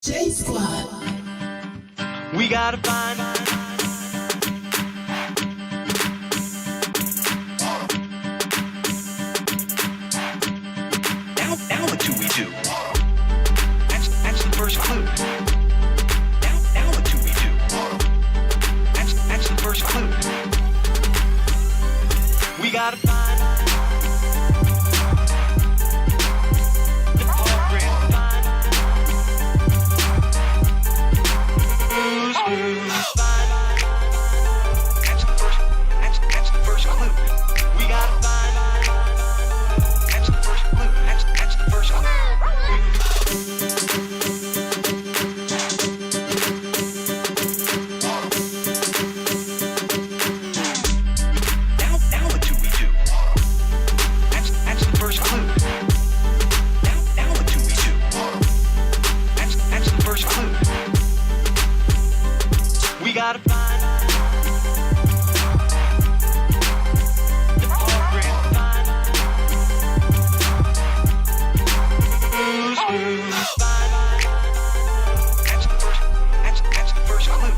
J Squad. We gotta find now what do we do? That's the first clue. Now what do we do? That's the first clue. We gotta find the program, find That's the first clue. We gotta find that's the first clue. That's the first clue. Now what do we do? That's the first clue. Now what do we do? That's the first clue. We gotta find the program, find that's the first clue.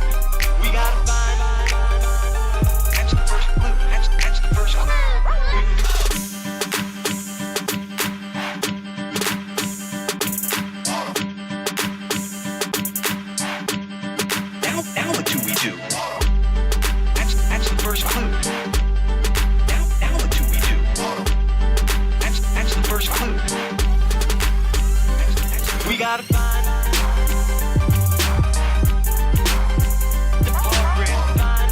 We gotta find that's the first clue. That's the first clue. Now what do we do? That's the first clue. Now what do we do? That's the first clue. We gotta find the program, find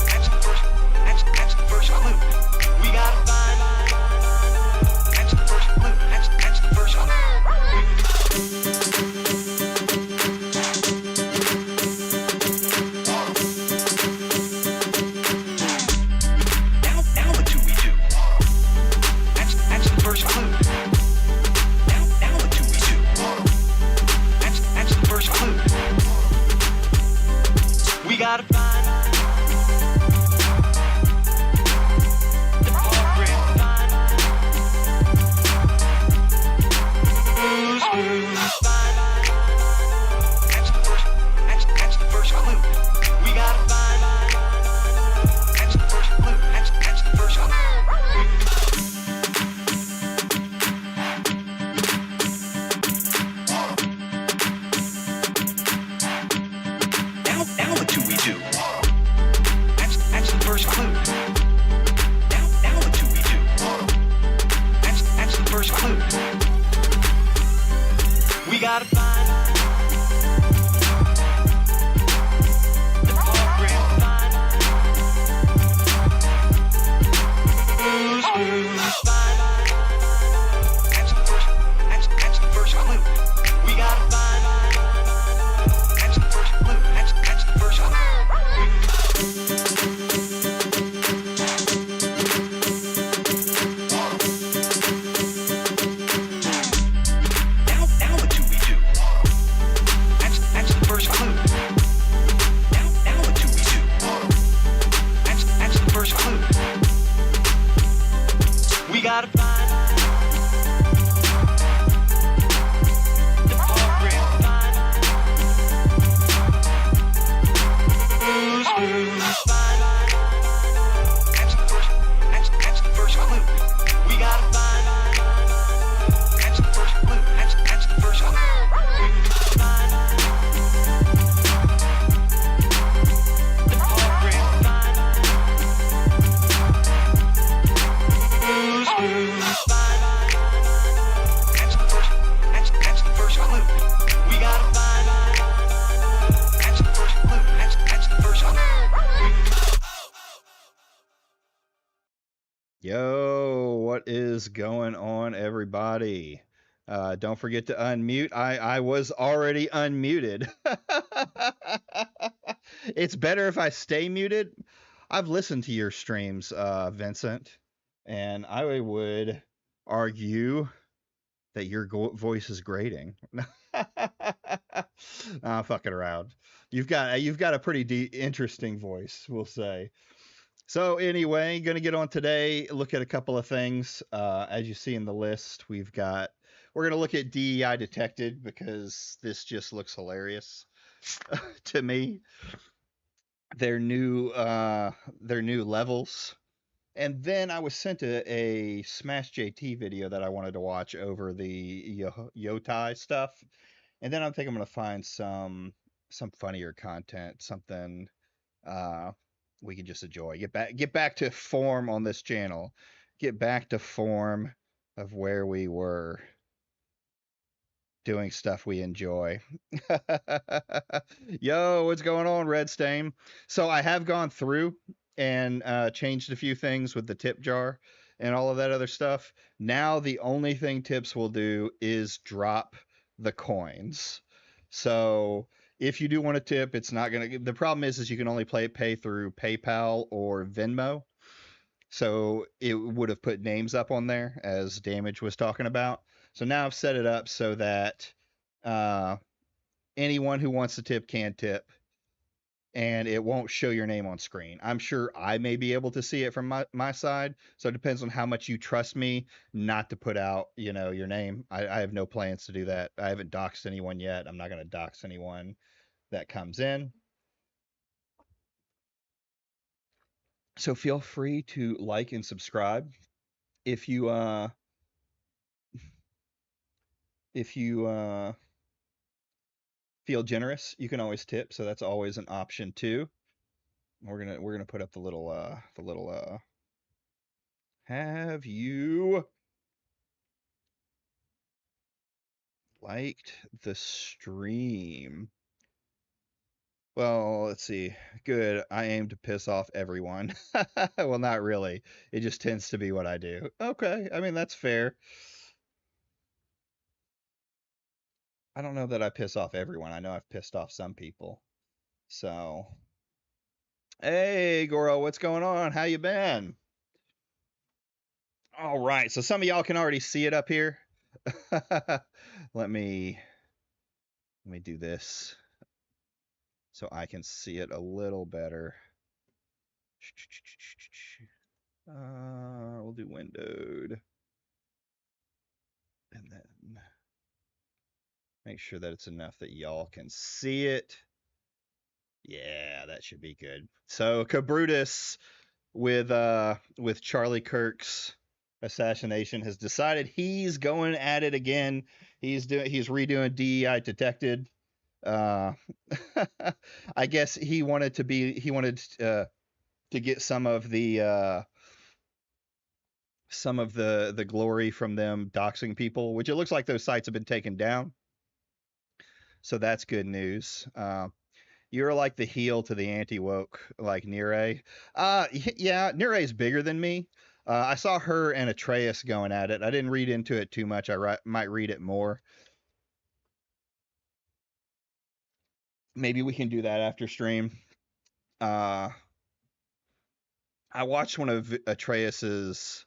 that's the first clue. We gotta find that's the first clue. That's the first clue. Now what do we do? That's the first clue. Now what do we do? That's the first clue. We gotta find the program, find that's the first clue. We gotta find that's the first clue. That's the first clue. Now what do we do? That's the first clue. Now what do we do? That's the first clue. We gotta find the program, find that's the first clue. We gotta find that's the first clue. That's the first clue. Now what do we do? That's the first clue. Now what do we do? That's the first clue. We gotta find the program, find that's the first clue. We gotta find that's the first clue. That's the first clue. Find the program, find that's the first clue. We gotta find that's the first clue. That's the first clue. Yo, what is going on, everybody? Don't forget to unmute. I was already unmuted. It's better if I stay muted. I've listened to your streams, Vincent, and I would argue that your voice is grating. I'm fucking around. You've got a pretty interesting voice, we'll say. So anyway, gonna get on today, look at a couple of things. As you see in the list, we're gonna look at DEI detected because this just looks hilarious to me. Their new levels. And then I was sent a SmashJT video that I wanted to watch over the Yotai stuff. And then I think I'm gonna find some funnier content, something uh, we can just enjoy. Get back to form on this channel. Get back to form of where we were doing stuff we enjoy. Yo, what's going on, Red Stain? So I have gone through and changed a few things with the tip jar and all of that other stuff. Now the only thing tips will do is drop the coins. So if you do want to tip, it's not gonna. The problem is you can only pay through PayPal or Venmo. So it would have put names up on there as Damage was talking about. So now I've set it up so that uh, anyone who wants to tip can tip, and it won't show your name on screen. I'm sure I may be able to see it from my side. So it depends on how much you trust me not to put out, your name. I have no plans to do that. I haven't doxed anyone yet. I'm not going to dox anyone that comes in. So feel free to like and subscribe. If you feel generous, you can always tip, so that's always an option too. We're gonna put up the little have you liked the stream? Well, let's see. Good. I aim to piss off everyone. Well, not really. It just tends to be what I do. Okay. I mean, that's fair. I don't know that I piss off everyone. I know I've pissed off some people. So, hey, Goro, what's going on? How you been? All right. So some of y'all can already see it up here. Let me do this so I can see it a little better. We'll do windowed. And then make sure that it's enough that y'all can see it. Yeah, that should be good. So Cabrutus with Charlie Kirk's assassination has decided he's going at it again. He's redoing DEI detected. I guess he wanted to get some of the glory from them doxing people, which it looks like those sites have been taken down. So that's good news. You're like the heel to the anti-woke, like Nire. Yeah, Nire is bigger than me. I saw her and Atreus going at it. I didn't read into it too much. I might read it more. Maybe we can do that after stream. I watched one of Atreus's.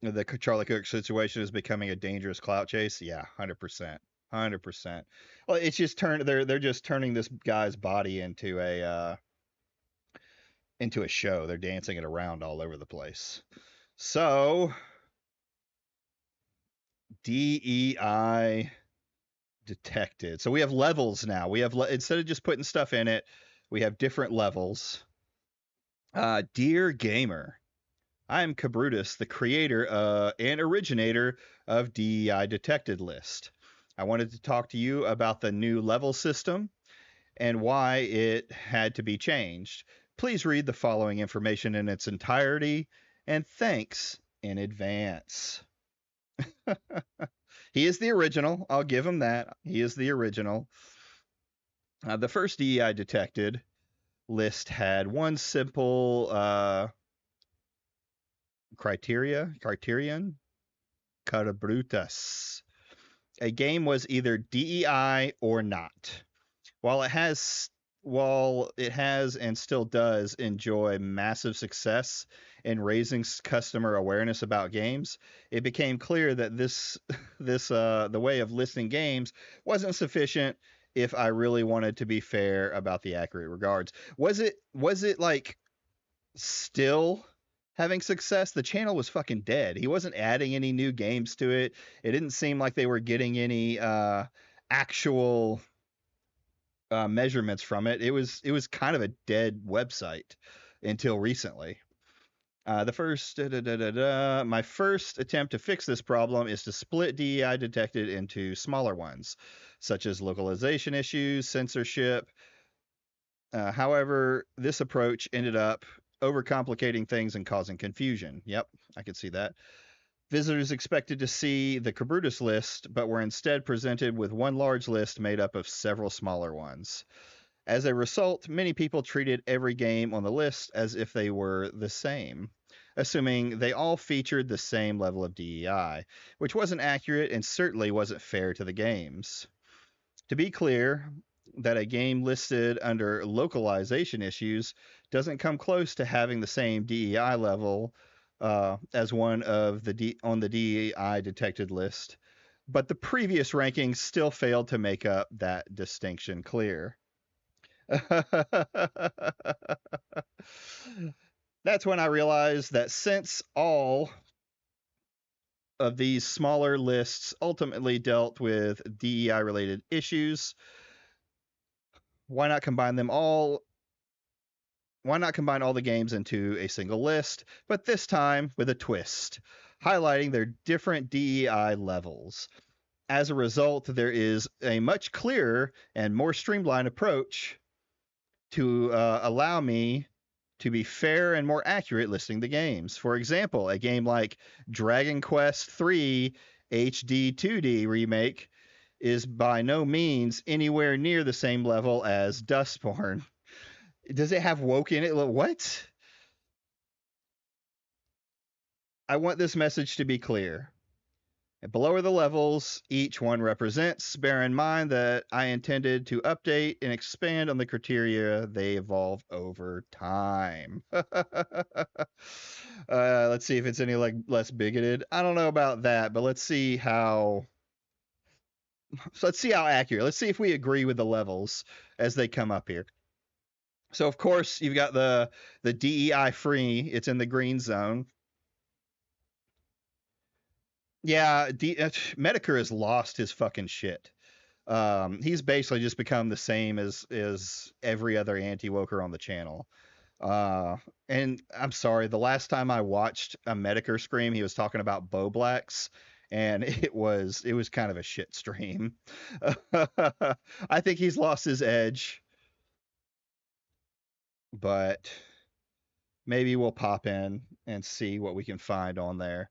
The Charlie Cook situation is becoming a dangerous clout chase. Yeah, 100%. 100%. Well, it's just they're just turning this guy's body into a show. They're dancing it around all over the place. So DEI detected. So we have levels now. We have instead of just putting stuff in it, we have different levels. Dear gamer, I am Cabrutus, the creator and originator of DEI detected list. I wanted to talk to you about the new level system and why it had to be changed. Please read the following information in its entirety, and thanks in advance. He is the original. I'll give him that. He is the original. The first DEI detected list had one simple criterion, Cabrutus. A game was either DEI or not. While it has and still does enjoy massive success in raising customer awareness about games, it became clear that the way of listing games wasn't sufficient if I really wanted to be fair about the accurate regards. Was it like still having success, the channel was fucking dead. He wasn't adding any new games to it. It didn't seem like they were getting any actual measurements from it. It was kind of a dead website until recently. My first attempt to fix this problem is to split DEI detected into smaller ones, such as localization issues, censorship. However, this approach ended up overcomplicating things and causing confusion. Yep, I could see that. Visitors expected to see the Cabrutus list, but were instead presented with one large list made up of several smaller ones. As a result, many people treated every game on the list as if they were the same, assuming they all featured the same level of DEI, which wasn't accurate and certainly wasn't fair to the games. To be clear, that a game listed under localization issues doesn't come close to having the same DEI level as one of on the DEI detected list, but the previous rankings still failed to make up that distinction clear. That's when I realized that since all of these smaller lists ultimately dealt with DEI related issues, why not combine all the games into a single list, but this time with a twist, highlighting their different DEI levels. As a result, there is a much clearer and more streamlined approach to allow me to be fair and more accurate listing the games. For example, a game like Dragon Quest III HD 2D Remake is by no means anywhere near the same level as Dustborn. Does it have woke in it? What? I want this message to be clear. Below are the levels each one represents. Bear in mind that I intended to update and expand on the criteria they evolve over time. Let's see if it's any less bigoted. I don't know about that, but let's see how accurate. Let's see if we agree with the levels as they come up here. So of course you've got the DEI free. It's in the green zone. Yeah, Medicare has lost his fucking shit. He's basically just become the same as every other anti-woker on the channel. And I'm sorry, the last time I watched a Medicare stream, he was talking about Bo Blacks, and it was kind of a shit stream. I think he's lost his edge, but maybe we'll pop in and see what we can find on there.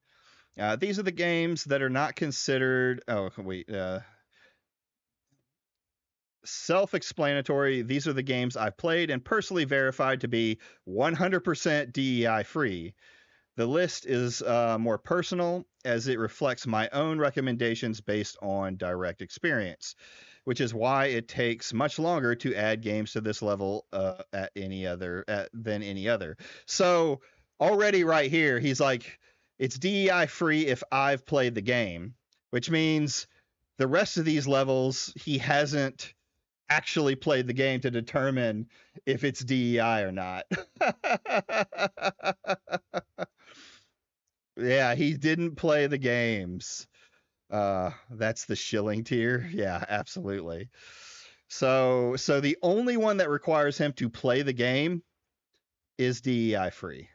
These are the games that are not considered. Oh, wait. Self-explanatory. These are the games I've played and personally verified to be 100% DEI free. The list is more personal as it reflects my own recommendations based on direct experience, which is why it takes much longer to add games to this level than any other. So already right here, he's like, it's DEI free if I've played the game, which means the rest of these levels, he hasn't actually played the game to determine if it's DEI or not. Yeah, he didn't play the games. That's the shilling tier. Yeah, absolutely. So the only one that requires him to play the game is DEI free.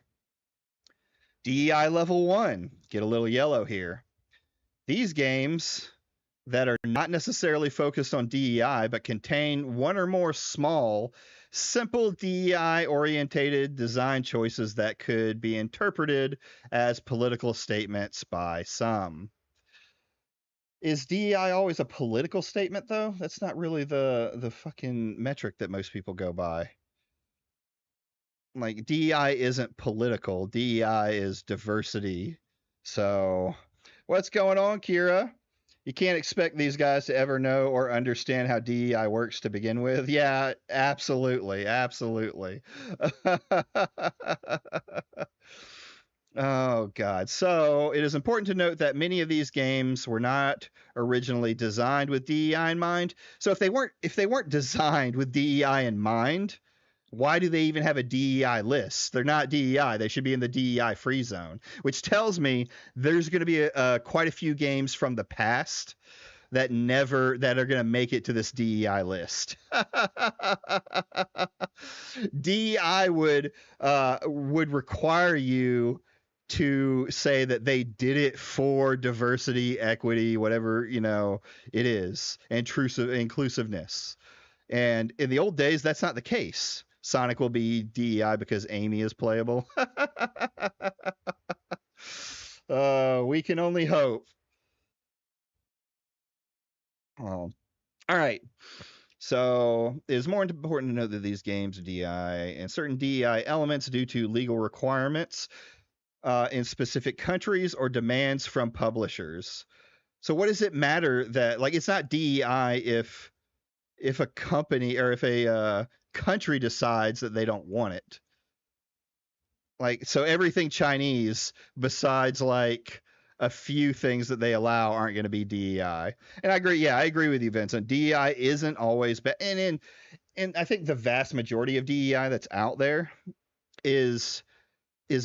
DEI level 1, get a little yellow here. These games that are not necessarily focused on DEI but contain one or more small, simple DEI-orientated design choices that could be interpreted as political statements by some. Is DEI always a political statement, though? That's not really the fucking metric that most people go by. Like, DEI isn't political. DEI is diversity. So, what's going on, Kira? You can't expect these guys to ever know or understand how DEI works to begin with. Yeah, absolutely. Absolutely. Oh, God. So, it is important to note that many of these games were not originally designed with DEI in mind. So, if they weren't designed with DEI in mind, Why do they even have a DEI list? They're not DEI. They should be in the DEI free zone, which tells me there's going to be quite a few games from the past that are going to make it to this DEI list. DEI would require you to say that they did it for diversity, equity, whatever it is, inclusiveness. And in the old days, that's not the case. Sonic will be DEI because Amy is playable. We can only hope. All right. So it is more important to note that these games are DEI and certain DEI elements due to legal requirements in specific countries or demands from publishers. So what does it matter that, like, it's not DEI if a company or if a country decides that they don't want it? Like, so everything Chinese besides like a few things that they allow aren't going to be DEI. And I agree. Yeah, I agree with you, Vincent. DEI isn't always bad. And I think the vast majority of DEI that's out there is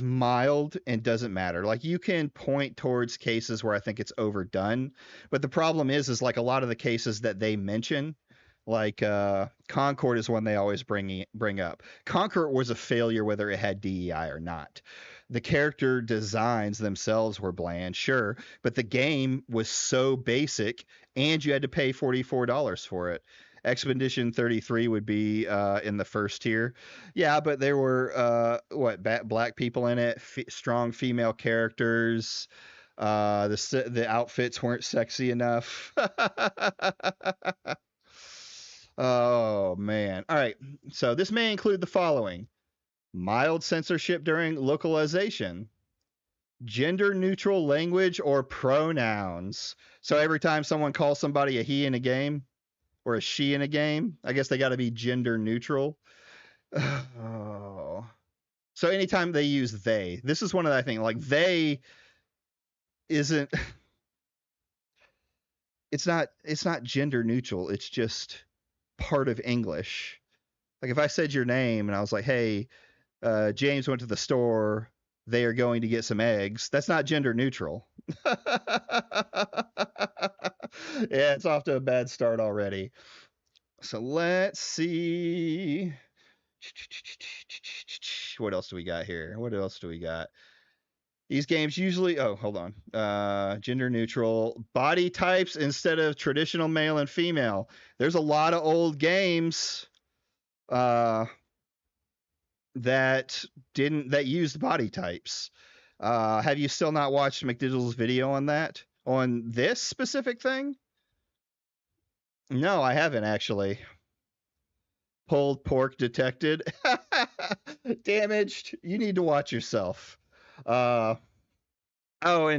mild and doesn't matter. Like, you can point towards cases where I think it's overdone, but the problem is like a lot of the cases that they mention, like Concord is one they always bring up. Concord was a failure whether it had DEI or not. The character designs themselves were bland, sure, but the game was so basic and you had to pay $44 for it. Expedition 33 would be in the first tier. Yeah, but there were black people in it, strong female characters. The outfits weren't sexy enough. Oh, man. All right. So this may include the following: mild censorship during localization, gender neutral language or pronouns. So every time someone calls somebody a he in a game or a she in a game, I guess they got to be gender neutral. Oh. So anytime they use they, this is one of the things, like, they isn't, it's not gender neutral. It's just part of English. Like, if I said your name and I was like, hey, James went to the store, they are going to get some eggs, that's not gender neutral. Yeah, it's off to a bad start already. So let's see. What else do we got here? What else do we got? These games usually, hold on. Gender neutral. Body types instead of traditional male and female. There's a lot of old games that used body types. Have you still not watched McDiddle's video on that? On this specific thing? No, I haven't actually. Pulled pork detected. Damaged. You need to watch yourself. And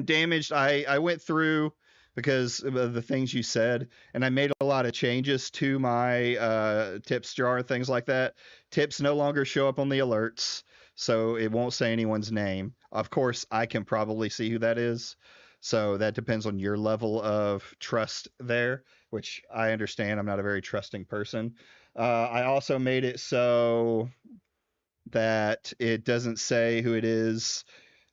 Damaged, I went through because of the things you said, and I made a lot of changes to my tips jar, things like that. Tips no longer show up on the alerts, so it won't say anyone's name. Of course, I can probably see who that is, so that depends on your level of trust there, which I understand. I'm not a very trusting person. I also made it so that it doesn't say who it is.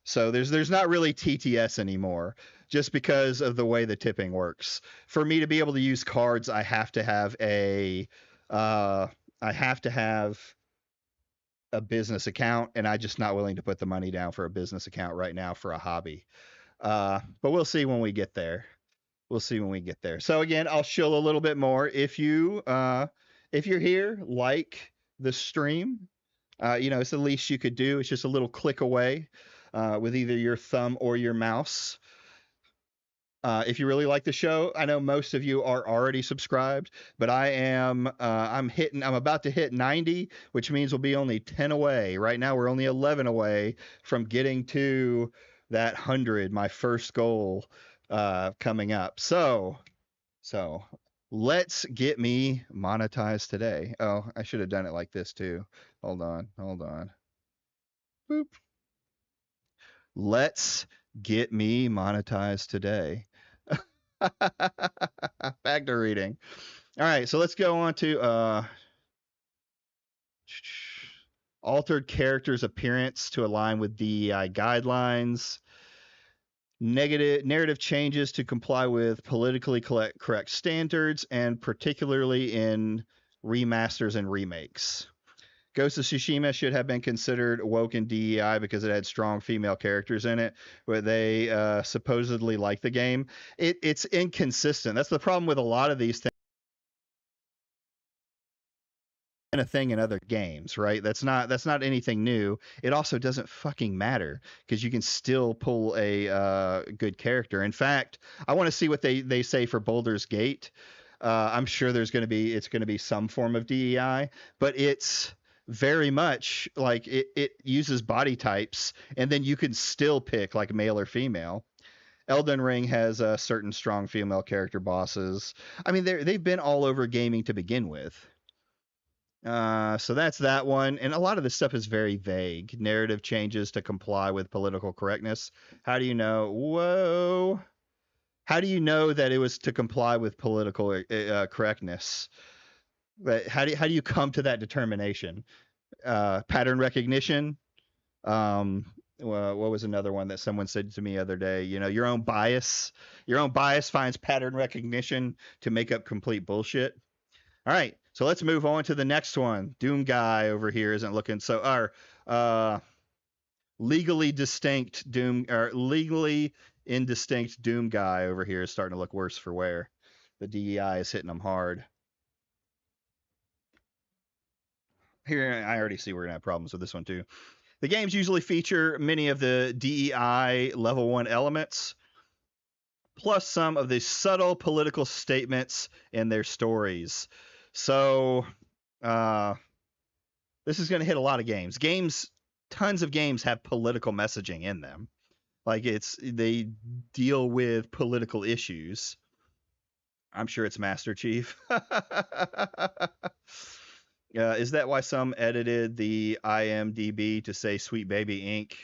So there's not really TTS anymore, just because of the way the tipping works. For me to be able to use cards, I have to have a business account, and I'm just not willing to put the money down for a business account right now for a hobby. But we'll see when we get there. So again, I'll shill a little bit more. If you're here, like the stream. It's the least you could do. It's just a little click away with either your thumb or your mouse. If you really like the show, I know most of you are already subscribed, but I'm about to hit 90, which means we'll be only 10 away. Right now, we're only 11 away from getting to that 100, my first goal coming up. So let's get me monetized today. Oh, I should have done it like this too. Hold on. Boop. Let's get me monetized today. Back to reading. All right, so let's go on to altered character's appearance to align with DEI guidelines, negative narrative changes to comply with politically correct standards, and particularly in remasters and remakes. Ghost of Tsushima should have been considered woke in DEI because it had strong female characters in it, where they supposedly like the game. It's inconsistent. That's the problem with a lot of these things. A thing in other games, right? That's not anything new. It also doesn't fucking matter because you can still pull a good character. In fact, I want to see what they say for Baldur's Gate. I'm sure it's going to be some form of DEI, but it's very much like it uses body types, and then you can still pick like male or female. Elden Ring has certain strong female character bosses. I mean, they've been all over gaming to begin with. So that's that one. And a lot of this stuff is very vague. Narrative changes to comply with political correctness. How do you know? Whoa. How do you know that it was to comply with political correctness? But how do you come to that determination? Pattern recognition. Well, what was another one that someone said to me the other day? You know, your own bias finds pattern recognition to make up complete bullshit. All right, so let's move on to the next one. Doom guy over here isn't looking so. Our legally indistinct Doom guy over here is starting to look worse for wear. The DEI is hitting them hard. Here, I already see we're gonna have problems with this one too. The games usually feature many of the DEI level 1 elements, plus some of the subtle political statements in their stories. So this is going to hit a lot of games. Tons of games have political messaging in them. Like they deal with political issues. I'm sure it's Master Chief. Is that why some edited the IMDb to say Sweet Baby Inc.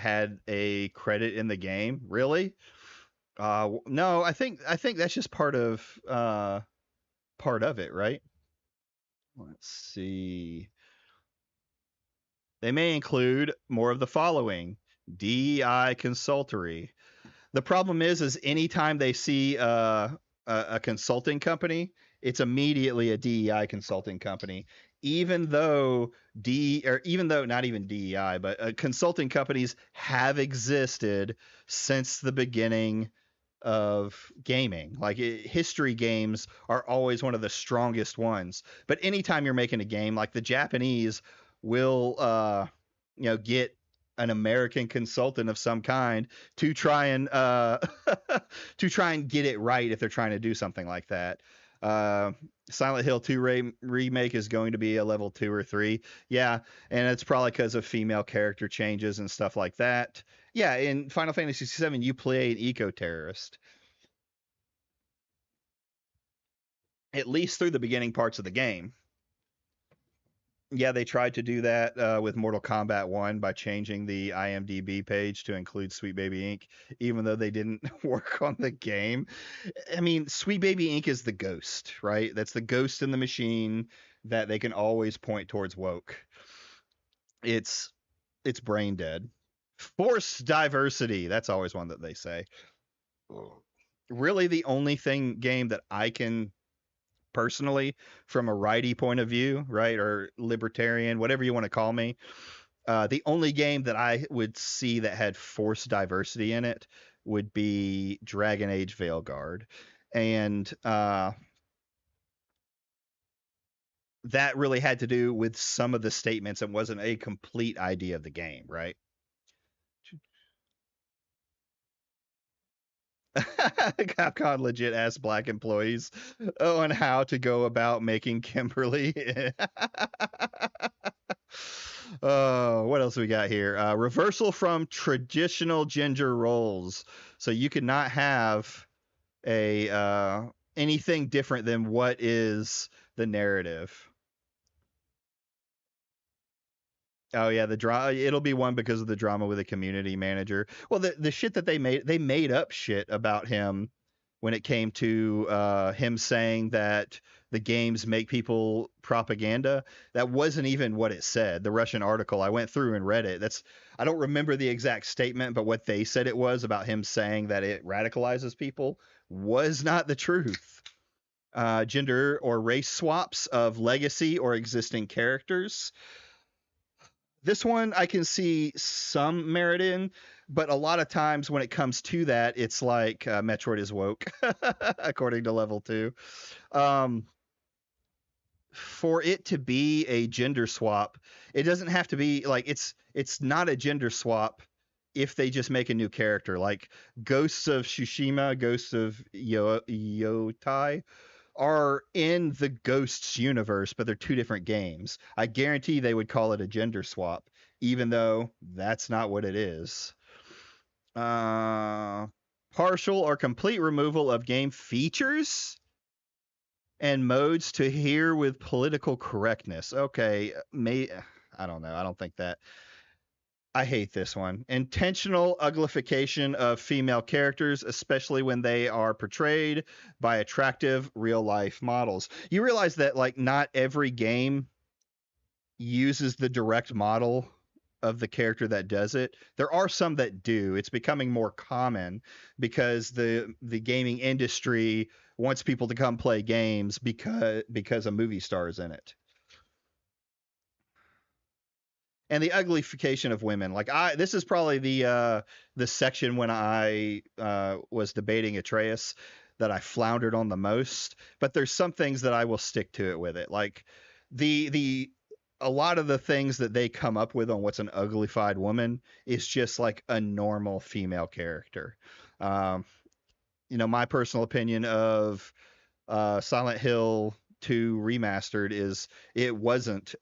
Had a credit in the game? Really? No, I think that's just part of it, right? Let's see. They may include more of the following: DEI consultory. The problem is anytime they see a consulting company, it's immediately a DEI consulting company. Even though not even DEI, but consulting companies have existed since the beginning of gaming. Like history games are always one of the strongest ones. But anytime you're making a game, like the Japanese will get an American consultant of some kind to try and get it right if they're trying to do something like that. Silent Hill 2 remake is going to be a level 2 or 3. Yeah, and it's probably because of female character changes and stuff like that. Yeah, in Final Fantasy VII, you play an eco-terrorist. At least through the beginning parts of the game. Yeah, they tried to do that with Mortal Kombat 1 by changing the IMDb page to include Sweet Baby Inc., even though they didn't work on the game. I mean, Sweet Baby Inc. is the ghost, right? That's the ghost in the machine that they can always point towards woke. It's brain dead. Forced diversity. That's always one that they say. Really, the only game that I can personally, from a righty point of view, right, or libertarian, whatever you want to call me, the only game that I would see that had forced diversity in it would be Dragon Age Veilguard. And that really had to do with some of the statements and wasn't a complete idea of the game, right? Capcom legit asked black employees on how to go about making Kimberly. Oh, what else we got here? Reversal from traditional gender roles. So you could not have anything different than what is the narrative. Oh yeah, the drama. It'll be one because of the drama with the community manager. Well, the shit that they made up shit about him when it came to him saying that the games make people propaganda. That wasn't even what it said. The Russian article, I went through and read it. I don't remember the exact statement, but what they said it was about him saying that it radicalizes people was not the truth. Gender or race swaps of legacy or existing characters. This one I can see some merit in, but a lot of times when it comes to that, it's like Metroid is woke, according to level 2. For it to be a gender swap, it doesn't have to be like it's not a gender swap if they just make a new character. Like Ghosts of Tsushima, Ghosts of Yotai are in the Ghosts universe, but they're 2 different games. I guarantee they would call it a gender swap, even though that's not what it is. Partial or complete removal of game features and modes to adhere with political correctness. Okay, I don't know. I don't think that. I hate this one. Intentional uglification of female characters, especially when they are portrayed by attractive real life models. You realize that like not every game uses the direct model of the character that does it. There are some that do. It's becoming more common because the gaming industry wants people to come play games because a movie star is in it. And the uglification of women. Like this is probably the section when I was debating Atreus that I floundered on the most. But there's some things that I will stick to it with it. Like a lot of the things that they come up with on what's an uglified woman is just like a normal female character. My personal opinion of Silent Hill 2 remastered is it wasn't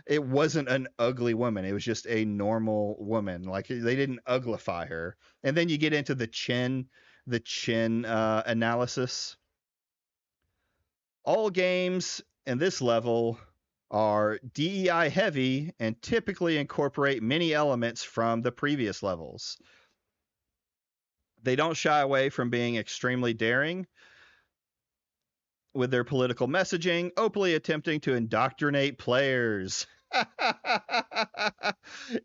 it wasn't an ugly woman. It was just a normal woman. Like they didn't uglify her. And then you get into the chin analysis. All games in this level are DEI heavy and typically incorporate many elements from the previous levels. They don't shy away from being extremely daring with their political messaging, openly attempting to indoctrinate players.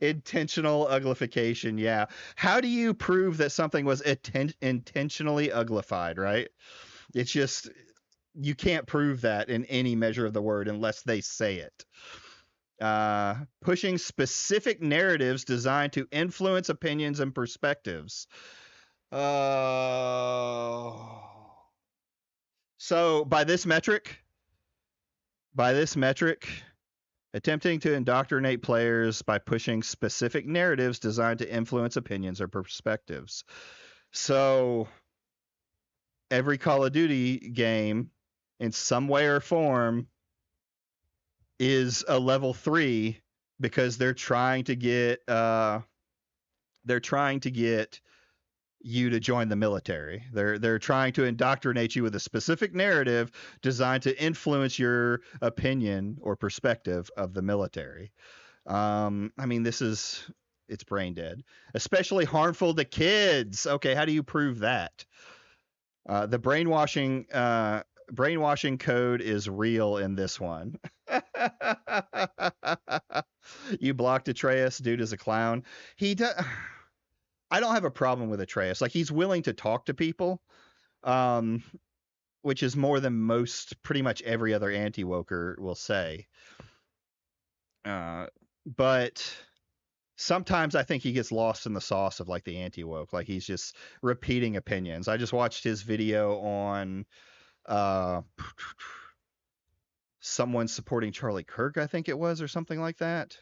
Intentional uglification, yeah. How do you prove that something was intentionally uglified, right? It's just, you can't prove that in any measure of the word unless they say it. Pushing specific narratives designed to influence opinions and perspectives. So by this metric, attempting to indoctrinate players by pushing specific narratives designed to influence opinions or perspectives. So every Call of Duty game in some way or form is a level 3 because they're trying to get you to join the military. They're trying to indoctrinate you with a specific narrative designed to influence your opinion or perspective of the military. It's brain dead, especially harmful to kids. Okay, how do you prove that? The brainwashing code is real in this one. You blocked Atreus, dude is a clown. I don't have a problem with Atreus. Like he's willing to talk to people, which is more than pretty much every other anti-woker will say. But sometimes I think he gets lost in the sauce of like the anti-woke. Like he's just repeating opinions. I just watched his video on someone supporting Charlie Kirk, I think it was, or something like that.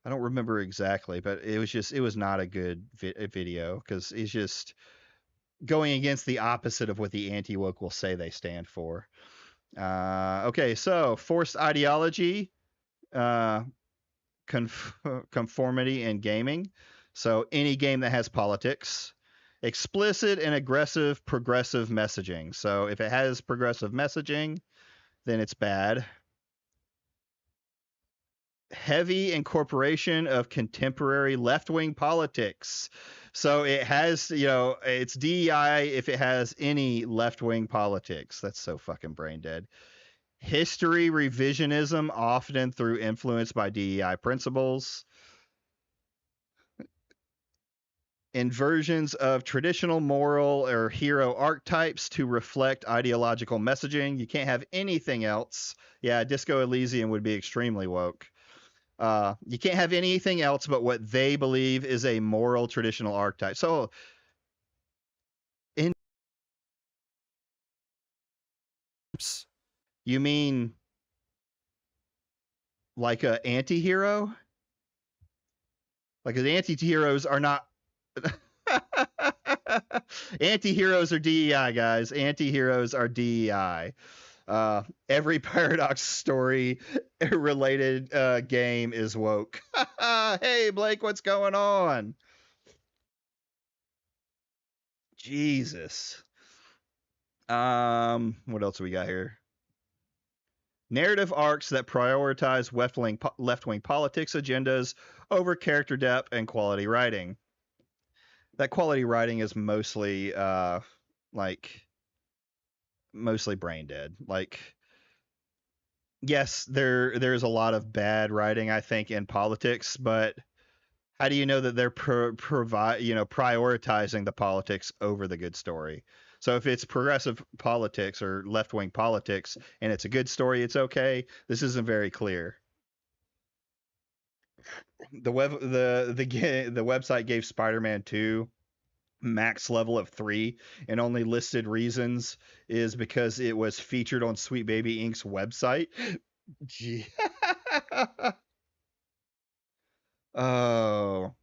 I don't remember exactly, but it was not a good video because he's just going against the opposite of what the anti-woke will say they stand for. Okay, so forced ideology, conformity in gaming. So any game that has politics, explicit and aggressive progressive messaging. So if it has progressive messaging, then it's bad. heavy incorporation of contemporary left-wing politics. So it has, it's DEI if it has any left-wing politics. That's so fucking brain dead. History revisionism, often through influence by DEI principles. Inversions of traditional moral or hero archetypes to reflect ideological messaging. You can't have anything else. Yeah, Disco Elysium would be extremely woke. You can't have anything else but what they believe is a moral traditional archetype. So, in you mean like a anti-hero? Like the anti-heroes are not anti-heroes are DEI, guys. Anti-heroes are DEI. Every Paradox story related game is woke. Hey, Blake, what's going on? Jesus. What else we got here? Narrative arcs that prioritize left-wing politics agendas over character depth and quality writing. That quality writing is mostly mostly brain dead. Like, yes, there's a lot of bad writing, I think, in politics, but how do you know that they're prioritizing the politics over the good story? So if it's progressive politics or left-wing politics and it's a good story, it's okay. This isn't very clear. The website gave Spider-Man 2 max level of 3 and only listed reasons is because it was featured on Sweet Baby Inc.'s website. Gee. Oh.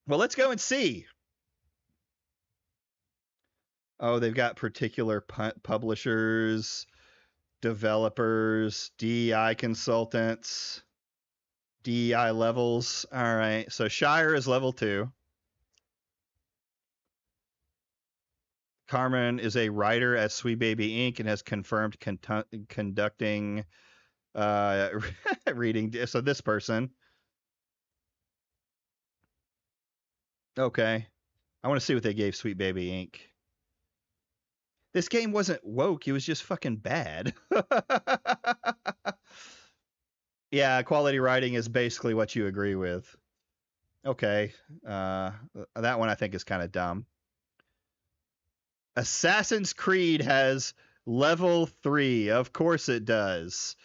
Well, let's go and see. Oh, they've got particular publishers, developers, DEI consultants, DEI levels. All right. So Shire is level 2. Carmen is a writer at Sweet Baby Inc. and has confirmed conducting reading. So this person. Okay. I want to see what they gave Sweet Baby Inc. This game wasn't woke. It was just fucking bad. Yeah, quality writing is basically what you agree with. Okay. That one I think is kind of dumb. Assassin's Creed has level 3. Of course it does.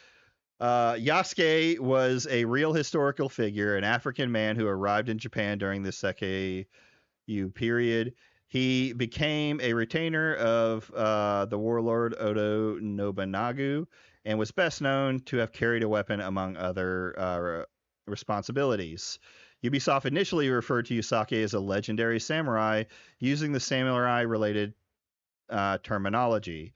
Yasuke was a real historical figure, an African man who arrived in Japan during the Seikei period. He became a retainer of the warlord Oda Nobunaga and was best known to have carried a weapon among other responsibilities. Ubisoft initially referred to Yasuke as a legendary samurai, using the samurai-related terminology.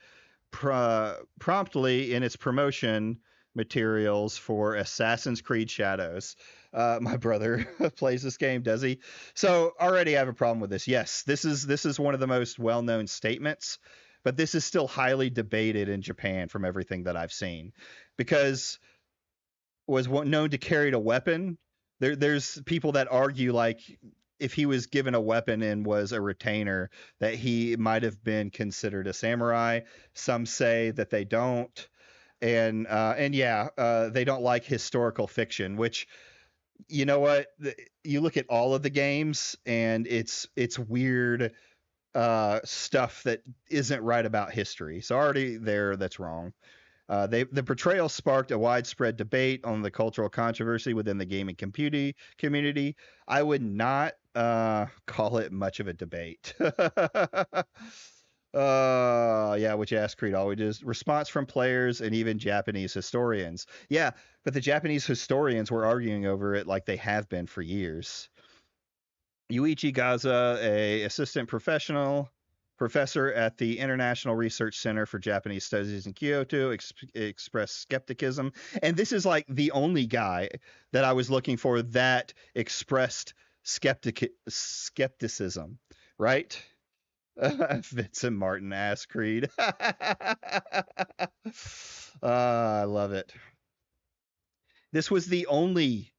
Promptly in its promotion materials for Assassin's Creed Shadows. My brother plays this game, does he? So already I have a problem with this. Yes, this is one of the most well-known statements, but this is still highly debated in Japan from everything that I've seen, because was known to carry a weapon. There's people that argue like if he was given a weapon and was a retainer, that he might have been considered a samurai. Some say that they don't. And yeah, they don't like historical fiction, which, you know what? You look at all of the games and it's weird stuff that isn't right about history. So already there, that's wrong. The portrayal sparked a widespread debate on the cultural controversy within the gaming community. I would not call it much of a debate. Yeah, which Ass Creed always is. Response from players and even Japanese historians. Yeah, but the Japanese historians were arguing over it like they have been for years. Yuichi Gaza, a assistant professor at the International Research Center for Japanese Studies in Kyoto, expressed skepticism. And this is like the only guy that I was looking for that expressed skepticism, right? Vincent Martin, Ass Creed. I love it. This was the only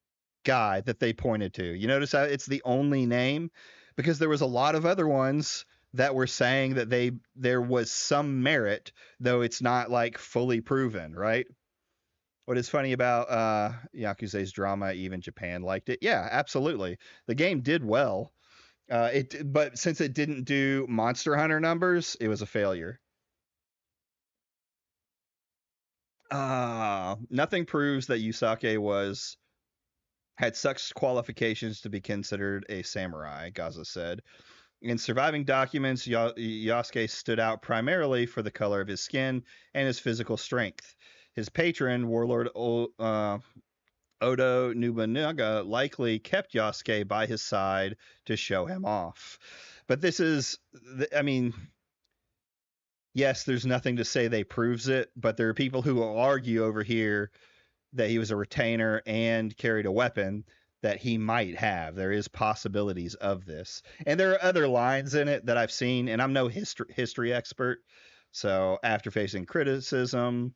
guy that they pointed to. You notice how it's the only name, because there was a lot of other ones that were saying that there was some merit, though it's not like fully proven, right? What is funny about Yakuza's drama, even Japan liked it. Yeah, absolutely. The game did well. But since it didn't do Monster Hunter numbers, it was a failure. Nothing proves that Yusake was had such qualifications to be considered a samurai, Gaza said. In surviving documents, Yasuke stood out primarily for the color of his skin and his physical strength. His patron, Warlord Odo Nobunaga, likely kept Yasuke by his side to show him off. But this is, I mean, yes, there's nothing to say they proves it, but there are people who will argue over here that he was a retainer and carried a weapon that he might have. There is possibilities of this. And there are other lines in it that I've seen, and I'm no history expert. So after facing criticism,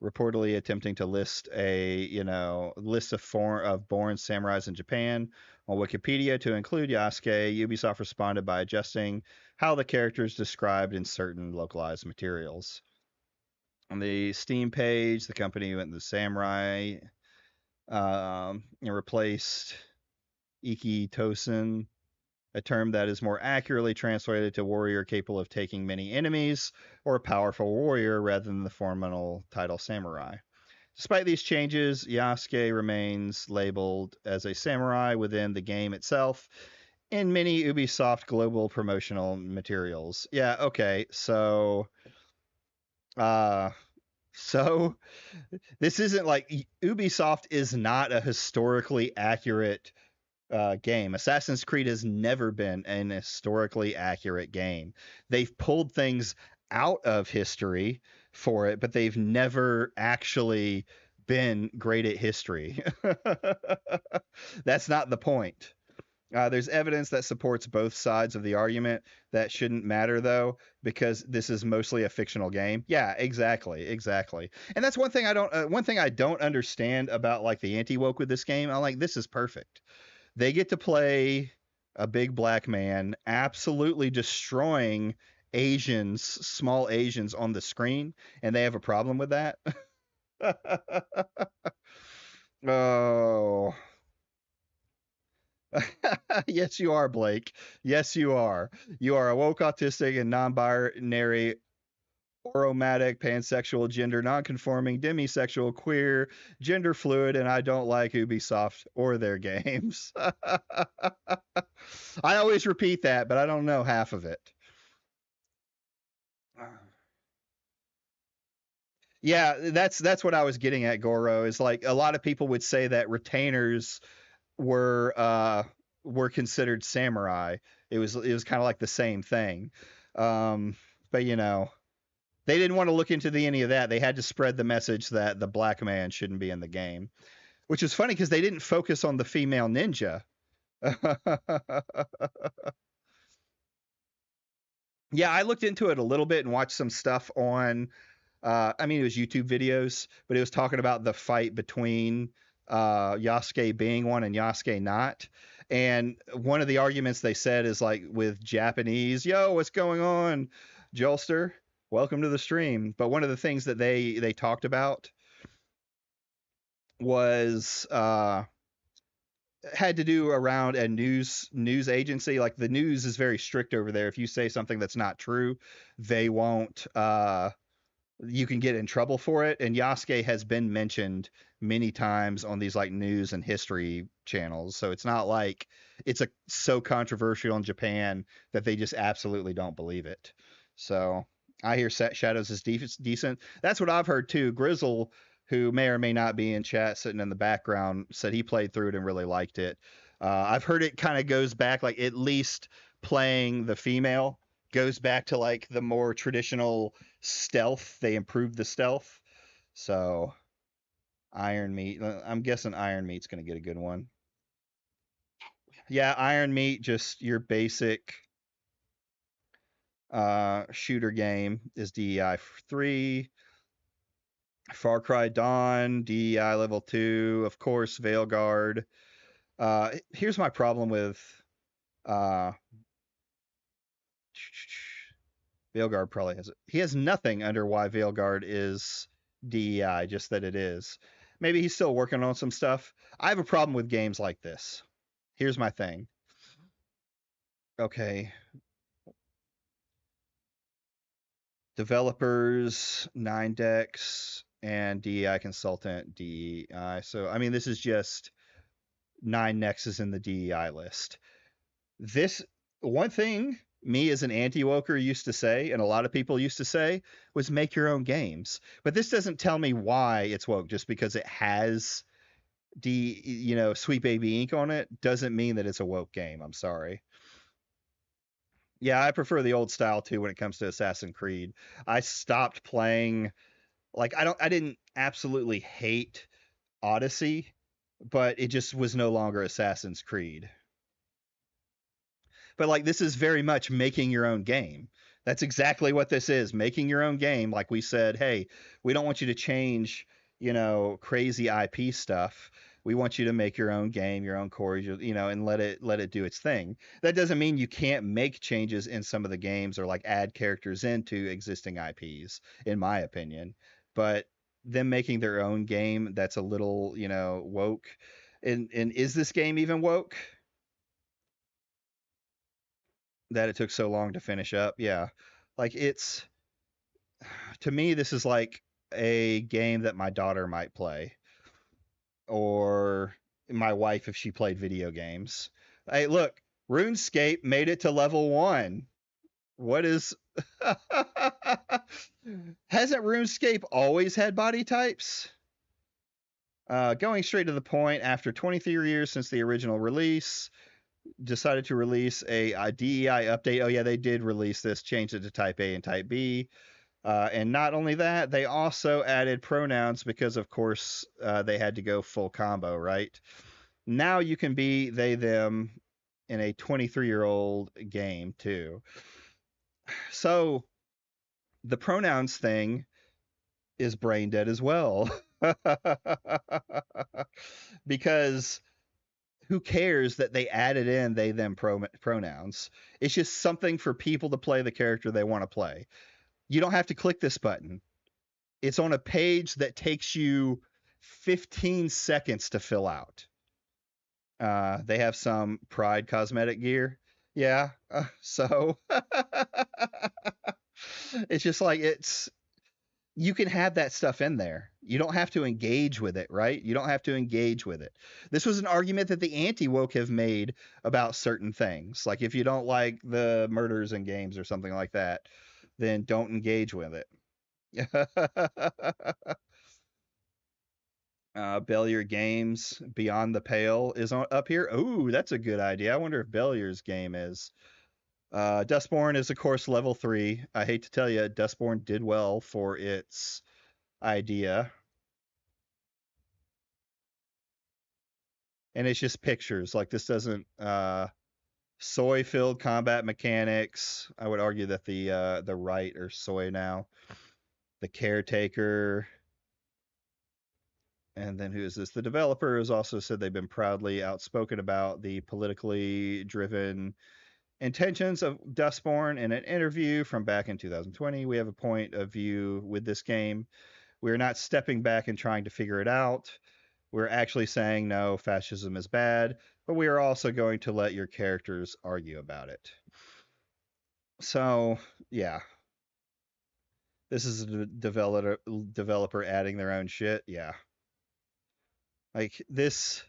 reportedly attempting to list list of born samurais in Japan on Wikipedia to include Yasuke, Ubisoft responded by adjusting how the character is described in certain localized materials. On the Steam page, the company went to samurai and replaced Iki Tosen, a term that is more accurately translated to warrior capable of taking many enemies, or a powerful warrior rather than the formal title samurai. Despite these changes, Yasuke remains labeled as a samurai within the game itself in many Ubisoft global promotional materials. Yeah, okay, so so this isn't like Ubisoft is not a historically accurate game. Assassin's Creed has never been an historically accurate game. They've pulled things out of history for it, but they've never actually been great at history. That's not the point. There's evidence that supports both sides of the argument. That shouldn't matter though, because this is mostly a fictional game. Yeah, exactly. And that's one thing I don't understand about like the anti-woke with this game. I'm like, this is perfect. They get to play a big black man absolutely destroying Asians, small Asians on the screen, and they have a problem with that. Oh. Yes, you are, Blake. Yes, you are. You are a woke, autistic, and non-binary, oromatic, pansexual, gender nonconforming, demisexual, queer, gender fluid, and I don't like Ubisoft or their games. I always repeat that, but I don't know half of it. Yeah, that's what I was getting at, Goro. Is like a lot of people would say that retainers were were considered samurai. It was kind of like the same thing. But they didn't want to look into any of that. They had to spread the message that the black man shouldn't be in the game, which is funny because they didn't focus on the female ninja. Yeah, I looked into it a little bit and watched some stuff on. I mean, it was YouTube videos, but it was talking about the fight between Yasuke being one and Yasuke not. And one of the arguments they said is like with Japanese, yo, what's going on, Jolster? Welcome to the stream. But one of the things that they talked about was had to do around a news agency. Like the news is very strict over there. If you say something that's not true, they won't you can get in trouble for it. And Yasuke has been mentioned many times on these like news and history channels. So it's not like it's so controversial in Japan that they just absolutely don't believe it. So I hear Shadows is decent. That's what I've heard too. Grizzle, who may or may not be in chat sitting in the background, said he played through it and really liked it. I've heard it kind of goes back, like at least playing the female goes back to like the more traditional stealth. They improved the stealth. So Iron Meat, I'm guessing Iron Meat's going to get a good one. Yeah, Iron Meat, just your basic shooter game is DEI 3. Far Cry Dawn, DEI level 2, of course, Veilguard. Here's my problem with uh, Veilguard probably has it. He has nothing under why Veilguard is DEI, just that it is. Maybe he's still working on some stuff. I have a problem with games like this. Here's my thing. Okay. Developers, 9dex, and DEI consultant, DEI. So, I mean, this is just 9nexes in the DEI list. This one thing me as an anti-woker used to say, and a lot of people used to say, was make your own games. But this doesn't tell me why it's woke. Just because it has Sweet Baby Ink on it doesn't mean that it's a woke game. I'm sorry. Yeah, I prefer the old style too when it comes to Assassin's Creed. I stopped playing, like, I didn't absolutely hate Odyssey, but it just was no longer Assassin's Creed. But like, this is very much making your own game. That's exactly what this is, making your own game. Like we said, hey, we don't want you to change, crazy IP stuff. We want you to make your own game, your own core, and let it do its thing. That doesn't mean you can't make changes in some of the games or like add characters into existing IPs, in my opinion. But them making their own game that's a little, woke. And is this game even woke? That it took so long to finish up. Yeah. Like, it's, to me, this is like a game that my daughter might play, or my wife if she played video games. Hey, look, RuneScape made it to level 1. What is Hasn't RuneScape always had body types? Going straight to the point, after 23 years since the original release, decided to release a DEI update. Oh yeah, they did release this, changed it to Type A and Type B. And not only that, they also added pronouns because, of course, they had to go full combo, right? Now you can be they, them in a 23-year-old game, too. So the pronouns thing is brain dead as well. Because who cares that they added in they, them pronouns? It's just something for people to play the character they want to play. You don't have to click this button. It's on a page that takes you 15 seconds to fill out. They have some Pride cosmetic gear. Yeah. So it's just like, you can have that stuff in there. You don't have to engage with it, right? You don't have to engage with it. This was an argument that the anti-woke have made about certain things. Like, if you don't like the murders in games or something like that, then don't engage with it. Bellier Games Beyond the Pale is up here. Ooh, that's a good idea. I wonder if Bellier's game is. Dustborn is, of course, level 3. I hate to tell you, Dustborn did well for its idea. And it's just pictures. Like, this doesn't soy-filled combat mechanics. I would argue that the right are soy now. The Caretaker. And then who is this? The developer has also said they've been proudly outspoken about the politically driven intentions of Dustborn. In an interview from back in 2020, we have a point of view with this game. We're not stepping back and trying to figure it out. We're actually saying, no, fascism is bad, but we are also going to let your characters argue about it. So, yeah. This is a developer adding their own shit. Yeah. Like, this,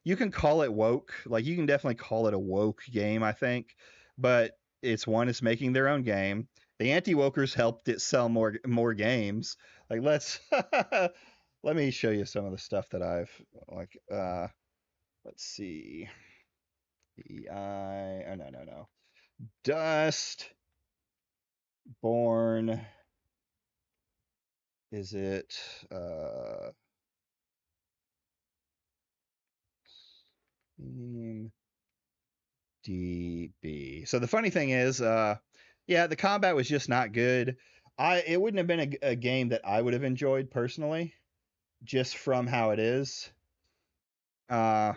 you can call it woke. Like, you can definitely call it a woke game, I think. But it's making their own game. The anti-wokers helped it sell more games. Like, let me show you some of the stuff that I've, like, let's see. EI, oh no. Dustborn. Is it DB. So the funny thing is, yeah, the combat was just not good. It wouldn't have been a game that I would have enjoyed personally, just from how it is. Uh,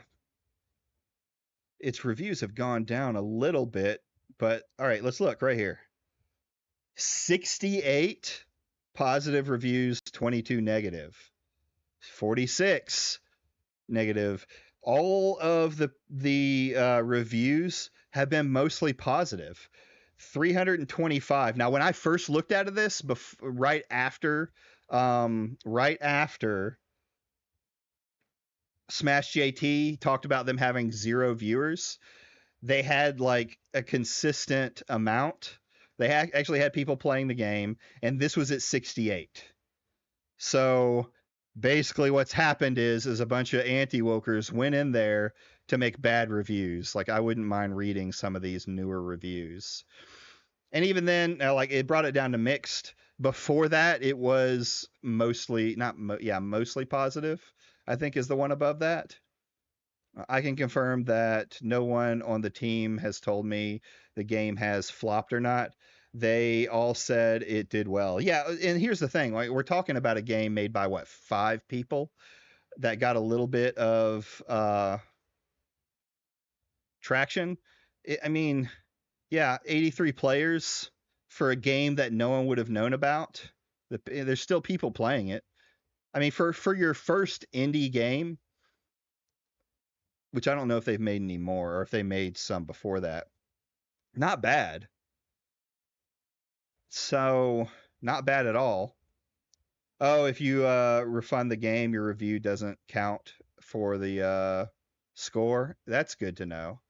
its reviews have gone down a little bit, but all right, let's look right here. 68 positive reviews, 22 negative. 46 negative. All of the reviews have been mostly positive. 325. Now, when I first looked at this, right after SmashJT talked about them having 0 viewers, they had like a consistent amount. They actually had people playing the game, and this was at 68. So basically, what's happened is a bunch of anti-wokers went in there to make bad reviews. Like, I wouldn't mind reading some of these newer reviews. And even then, like, it brought it down to mixed. Before that, it was mostly mostly positive, I think, is the one above that. I can confirm that no one on the team has told me the game has flopped or not. They all said it did well. Yeah, and here's the thing: like, we're talking about a game made by what, 5 people that got a little bit of traction. I mean, yeah, 83 players for a game that no one would have known about. There's still people playing it. I mean, for your first indie game, which I don't know if they've made any more or if they made some before that. Not bad. So, not bad at all. Oh, if you refund the game, your review doesn't count for the score. That's good to know.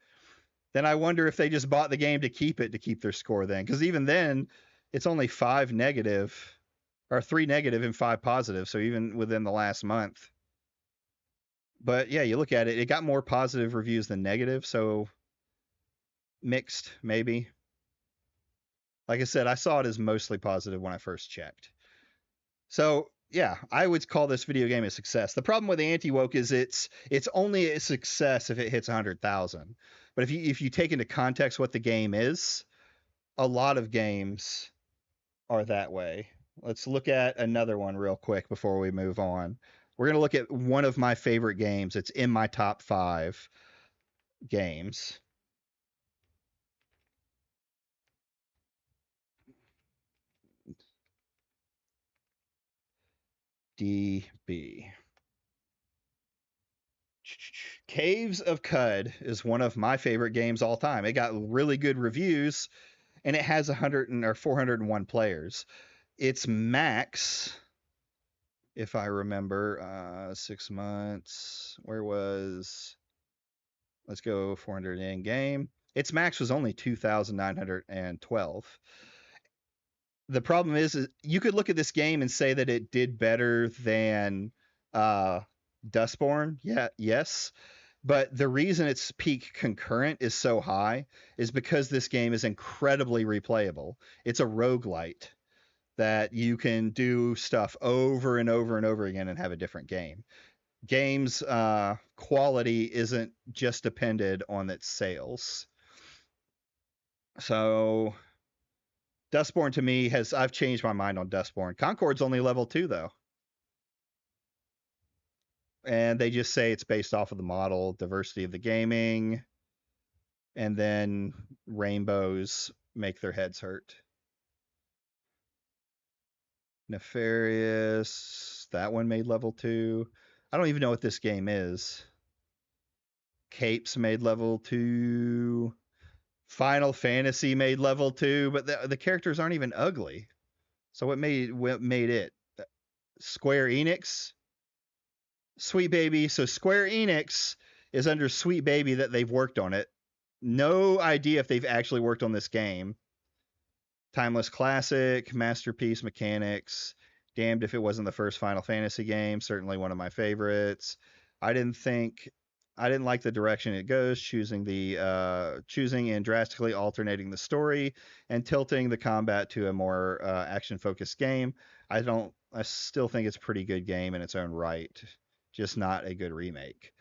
Then I wonder if they just bought the game to keep their score then. Because even then, it's only 5 negative or 3 negative and 5 positive. So even within the last month. But yeah, you look at it, it got more positive reviews than negative. So mixed, maybe. Like I said, I saw it as mostly positive when I first checked. So yeah, I would call this video game a success. The problem with anti-woke is it's only a success if it hits 100,000. But if you take into context what the game is, a lot of games are that way. Let's look at another one real quick before we move on. We're gonna look at one of my favorite games. It's in my top 5 games. DB. Caves of Cud is one of my favorite games all time. It got really good reviews, and it has 401 players. Its max, if I remember, 6 months. Let's go 400 in game. Its max was only 2,912. The problem is you could look at this game and say that it did better than Dustborn. Yeah, yes. But the reason its peak concurrent is so high is because this game is incredibly replayable. It's a roguelite that you can do stuff over and over and over again and have a different game. Games quality isn't just dependent on its sales. So Dustborn to me I've changed my mind on Dustborn. Concord's only level 2 though. And they just say it's based off of the model, diversity of the gaming, and then rainbows make their heads hurt. Nefarious, that one made level 2. I don't even know what this game is. Capes made level 2. Final Fantasy made level 2, but the characters aren't even ugly. So what made it? Square Enix? Sweet Baby. So Square Enix is under Sweet Baby that they've worked on it. No idea if they've actually worked on this game. Timeless classic, masterpiece mechanics. Damned if it wasn't the first Final Fantasy game. Certainly one of my favorites. I didn't like the direction it goes, choosing and drastically alternating the story and tilting the combat to a more action-focused game. I still think it's a pretty good game in its own right, just not a good remake.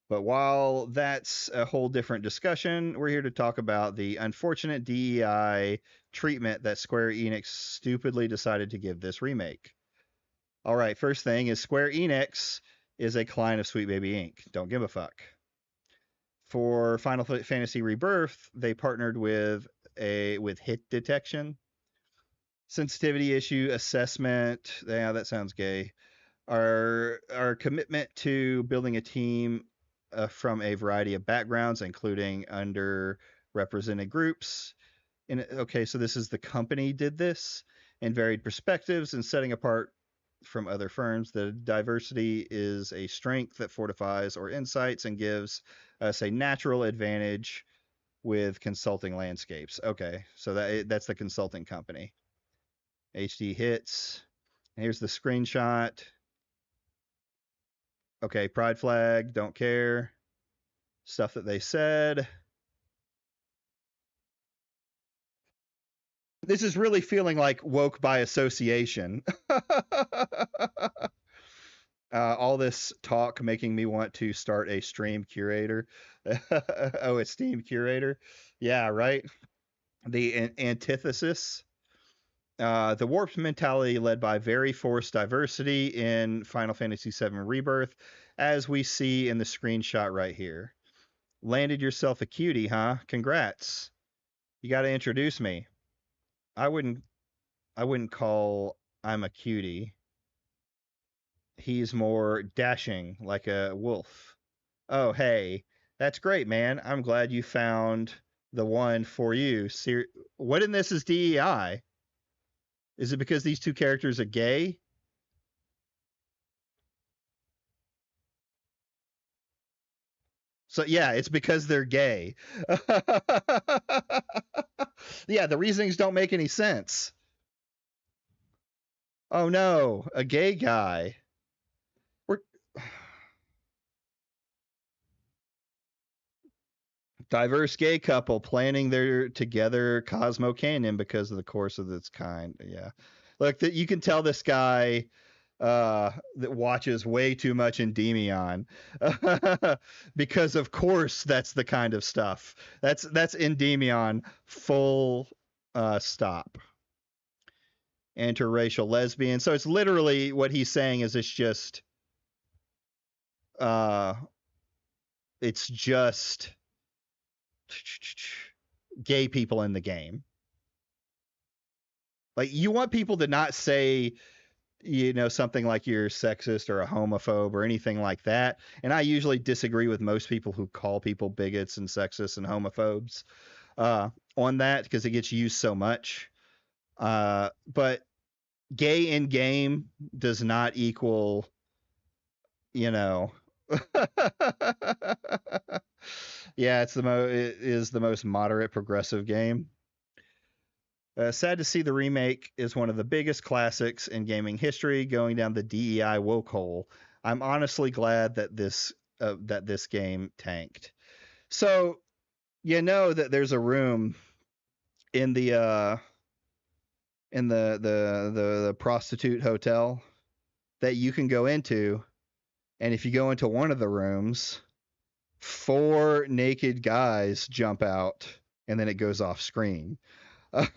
But while that's a whole different discussion, we're here to talk about the unfortunate DEI treatment that Square Enix stupidly decided to give this remake. All right, first thing is Square Enix is a client of Sweet Baby Inc. Don't give a fuck. For Final Fantasy Rebirth, they partnered with hit detection, sensitivity issue assessment. Yeah, that sounds gay. Our commitment to building a team from a variety of backgrounds, including underrepresented groups. And okay, so this is the company did this in varied perspectives and setting apart from other firms. The diversity is a strength that fortifies our insights and gives us a natural advantage with consulting landscapes. Okay, so that's the consulting company. HD hits. Here's the screenshot. Okay, pride flag, don't care. Stuff that they said. This is really feeling like woke by association. All this talk making me want to start a stream curator. Oh, a Steam curator. Yeah, right. The antithesis. The warped mentality led by very forced diversity in Final Fantasy VII Rebirth, as we see in the screenshot right here. Landed yourself a cutie, huh? Congrats. You got to introduce me. I wouldn't call I'm a cutie. He's more dashing like a wolf. Oh, hey. That's great, man. I'm glad you found the one for you. What in this is DEI? Is it because these two characters are gay? So yeah, it's because they're gay. Yeah, the reasonings don't make any sense. Oh no, a gay guy. We're diverse gay couple planning their together Cosmo Canyon because of the course of its kind. Yeah. Look, that you can tell this guy that watches way too much Endymion. Because of course that's the kind of stuff. That's Endymion full stop. Interracial lesbian. So it's literally what he's saying is uh it's just gay people in the game. Like you want people to not say something like you're sexist or a homophobe or anything like that. And I usually disagree with most people who call people bigots and sexists and homophobes on that because it gets used so much. But gay in game does not equal, yeah, it is the most moderate progressive game. Sad to see the remake is one of the biggest classics in gaming history going down the DEI woke hole. I'm honestly glad that this game tanked. So that there's a room in the prostitute hotel that you can go into, and if you go into one of the rooms, 4 naked guys jump out and then it goes off screen. I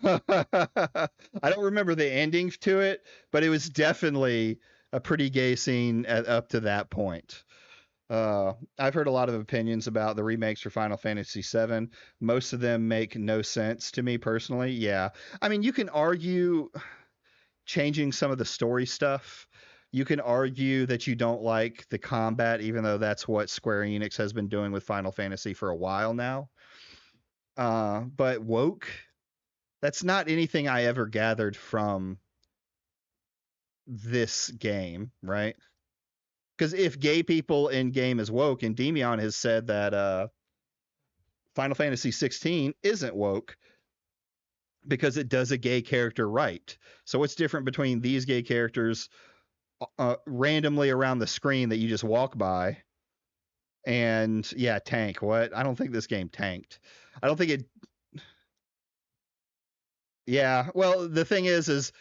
don't remember the ending to it, but it was definitely a pretty gay scene up to that point. I've heard a lot of opinions about the remakes for Final Fantasy VII. Most of them make no sense to me personally. Yeah. I mean, you can argue changing some of the story stuff. You can argue that you don't like the combat, even though that's what Square Enix has been doing with Final Fantasy for a while now. But woke, that's not anything I ever gathered from this game, right? Because if gay people in game is woke, and Endymion has said that Final Fantasy 16 isn't woke because it does a gay character right. So what's different between these gay characters randomly around the screen that you just walk by and tank? What? I don't think this game tanked. I don't think it. Yeah, well, the thing is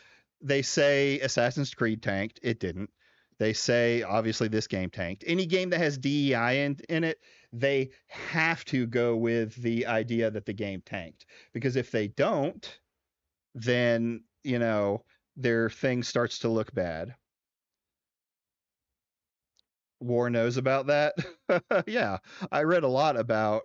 they say Assassin's Creed tanked. It didn't. They say, obviously, this game tanked. Any game that has DEI in it, they have to go with the idea that the game tanked. Because if they don't, then, their thing starts to look bad. War knows about that. Yeah, I read a lot about.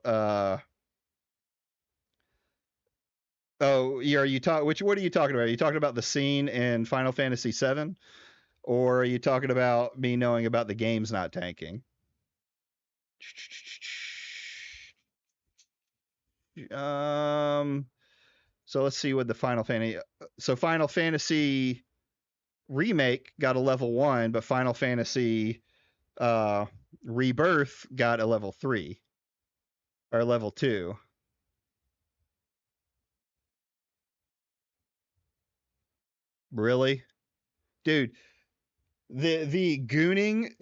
Oh, yeah. Are you talk? What are you talking about? Are you talking about the scene in Final Fantasy VII, or are you talking about me knowing about the games not tanking? Um. So let's see what the Final Fantasy. So Final Fantasy remake got a level 1, but Final Fantasy uh Rebirth got a level 3 or level 2. Really? Dude, the gooning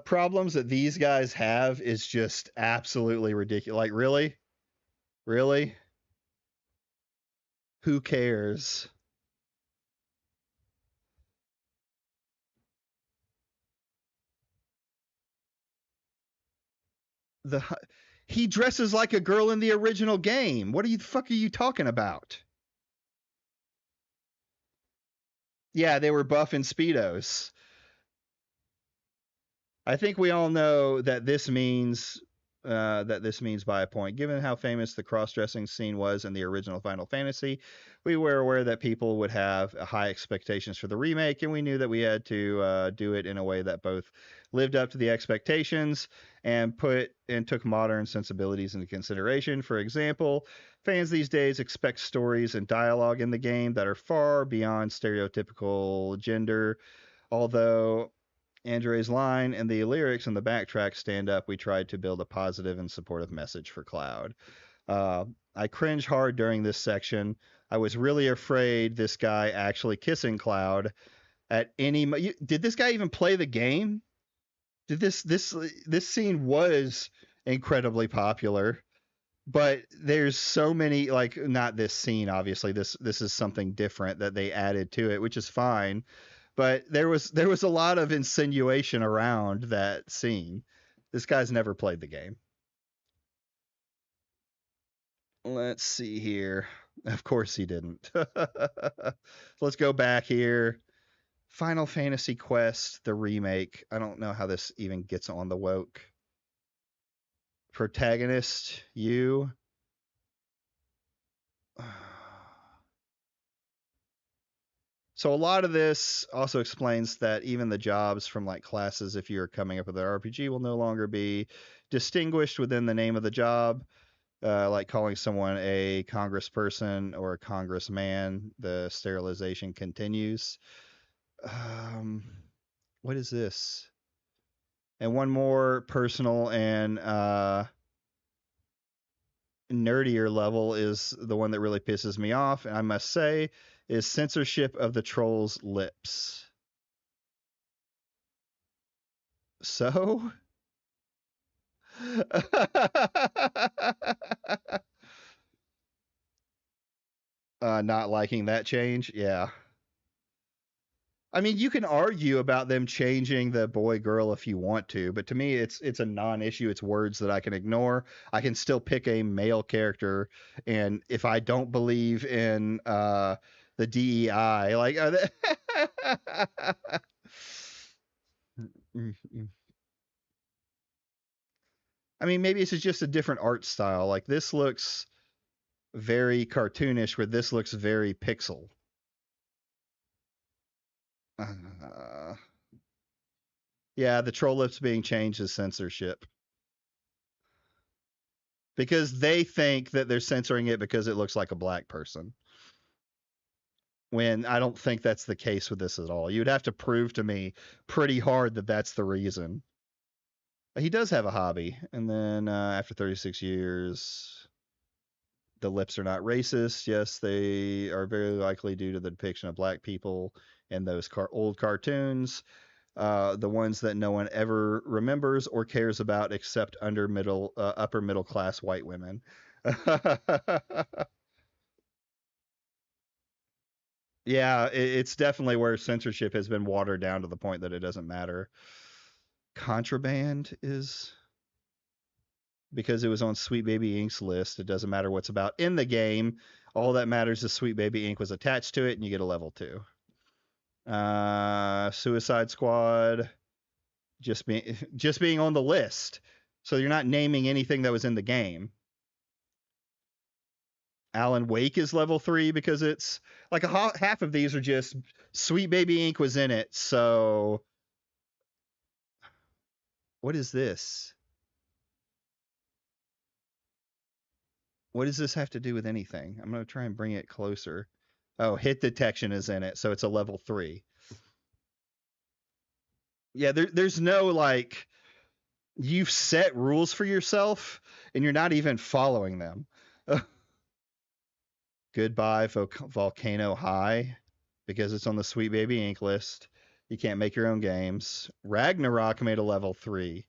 problems that these guys have is just absolutely ridiculous. Like, really? Really? Who cares? The He dresses like a girl in the original game. What are you the fuck are you talking about? Yeah, they were buff in speedos. I think we all know that this means by a point. Given how famous the cross-dressing scene was in the original Final Fantasy, we were aware that people would have high expectations for the remake, and we knew that we had to do it in a way that both lived up to the expectations and took modern sensibilities into consideration. For example, fans these days expect stories and dialogue in the game that are far beyond stereotypical gender. Although Andre's line and the lyrics in the backtrack stand up, we tried to build a positive and supportive message for Cloud. Uh, I cringe hard during this section. I was really afraid this guy actually kissing Cloud at any. Did this guy even play the game? Did this scene was incredibly popular, but there's so many, like, not this scene, obviously. This is something different that they added to it, which is fine, but there was a lot of insinuation around that scene. This guy's never played the game. Let's see here. Of course he didn't. Let's go back here. Final Fantasy Quest, the remake. I don't know how this even gets on the woke. Protagonist, you. So a lot of this also explains that even the jobs from like classes, if you're coming up with an RPG, will no longer be distinguished within the name of the job. Like calling someone a congressperson or a congressman, the sterilization continues. Um, what is this? And one more personal and nerdier level is the one that really pisses me off, and I must say, is censorship of the troll's lips. So? Not liking that change? Yeah. I mean, you can argue about them changing the boy girl if you want to, but to me, it's a non-issue. It's words that I can ignore. I can still pick a male character, and if I don't believe in the DEI, like, I mean, maybe it's just a different art style. Like, this looks very cartoonish, where this looks very pixel. Uh, yeah, the troll lips being changed is censorship because they think that they're censoring it because it looks like a black person. When I don't think that's the case with this at all. You'd have to prove to me pretty hard that that's the reason. He does have a hobby, and then after 36 years, the lips are not racist. Yes, they are very likely due to the depiction of black people in those old cartoons. The ones that no one ever remembers or cares about except upper middle class white women. Yeah, it's definitely where censorship has been watered down to the point that it doesn't matter. Contraband is because it was on Sweet Baby Inc.'s list. It doesn't matter what's about in the game. All that matters is Sweet Baby Inc. was attached to it, and you get a level 2. Suicide Squad just being on the list. So you're not naming anything that was in the game. Alan Wake is level 3 because it's like half of these are just Sweet Baby Inc. was in it. So what is this? What does this have to do with anything? I'm going to try and bring it closer. Oh, hit detection is in it. So it's a level 3. Yeah, there's no like you've set rules for yourself and you're not even following them. Goodbye, Volcano High, because it's on the Sweet Baby Inc. list. You can't make your own games. Ragnarok made a level 3.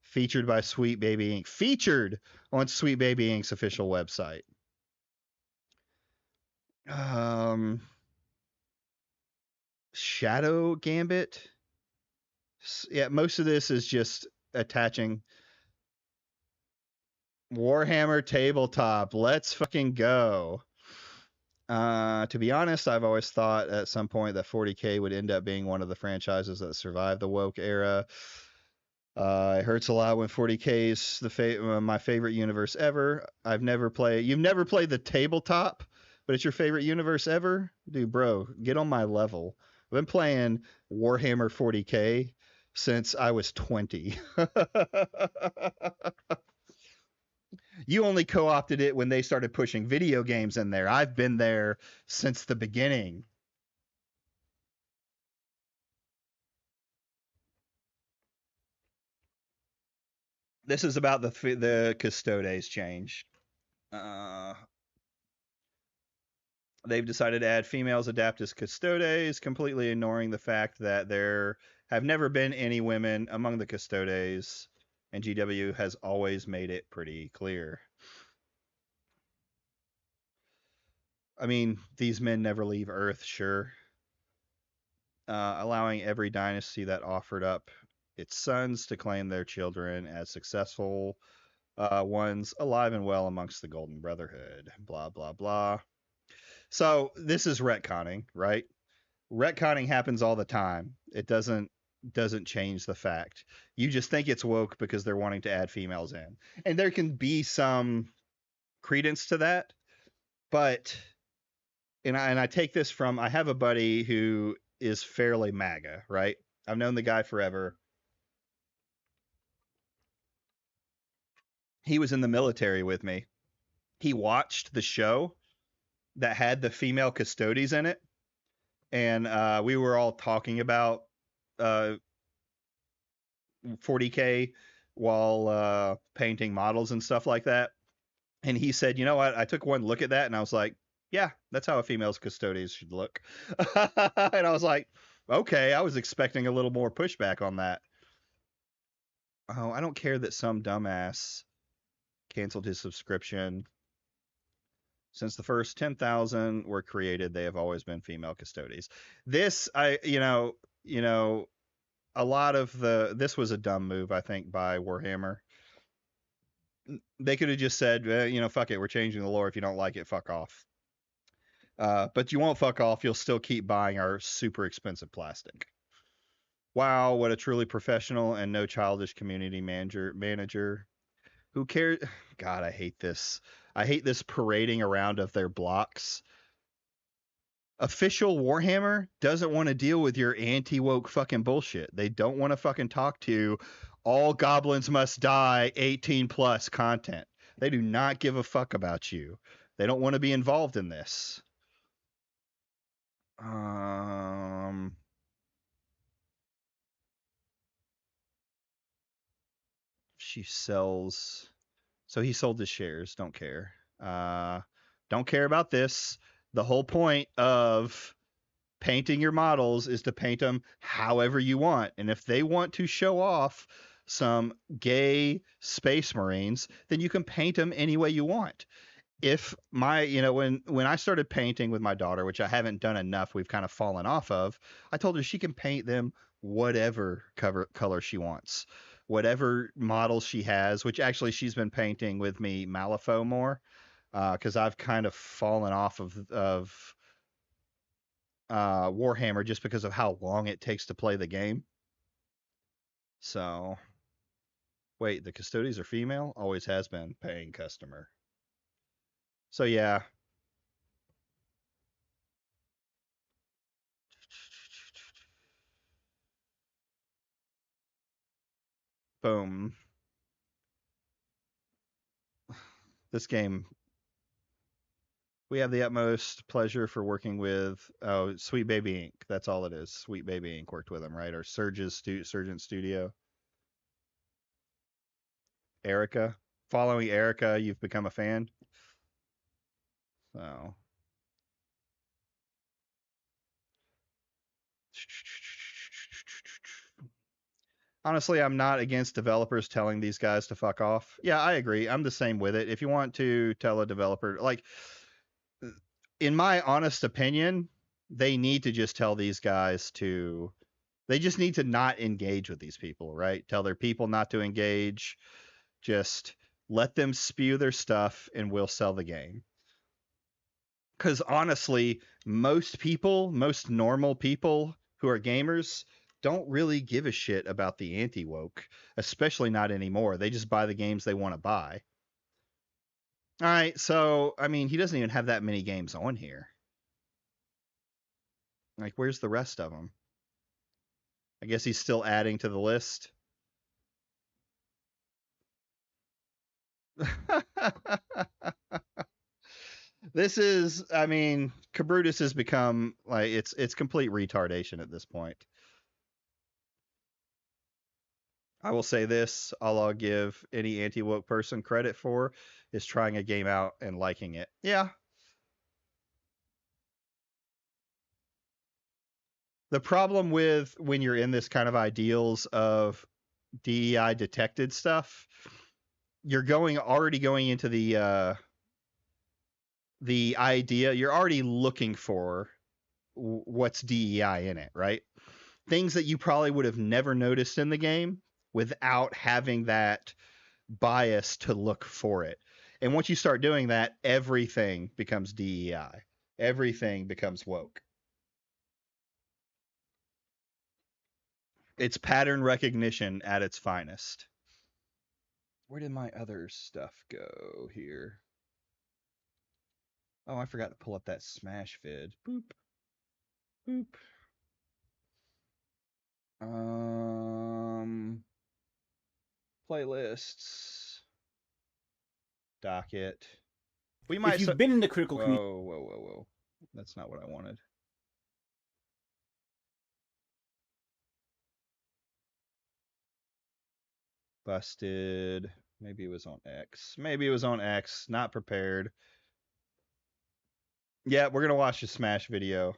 Featured by Sweet Baby Inc. Featured on Sweet Baby Inc.'s official website. Shadow Gambit. Yeah, most of this is just attaching Warhammer Tabletop. Let's fucking go. To be honest, I've always thought at some point that 40K would end up being one of the franchises that survived the woke era. It hurts a lot when 40K is my favorite universe ever. You've never played the tabletop, but it's your favorite universe ever? Dude, bro, get on my level. I've been playing Warhammer 40K since I was 20. You only co-opted it when they started pushing video games in there. I've been there since the beginning. This is about the Custodes change. Uh, they've decided to add females adapt as Custodes, completely ignoring the fact that there have never been any women among the Custodes, and GW has always made it pretty clear. I mean, these men never leave Earth, sure. Allowing every dynasty that offered up its sons to claim their children as successful ones alive and well amongst the Golden Brotherhood. Blah, blah, blah. So this is retconning, right? Retconning happens all the time. It doesn't change the fact. You just think it's woke because they're wanting to add females in. And there can be some credence to that, but and I take this from I have a buddy who is fairly MAGA, right? I've known the guy forever. He was in the military with me. He watched the show that had the female Custodes in it, and we were all talking about 40K while painting models and stuff like that. And he said, "You know what? I took one look at that, and I was like, yeah, that's how a female's Custodes should look." And I was like, okay, I was expecting a little more pushback on that. Oh, I don't care that some dumbass canceled his subscription. Since the first 10,000 were created, they have always been female Custodes. This, a lot of this was a dumb move, I think, by Warhammer. They could have just said, fuck it, we're changing the lore. If you don't like it, fuck off. But you won't fuck off. You'll still keep buying our super expensive plastic. Wow, what a truly professional and no childish community manager. Who cares? God, I hate this. I hate this parading around of their blocks. Official Warhammer doesn't want to deal with your anti-woke fucking bullshit. They don't want to fucking talk to all goblins must die 18 plus content. They do not give a fuck about you. They don't want to be involved in this. She sells. So he sold his shares. Don't care. Don't care about this. The whole point of painting your models is to paint them however you want. And if they want to show off some gay space marines, then you can paint them any way you want. if my, when I started painting with my daughter, which I haven't done enough, we've kind of fallen off of. I told her she can paint them whatever color she wants, whatever model she has. Which actually she's been painting with me Malifaux more, because I've kind of fallen off of Warhammer just because of how long it takes to play the game. So wait, the custodians are female? Always has been. Paying customer. So yeah. Boom. This game, we have the utmost pleasure for working with Sweet Baby Inc. That's all it is. Sweet Baby Inc. worked with them, right? Or Surgeon Studio. Erica. Following Erica, you've become a fan. So honestly, I'm not against developers telling these guys to fuck off. Yeah, I agree. I'm the same with it. If you want to tell a developer, like, in my honest opinion, they need to just tell these guys to, they just need to not engage with these people, right? Tell their people not to engage. Just let them spew their stuff and we'll sell the game. Because honestly, most people, most normal people who are gamers, don't really give a shit about the anti woke, especially not anymore. They just buy the games they want to buy. All right, so I mean, he doesn't even have that many games on here. Like, where's the rest of them? I guess he's still adding to the list. This is, I mean, Cabrutus has become like it's complete retardation at this point. I will say this, all I'll give any anti-woke person credit for is trying a game out and liking it. Yeah. The problem with when you're in this kind of ideals of DEI detected stuff, you're already going into the idea, you're already looking for what's DEI in it, right? Things that you probably would have never noticed in the game without having that bias to look for it. And once you start doing that, everything becomes DEI. Everything becomes woke. It's pattern recognition at its finest. Where did my other stuff go here? Oh, I forgot to pull up that Smash vid. Boop. Boop. Playlists. Docket. We might. If you've been in the critical community, Whoa. That's not what I wanted. Busted. Maybe it was on X. Maybe it was on X. Not prepared. Yeah, we're gonna watch the Smash video.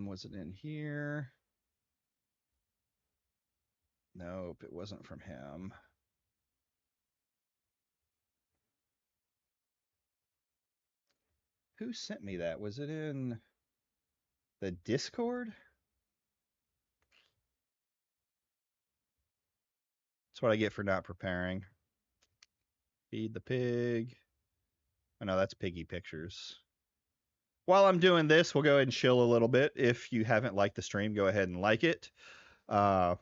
Was it in here? Nope, it wasn't from him. Who sent me that? Was it in the Discord? That's what I get for not preparing. Feed the pig. Oh no, that's Piggy Pictures. While I'm doing this, we'll go ahead and chill a little bit. If you haven't liked the stream, go ahead and like it. I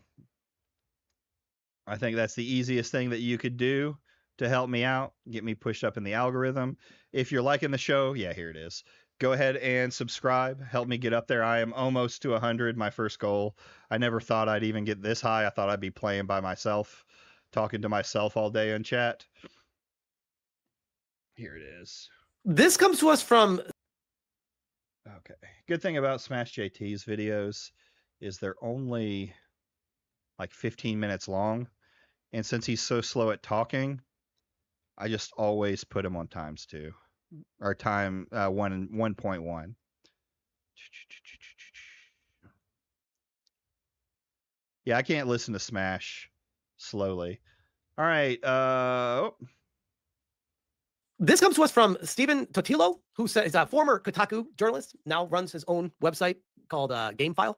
think that's the easiest thing that you could do to help me out, get me pushed up in the algorithm. If you're liking the show, yeah, here it is. Go ahead and subscribe. Help me get up there. I am almost to 100, my first goal. I never thought I'd even get this high. I thought I'd be playing by myself, talking to myself all day in chat. Here it is. this comes to us from. Okay. Good thing about SmashJT's videos is they're only like 15 minutes long. And since he's so slow at talking, I just always put him on ×2 or time 1.1. Yeah, I can't listen to Smash slowly. All right. This comes to us from Stephen Totilo, who says he's a former Kotaku journalist, now runs his own website called GameFile.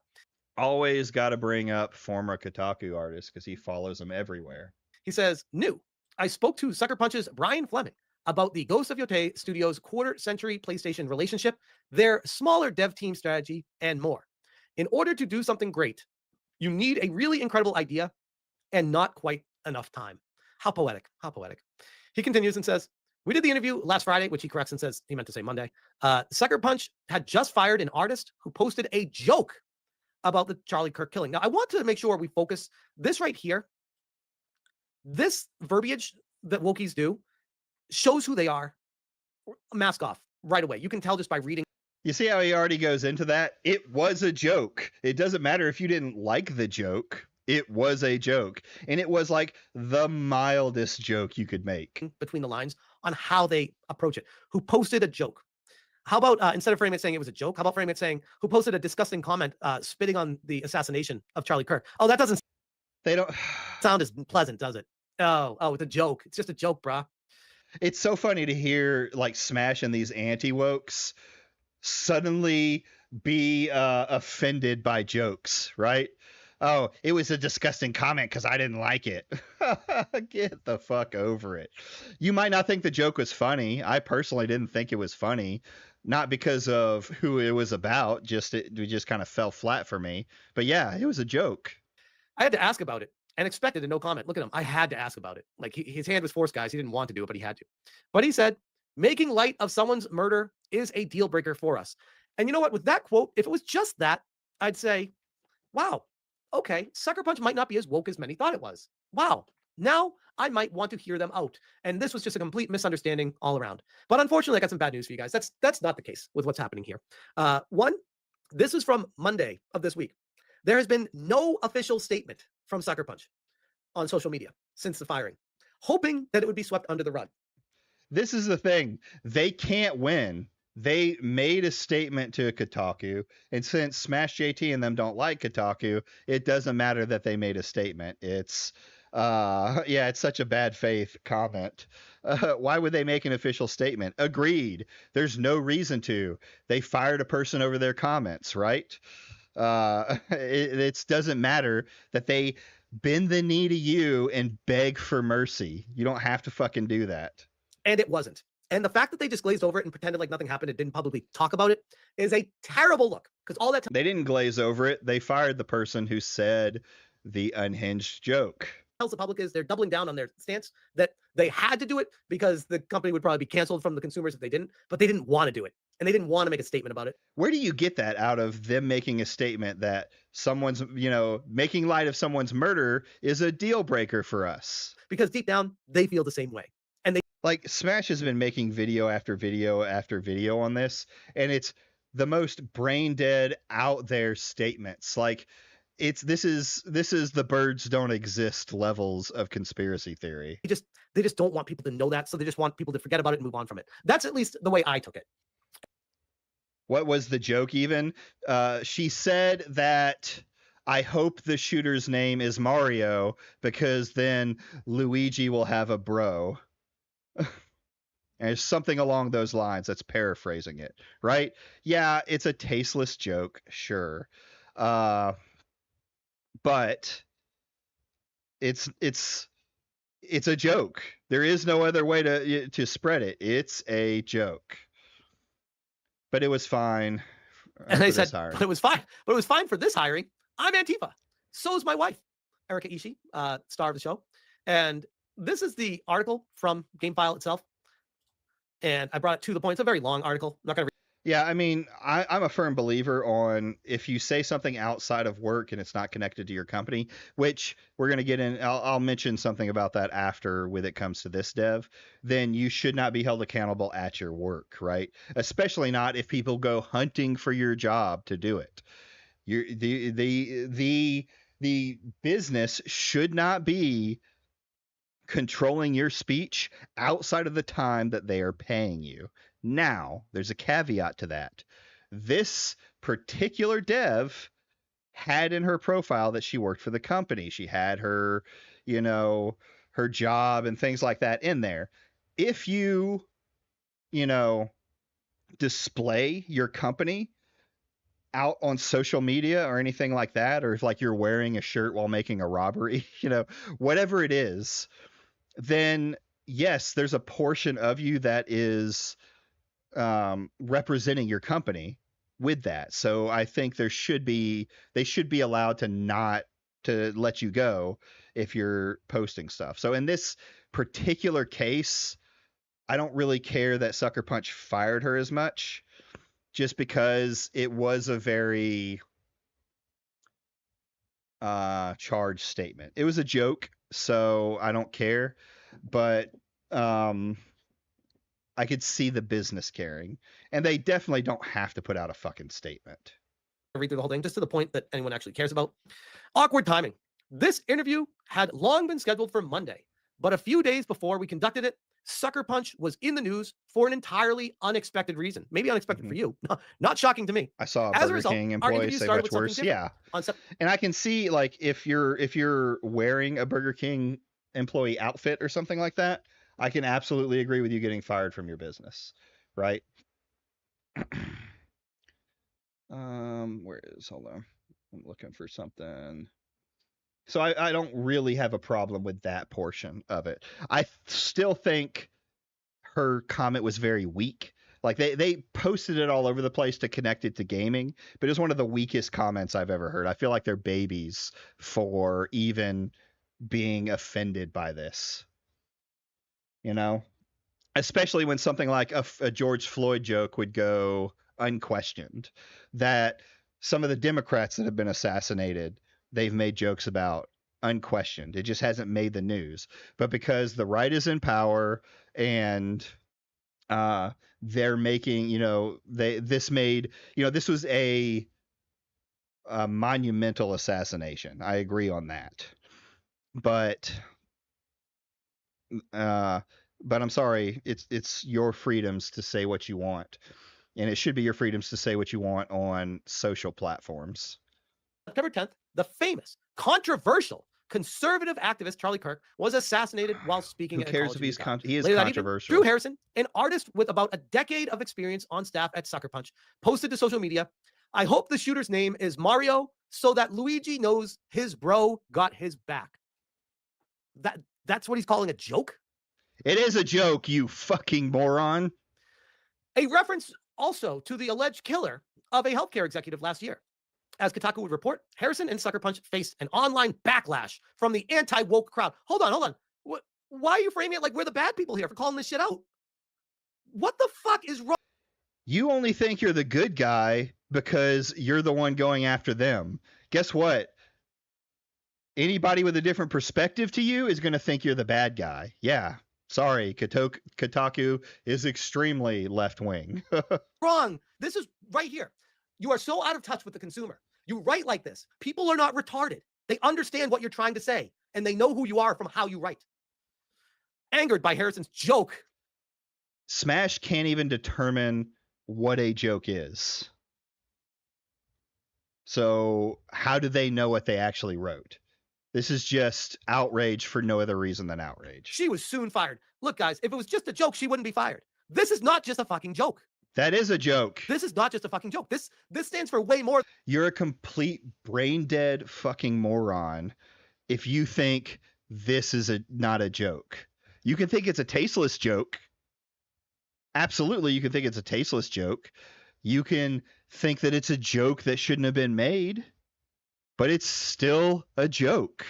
Always got to bring up former Kotaku artists because he follows them everywhere. He says, new. I spoke to Sucker Punch's Brian Fleming about the Ghost of Yotei Studios quarter-century PlayStation relationship, their smaller dev team strategy, and more. In order to do something great, you need a really incredible idea and not quite enough time. How poetic. How poetic. He continues and says, we did the interview last Friday, which he corrects and says he meant to say Monday. Sucker Punch had just fired an artist who posted a joke about the Charlie Kirk killing. Now, I want to make sure we focus this right here. This verbiage that wokies do shows who they are. Mask off right away. You can tell just by reading. You see how he already goes into that? It was a joke. It doesn't matter if you didn't like the joke. It was a joke. And it was like the mildest joke you could make. Between the lines on how they approach it. Who posted a joke? How about instead of framing it saying it was a joke, how about framing it saying who posted a disgusting comment spitting on the assassination of Charlie Kirk? Oh, that doesn't They don't sound as pleasant, does it? Oh, it's a joke. It's just a joke, brah. It's so funny to hear like Smash and these anti-wokes suddenly be offended by jokes, right? Oh, it was a disgusting comment because I didn't like it. Get the fuck over it. You might not think the joke was funny. I personally didn't think it was funny. Not because of who it was about, it just kind of fell flat for me. But yeah, it was a joke. I had to ask about it and expected a no comment. Look at him. I had to ask about it. Like his hand was forced, guys. He didn't want to do it, but he had to. But he said, making light of someone's murder is a deal breaker for us. And you know what? With that quote, if it was just that, I'd say, wow, okay, Sucker Punch might not be as woke as many thought it was. Wow. Now I might want to hear them out. And this was just a complete misunderstanding all around. But unfortunately, I got some bad news for you guys. That's not the case with what's happening here. One, this is from Monday of this week. There has been no official statement from Sucker Punch on social media since the firing, hoping that it would be swept under the rug. This is the thing. They can't win. They made a statement to Kotaku, and since SmashJT and them don't like Kotaku, it doesn't matter that they made a statement. It's such a bad faith comment. Why would they make an official statement? Agreed. There's no reason to. They fired a person over their comments, right? It doesn't matter that they bend the knee to you and beg for mercy. You don't have to fucking do that. And it wasn't. And the fact that they just glazed over it and pretended like nothing happened and didn't publicly talk about it is a terrible look. Because all that time they didn't glaze over it. They fired the person who said the unhinged joke. Tells the public is they're doubling down on their stance that they had to do it because the company would probably be canceled from the consumers if they didn't, but they didn't want to do it. And they didn't want to make a statement about it. Where do you get that out of them making a statement that someone's, making light of someone's murder is a deal breaker for us? Because deep down, they feel the same way. And they like Smash has been making video after video after video on this, and it's the most brain dead out there statements. Like this is the birds don't exist levels of conspiracy theory. They just don't want people to know that, so they just want people to forget about it and move on from it. That's at least the way I took it. What was the joke even? She said that I hope the shooter's name is Mario because then Luigi will have a bro. And it's something along those lines. That's paraphrasing it, right? Yeah, it's a tasteless joke, sure. But it's a joke. There is no other way to spread it. It's a joke. But it was fine. And I said, but it was fine. But it was fine for this hiring. I'm Antifa. So is my wife, Erika Ishii, star of the show. And this is the article from GameFile itself. And I brought it to the point. It's a very long article. I'm not going to read. Yeah, I mean, I'm a firm believer on if you say something outside of work and it's not connected to your company, which we're going to get in. I'll mention something about that after when it comes to this dev, then you should not be held accountable at your work, right? Especially not if people go hunting for your job to do it. The business should not be controlling your speech outside of the time that they are paying you. Now, there's a caveat to that. This particular dev had in her profile that she worked for the company. She had her, her job and things like that in there. If you, display your company out on social media or anything like that, or if like you're wearing a shirt while making a robbery, whatever it is, then yes, there's a portion of you that is representing your company with that. So I think they should be allowed to not to let you go if you're posting stuff. So in this particular case, I don't really care that Sucker Punch fired her as much, just because it was a very charged statement. It was a joke, so I don't care, but I could see the business caring, and they definitely don't have to put out a fucking statement. Read through the whole thing just to the point that anyone actually cares about. Awkward timing. This interview had long been scheduled for Monday, but a few days before we conducted it, Sucker Punch was in the news for an entirely unexpected reason. Maybe unexpected for you, not shocking to me. I saw a As a Burger result, King our employee interview say started much with worse. something Yeah, different. and I can see, like, if you're wearing a Burger King employee outfit or something like that, I can absolutely agree with you getting fired from your business, right? Hold on, I'm looking for something. So I don't really have a problem with that portion of it. I still think her comment was very weak. Like they posted it all over the place to connect it to gaming, but it was one of the weakest comments I've ever heard. I feel like they're babies for even being offended by this. Especially when something like a George Floyd joke would go unquestioned. That some of the Democrats that have been assassinated, they've made jokes about unquestioned. It just hasn't made the news. But because the right is in power and they're making, this was a monumental assassination. I agree on that. But I'm sorry, it's your freedoms to say what you want. And it should be your freedoms to say what you want on social platforms. September 10th, the famous, controversial, conservative activist Charlie Kirk was assassinated while speaking at a college. Who cares if he is Later controversial? Drew Harrison, an artist with about a decade of experience on staff at Sucker Punch, posted to social media, "I hope the shooter's name is Mario so that Luigi knows his bro got his back." That's what he's calling a joke? It is a joke, you fucking moron. A reference also to the alleged killer of a healthcare executive last year. As Kotaku would report, Harrison and Sucker Punch faced an online backlash from the anti-woke crowd. Hold on. Why are you framing it like we're the bad people here for calling this shit out? What the fuck is wrong? You only think you're the good guy because you're the one going after them. Guess what? Anybody with a different perspective to you is going to think you're the bad guy. Yeah. Sorry, Kotaku is extremely left-wing. Wrong. This is right here. You are so out of touch with the consumer. You write like this. People are not retarded. They understand what you're trying to say, and they know who you are from how you write. Angered by Harrison's joke. Smash can't even determine what a joke is. So how do they know what they actually wrote? This is just outrage for no other reason than outrage. She was soon fired. Look, guys, if it was just a joke, she wouldn't be fired. This is not just a fucking joke. That is a joke. This is not just a fucking joke. This stands for way more. You're a complete brain dead fucking moron if you think this is not a joke. You can think it's a tasteless joke. Absolutely, you can think it's a tasteless joke. You can think that it's a joke that shouldn't have been made, but it's still a joke.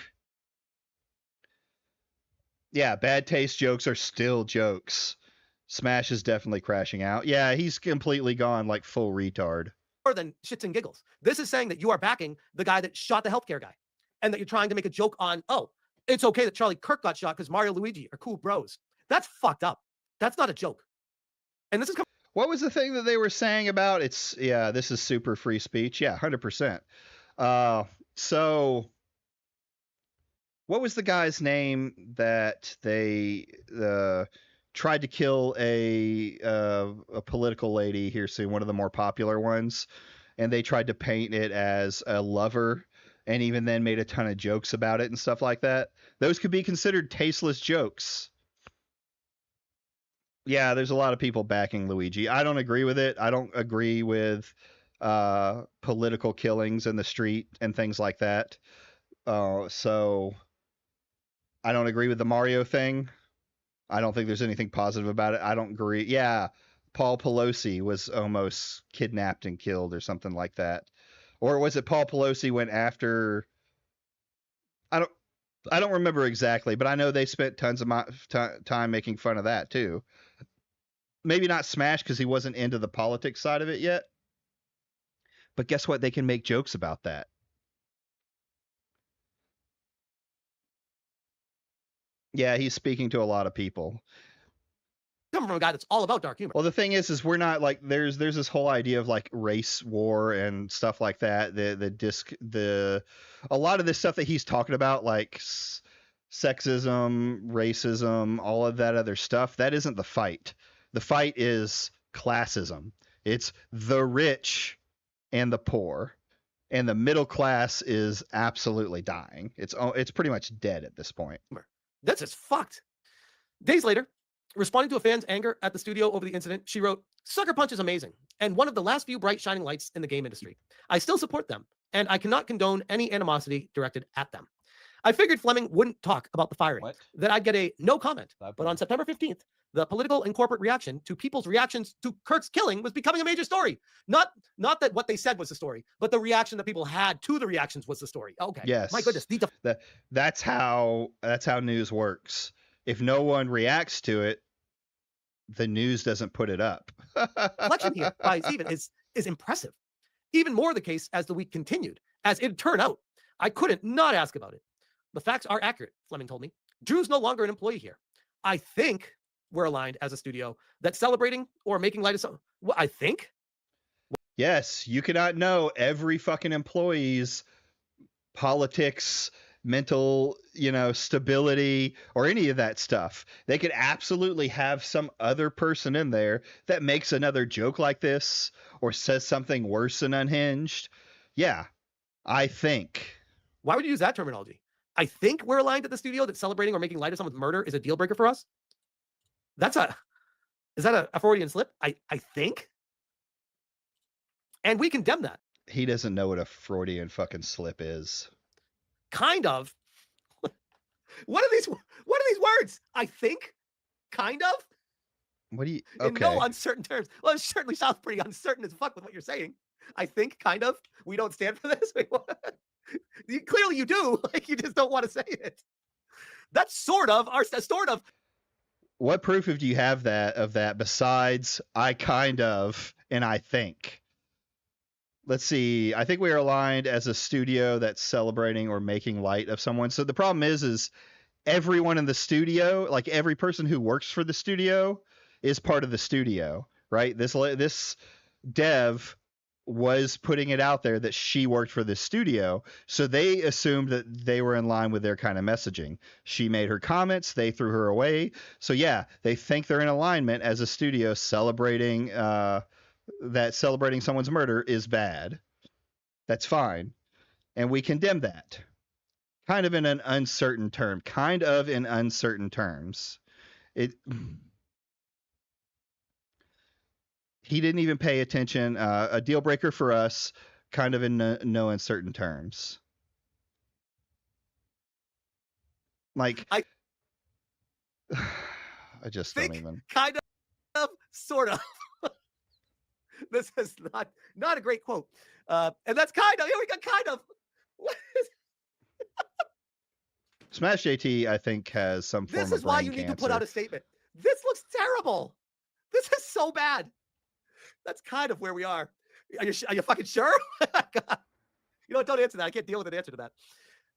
Yeah, bad taste jokes are still jokes. Smash is definitely crashing out. Yeah, he's completely gone like full retard. More than shits and giggles. This is saying that you are backing the guy that shot the healthcare guy, and that you're trying to make a joke on, oh, it's okay that Charlie Kirk got shot because Mario and Luigi are cool bros. That's fucked up. That's not a joke. And this is what was the thing that they were saying about this is super free speech. Yeah, 100%. So what was the guy's name that they tried to kill a political lady here soon, one of the more popular ones, and they tried to paint it as a lover, and even then made a ton of jokes about it and stuff like that. Those could be considered tasteless jokes. Yeah, there's a lot of people backing Luigi. I don't agree with it. I don't agree with political killings in the street and things like that. So I don't agree with the Mario thing. I don't think there's anything positive about it. I don't agree. Yeah, Paul Pelosi was almost kidnapped and killed or something like that. Or was it Paul Pelosi went after? I don't remember exactly, but I know they spent tons of time making fun of that too. Maybe not Smash because he wasn't into the politics side of it yet. But guess what? They can make jokes about that. Yeah, he's speaking to a lot of people. Coming from a guy that's all about dark humor. Well, the thing is we're not like there's this whole idea of like race war and stuff like that. A lot of this stuff that he's talking about, like sexism, racism, all of that other stuff, that isn't the fight. The fight is classism. It's the rich and the poor, and the middle class is absolutely dying. It's pretty much dead at this point. That's just fucked. Days later, responding to a fan's anger at the studio over the incident, she wrote, "Sucker Punch is amazing and one of the last few bright shining lights in the game industry. I still support them, and I cannot condone any animosity directed at them. I figured Fleming wouldn't talk about the firing, that I'd get a no comment. But on September 15th, the political and corporate reaction to people's reactions to Kurt's killing was becoming a major story. Not that what they said was the story, but the reaction that people had to the reactions was the story." Okay. Yes. My goodness. That's how news works. If no one reacts to it, the news doesn't put it up. Reflection here by Steven is impressive. Even more the case as the week continued. As it turned out, I couldn't not ask about it. The facts are accurate, Fleming told me. Drew's no longer an employee here. I think we're aligned as a studio that celebrating or making light of something. Well, I think. Yes, you cannot know every fucking employee's politics, mental, stability, or any of that stuff. They could absolutely have some other person in there that makes another joke like this or says something worse than unhinged. Yeah, I think. Why would you use that terminology? I think we're aligned at the studio that celebrating or making light of someone's murder is a deal breaker for us. Is that a Freudian slip? I think. And we condemn that. He doesn't know what a Freudian fucking slip is. Kind of. What are these words? I think. Kind of. What do you? Okay. In no uncertain terms. Well, it certainly sounds pretty uncertain as fuck with what you're saying. I think. Kind of. We don't stand for this. Wait, what? Clearly you do. Like you just don't want to say it. That's sort of. What proof do you have of that besides I kind of and I think? Let's see. I think we are aligned as a studio that's celebrating or making light of someone. So the problem is everyone in the studio, like every person who works for the studio, is part of the studio, right? This dev was putting it out there that she worked for the studio, so they assumed that they were in line with their kind of messaging. She made her comments, they threw her away. So yeah, they think they're in alignment as a studio celebrating that celebrating someone's murder is bad. That's fine. And we condemn that. Kind of in uncertain terms. He didn't even pay attention. A deal breaker for us, kind of in no uncertain terms. Like, I just don't even. Kind of, sort of. This is not a great quote. And that's kind of. Yeah, we got kind of. What is SmashJT, I think, has some form of This is why you brain need to put out a statement. This looks terrible. This is so bad. That's kind of where we are. Are you fucking sure? You know what? Don't answer that. I can't deal with an answer to that.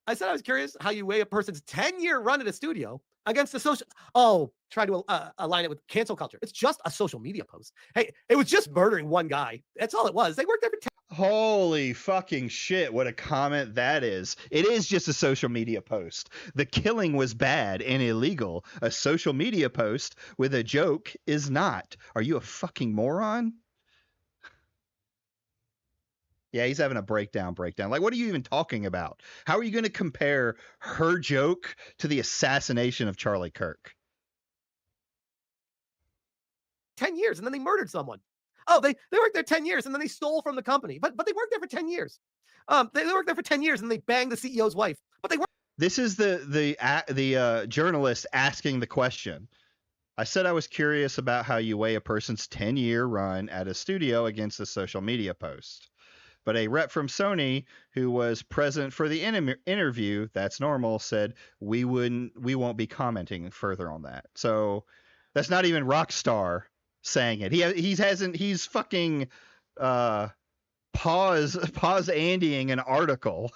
I said I was curious how you weigh a person's 10-year run at a studio against the social. Oh, try to align it with cancel culture. It's just a social media post. Hey, it was just murdering one guy. That's all it was. They worked there for 10. Holy fucking shit, what a comment that is. It is just a social media post. The killing was bad and illegal. A social media post with a joke is not. Are you a fucking moron? Yeah, he's having a breakdown. Like, what are you even talking about? How are you going to compare her joke to the assassination of Charlie Kirk? 10 years and then they murdered someone. Oh, they worked there 10 years and then they stole from the company. But they worked there for 10 years. They worked there for 10 years and they banged the CEO's wife. But they weren't. This is the journalist asking the question. I said I was curious about how you weigh a person's 10-year run at a studio against a social media post. But a rep from Sony who was present for the interview, that's normal, said we won't be commenting further on that. So that's not even Rockstar saying it. He's fucking pause Andying an article.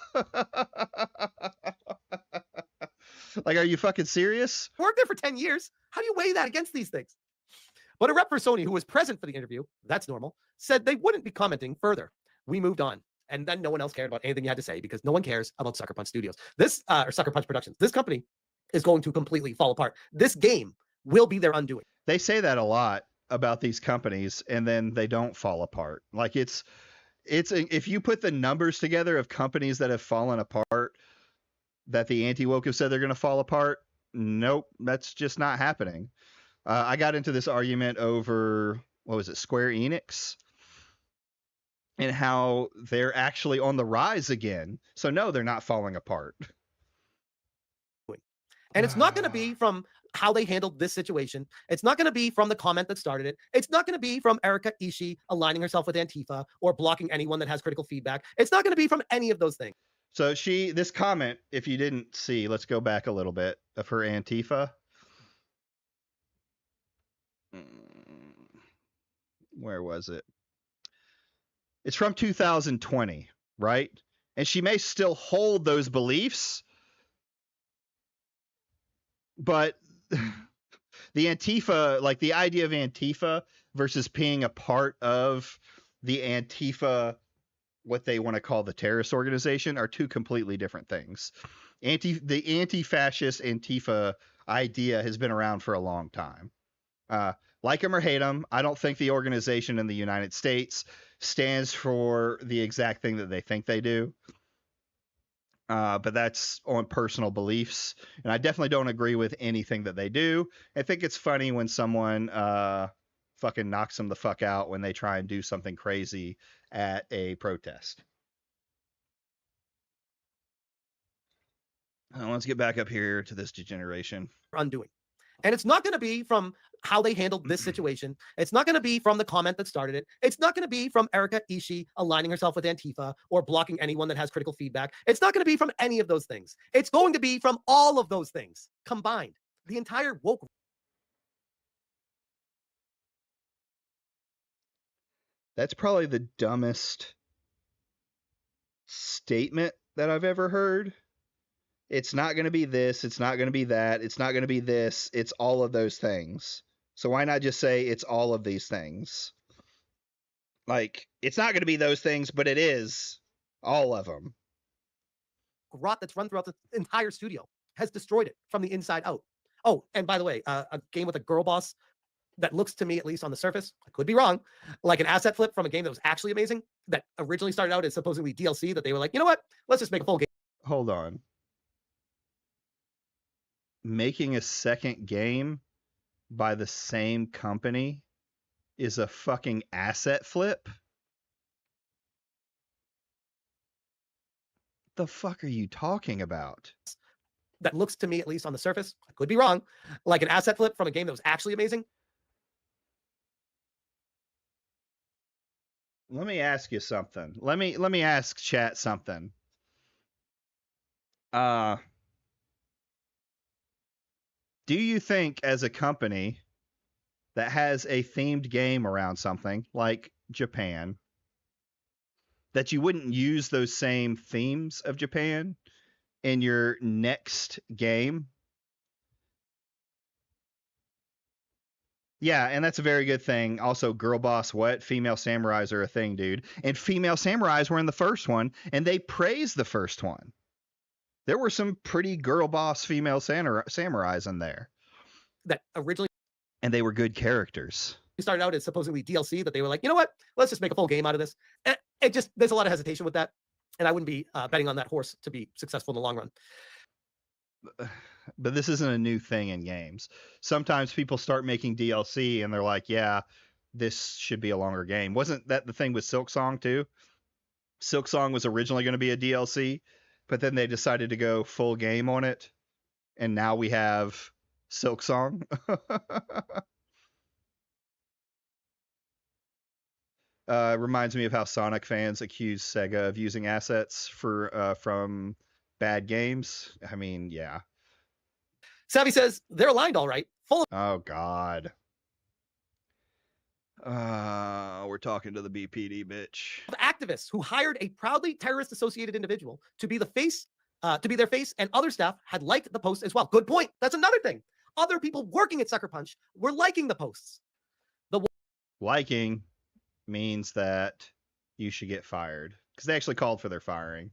Like, are you fucking serious? Worked there for 10 years. How do you weigh that against these things? But a rep for Sony who was present for the interview, that's normal, said they wouldn't be commenting further. We moved on. And then no one else cared about anything you had to say because no one cares about Sucker Punch Studios. Or Sucker Punch Productions. This company is going to completely fall apart. This game will be their undoing. They say that a lot about these companies and then they don't fall apart. Like if you put the numbers together of companies that have fallen apart, that the anti-woke have said they're going to fall apart, nope, that's just not happening. I got into this argument over, what was it, Square Enix, and how they're actually on the rise again. So no, they're not falling apart. And it's not going to be from how they handled this situation. It's not going to be from the comment that started it. It's not going to be from Erika Ishii aligning herself with Antifa or blocking anyone that has critical feedback. It's not going to be from any of those things. So this comment, if you didn't see, let's go back a little bit, of her Antifa. Where was it? It's from 2020, right? And she may still hold those beliefs, but the Antifa, like the idea of Antifa versus being a part of the Antifa, what they want to call the terrorist organization, are two completely different things. The anti-fascist Antifa idea has been around for a long time. Like them or hate them, I don't think the organization in the United States stands for the exact thing that they think they do. But that's on personal beliefs. And I definitely don't agree with anything that they do. I think it's funny when someone fucking knocks them the fuck out when they try and do something crazy at a protest. Let's get back up here to this degeneration. Undoing. And it's not going to be from how they handled this situation. It's not going to be from the comment that started it. It's not going to be from Erika Ishii aligning herself with Antifa or blocking anyone that has critical feedback. It's not going to be from any of those things. It's going to be from all of those things combined. The entire woke. That's probably the dumbest statement that I've ever heard. It's not going to be this. It's not going to be that. It's not going to be this. It's all of those things. So why not just say it's all of these things? Like, it's not going to be those things, but it is all of them. Rot that's run throughout the entire studio has destroyed it from the inside out. Oh, and by the way, a game with a girl boss that looks to me, at least on the surface, I could be wrong, like an asset flip from a game that was actually amazing, that originally started out as supposedly DLC, that they were like, you know what? Let's just make a full game. Hold on. Making a second game by the same company is a fucking asset flip? The fuck are you talking about? That looks to me, at least on the surface, I could be wrong, like an asset flip from a game that was actually amazing. Let me ask you something. Let me ask chat something. Do you think, as a company that has a themed game around something like Japan, that you wouldn't use those same themes of Japan in your next game? Yeah, and that's a very good thing. Also, girl boss what? Female samurais are a thing, dude. And female samurais were in the first one, and they praised the first one. There were some pretty girl boss female samurais in there. That originally. And they were good characters. started out as supposedly DLC that they were like, you know what, let's just make a full game out of this. And there's a lot of hesitation with that, and I wouldn't be betting on that horse to be successful in the long run. But this isn't a new thing in games. Sometimes people start making DLC and they're like, yeah, this should be a longer game. Wasn't that the thing with Silksong too? Silksong was originally going to be a DLC, but then they decided to go full game on it, and now we have Silksong. Reminds me of how Sonic fans accuse Sega of using assets from bad games. I mean, yeah. Savvy says they're aligned all right, full of Oh God. We're talking to the BPD bitch. activists who hired a proudly terrorist-associated individual to be the face, to be their face, and other staff had liked the post as well. Good point. That's another thing. Other people working at Sucker Punch were liking the posts. Liking means that you should get fired, because they actually called for their firing.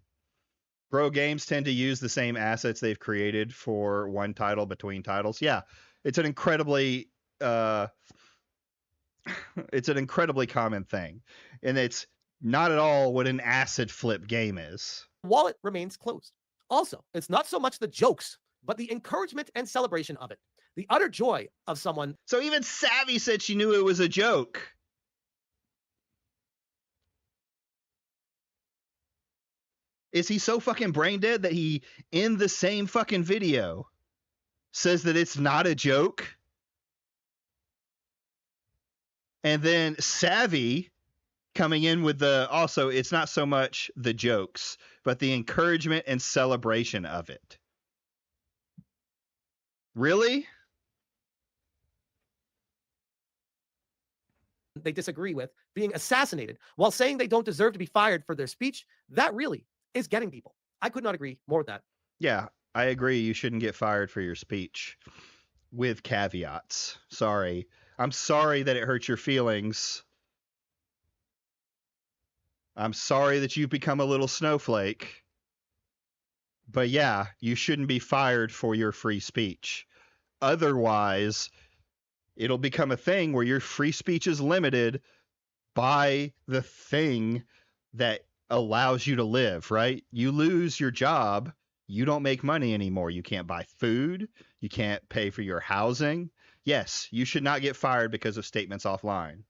Bro games tend to use the same assets they've created for one title between titles. Yeah, it's an incredibly common thing, and it's not at all what an acid flip game is. Wallet remains closed. Also, it's not so much the jokes, but the encouragement and celebration of it. The utter joy of someone. So even Savvy said she knew it was a joke. Is he so fucking brain dead that he, in the same fucking video, says that it's not a joke? And then Savvy coming in with also, it's not so much the jokes, but the encouragement and celebration of it. Really? They disagree with being assassinated while saying they don't deserve to be fired for their speech. That really is getting people. I could not agree more with that. Yeah, I agree. You shouldn't get fired for your speech, with caveats. Sorry. I'm sorry that it hurt your feelings. I'm sorry that you've become a little snowflake. But yeah, you shouldn't be fired for your free speech. Otherwise, it'll become a thing where your free speech is limited by the thing that allows you to live, right? You lose your job, you don't make money anymore. You can't buy food, you can't pay for your housing. Yes, you should not get fired because of statements offline.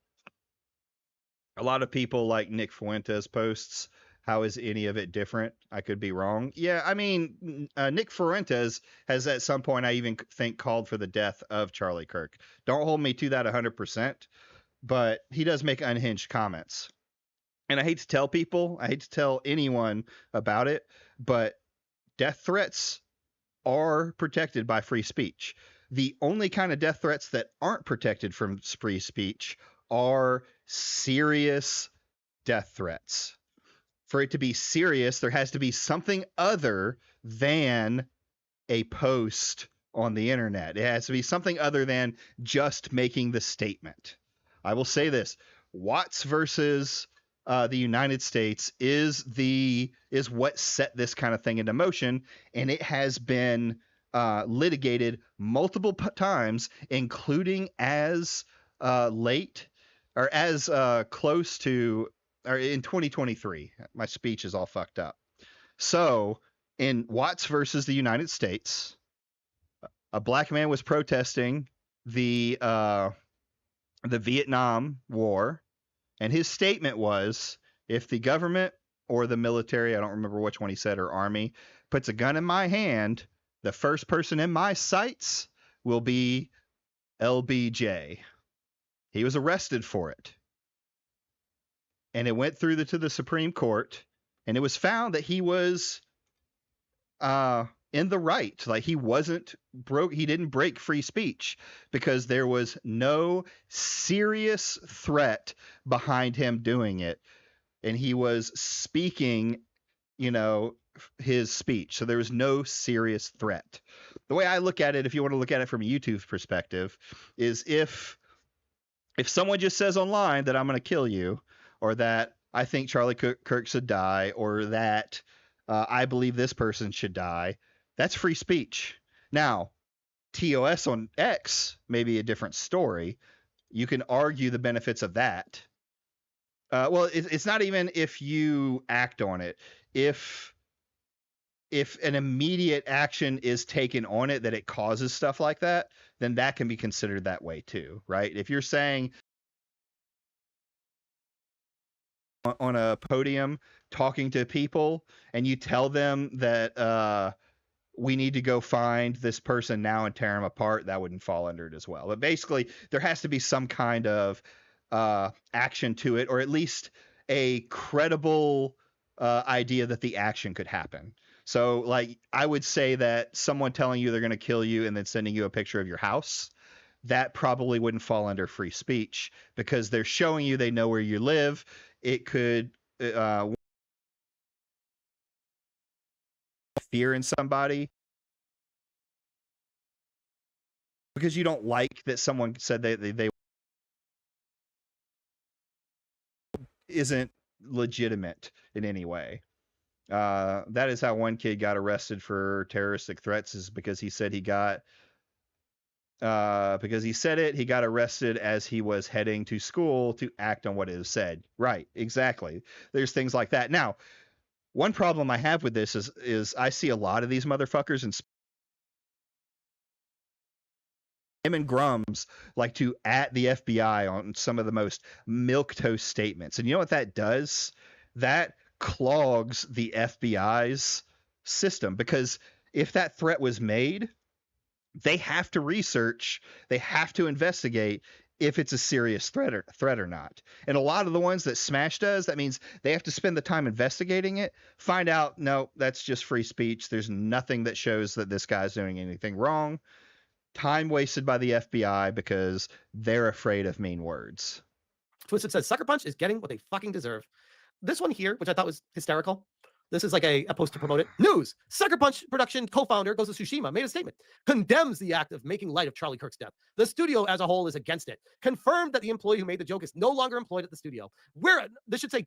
A lot of people like Nick Fuentes posts, how is any of it different? I could be wrong. Yeah, I mean, Nick Fuentes has at some point, I even think, called for the death of Charlie Kirk. Don't hold me to that 100%, but he does make unhinged comments. And I hate to tell people, I hate to tell anyone about it, but death threats are protected by free speech. The only kind of death threats that aren't protected from free speech are serious death threats. For it to be serious, there has to be something other than a post on the internet. It has to be something other than just making the statement. I will say this: Watts versus the United States is what set this kind of thing into motion, and it has been litigated multiple times, including as late or as close to or in 2023. My speech is all fucked up. So in Watts versus the United States, a black man was protesting the Vietnam War. And his statement was, if the government or the military, I don't remember which one he said, or army, puts a gun in my hand, the first person in my sights will be LBJ. He was arrested for it. And it went through to the Supreme Court, and it was found that he was in the right. Like, he didn't break free speech because there was no serious threat behind him doing it. And he was speaking, his speech. So there was no serious threat. The way I look at it, if you want to look at it from a YouTube perspective, is if someone just says online that I'm going to kill you, or that I think Charlie Kirk should die, or that I believe this person should die, that's free speech. Now, TOS on X may be a different story. You can argue the benefits of that. Well, it's not even if you act on it. If an immediate action is taken on it that it causes stuff like that, then that can be considered that way too, right? If you're saying on a podium talking to people and you tell them that we need to go find this person now and tear them apart, that wouldn't fall under it as well. But basically, there has to be some kind of action to it, or at least a credible idea that the action could happen. So, like, I would say that someone telling you they're going to kill you and then sending you a picture of your house, that probably wouldn't fall under free speech because they're showing you they know where you live. It could fear in somebody because you don't like that someone said they isn't legitimate in any way. That is how one kid got arrested for terroristic threats, is because he said he got he got arrested as he was heading to school to act on what it was said. Right, exactly. There's things like that. Now, one problem I have with this is I see a lot of these motherfuckers and him and Grums like to at the FBI on some of the most milquetoast statements. And you know what that does? That clogs the FBI's system, because if that threat was made, they have to research, they have to investigate if it's a serious threat or not. And a lot of the ones that Smash does, that means they have to spend the time investigating it, find out, no, that's just free speech. There's nothing that shows that this guy's doing anything wrong. Time wasted by the FBI because they're afraid of mean words. Twisted says Sucker Punch is getting what they fucking deserve. This one here, which I thought was hysterical. This is like a post to promote it. News. Sucker Punch production co-founder Ghost of Tsushima made a statement. Condemns the act of making light of Charlie Kirk's death. The studio as a whole is against it. Confirmed that the employee who made the joke is no longer employed at the studio. This should say ...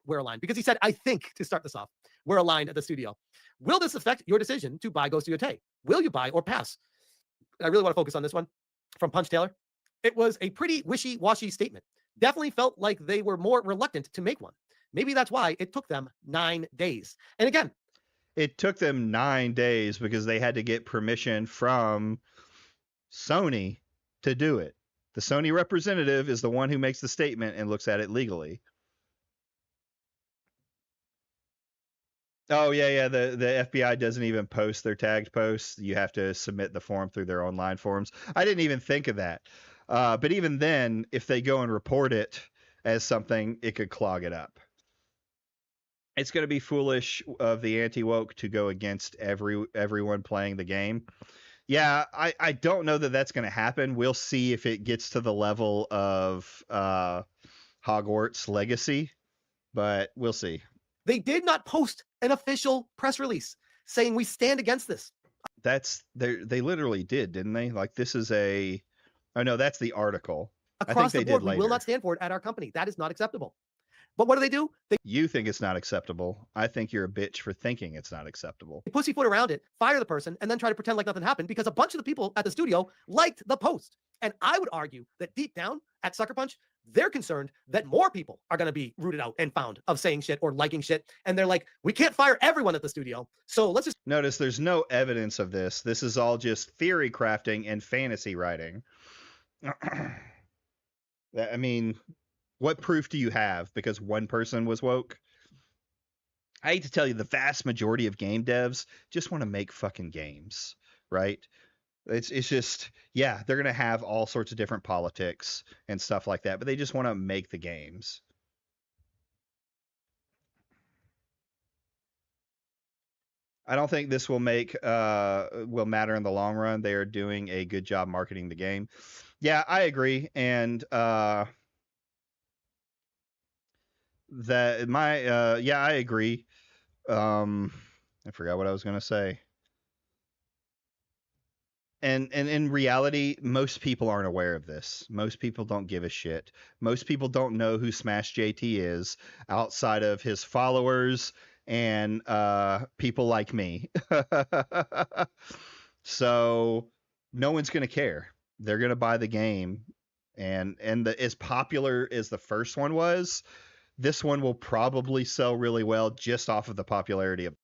We're aligned, because he said, I think, to start this off. We're aligned at the studio. Will this affect your decision to buy Ghost of Yotei? Will you buy or pass? I really want to focus on this one from Punch Taylor. It was a pretty wishy-washy statement. Definitely felt like they were more reluctant to make one. Maybe that's why it took them 9 days. And again, it took them 9 days because they had to get permission from Sony to do it. The Sony representative is the one who makes the statement and looks at it legally. Oh, yeah. The FBI doesn't even post their tagged posts. You have to submit the form through their online forms. I didn't even think of that. But even then, if they go and report it as something, it could clog it up. It's going to be foolish of the anti-woke to go against everyone playing the game. Yeah, I don't know that that's going to happen. We'll see if it gets to the level of Hogwarts Legacy, but we'll see. They did not post an official press release saying we stand against this. They literally did, didn't they? Like, this is oh no, that's the article. Across the board, we will not stand for it at our company. That is not acceptable. But what do? You think it's not acceptable. I think you're a bitch for thinking it's not acceptable. They pussyfoot around it, fire the person, and then try to pretend like nothing happened because a bunch of the people at the studio liked the post. And I would argue that deep down at Sucker Punch, they're concerned that more people are going to be rooted out and found of saying shit or liking shit. And they're like, we can't fire everyone at the studio. So let's just... Notice there's no evidence of this. This is all just theory crafting and fantasy writing. I mean... what proof do you have? Because one person was woke? I hate to tell you, the vast majority of game devs just want to make fucking games, right? It's just, yeah, they're going to have all sorts of different politics and stuff like that, but they just want to make the games. I don't think this will matter in the long run. They are doing a good job marketing the game. Yeah, I agree. And I agree. I forgot what I was gonna say. And in reality, most people aren't aware of this. Most people don't give a shit. Most people don't know who SmashJT is outside of his followers and people like me. So no one's gonna care. They're gonna buy the game and as popular as the first one was, this one will probably sell really well just off of the popularity of.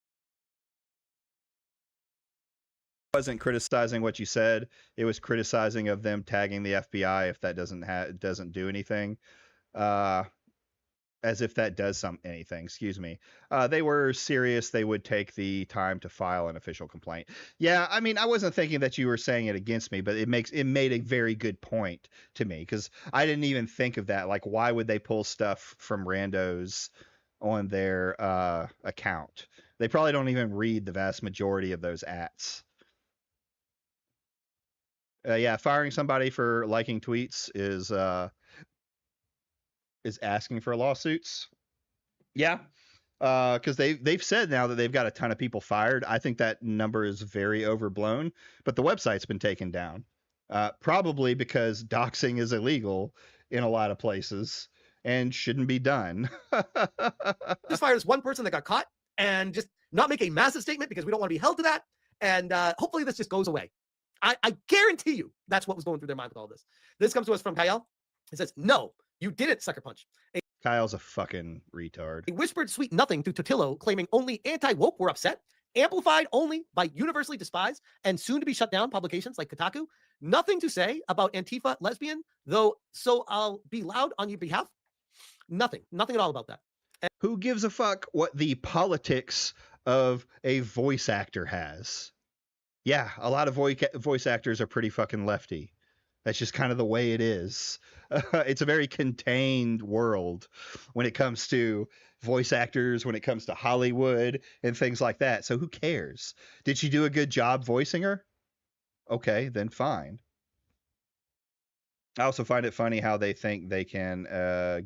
I wasn't criticizing what you said. It was criticizing of them tagging the FBI if that doesn't do anything. As if that does anything. Excuse me. They were serious. They would take the time to file an official complaint. Yeah, I mean, I wasn't thinking that you were saying it against me, but it made a very good point to me because I didn't even think of that. Like, why would they pull stuff from randos on their account? They probably don't even read the vast majority of those ats. Yeah, firing somebody for liking tweets is asking for lawsuits. Yeah, because they've said now that they've got a ton of people fired. I think that number is very overblown, but the website's been taken down, probably because doxing is illegal in a lot of places and shouldn't be done. Just fire this one person that got caught and just not make a massive statement because we don't want to be held to that. And hopefully this just goes away. I guarantee you that's what was going through their mind with all this. This comes to us from Kyle. It says, no, you didn't sucker punch. Kyle's a fucking retard. A whispered sweet nothing to Totillo claiming only anti-woke were upset, amplified only by universally despised and soon to be shut down publications like Kotaku. Nothing to say about Antifa lesbian, though, so I'll be loud on your behalf. Nothing at all about that. Who gives a fuck what the politics of a voice actor has? Yeah, a lot of voice actors are pretty fucking lefty. That's just kind of the way it is. It's a very contained world when it comes to voice actors, when it comes to Hollywood and things like that. So who cares? Did she do a good job voicing her? Okay, then fine. I also find it funny how they think they can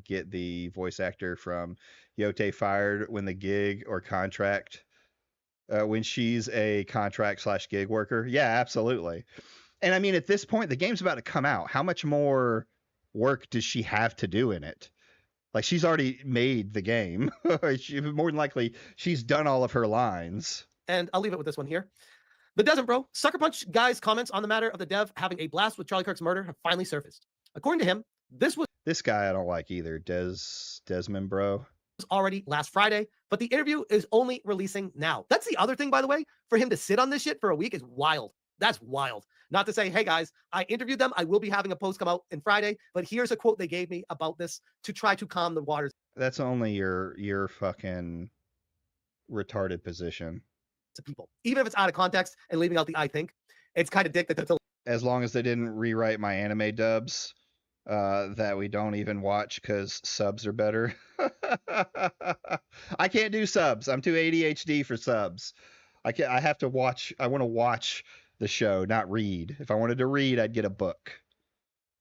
get the voice actor from Yote fired when the gig or contract when she's a contract/gig worker. Yeah, absolutely. And I mean, at this point, the game's about to come out. How much more work does she have to do in it? Like, she's already made the game. More than likely, she's done all of her lines. And I'll leave it with this one here. The Desert Bro, Sucker Punch guy's comments on the matter of the dev having a blast with Charlie Kirk's murder have finally surfaced. According to him, this guy I don't like either. Desmond Bro. Already last Friday, but the interview is only releasing now. That's the other thing, by the way, for him to sit on this shit for a week is wild. That's wild. Not to say, hey guys, I interviewed them. I will be having a post come out on Friday, but here's a quote they gave me about this to try to calm the waters. That's only your fucking retarded position. To people, even if it's out of context and leaving out the I think, it's kind of dick that that's as long as they didn't rewrite my anime dubs that we don't even watch because subs are better. I can't do subs. I'm too ADHD for subs. I have to watch. I want to watch the show, not read. If I wanted to read, I'd get a book.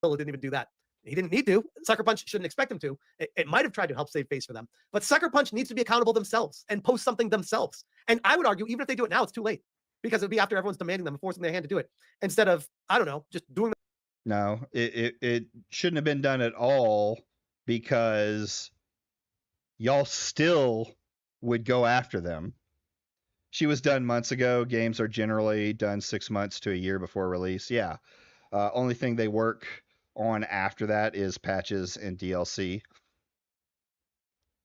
He didn't even do that. He didn't need to. Sucker Punch shouldn't expect him to. It might have tried to help save face for them. But Sucker Punch needs to be accountable themselves and post something themselves. And I would argue, even if they do it now, it's too late. Because it would be after everyone's demanding them and forcing their hand to do it. Instead of, I don't know, just doing. No, it shouldn't have been done at all because y'all still would go after them. She was done months ago. Games are generally done 6 months to a year before release. Yeah. Only thing they work on after that is patches and DLC.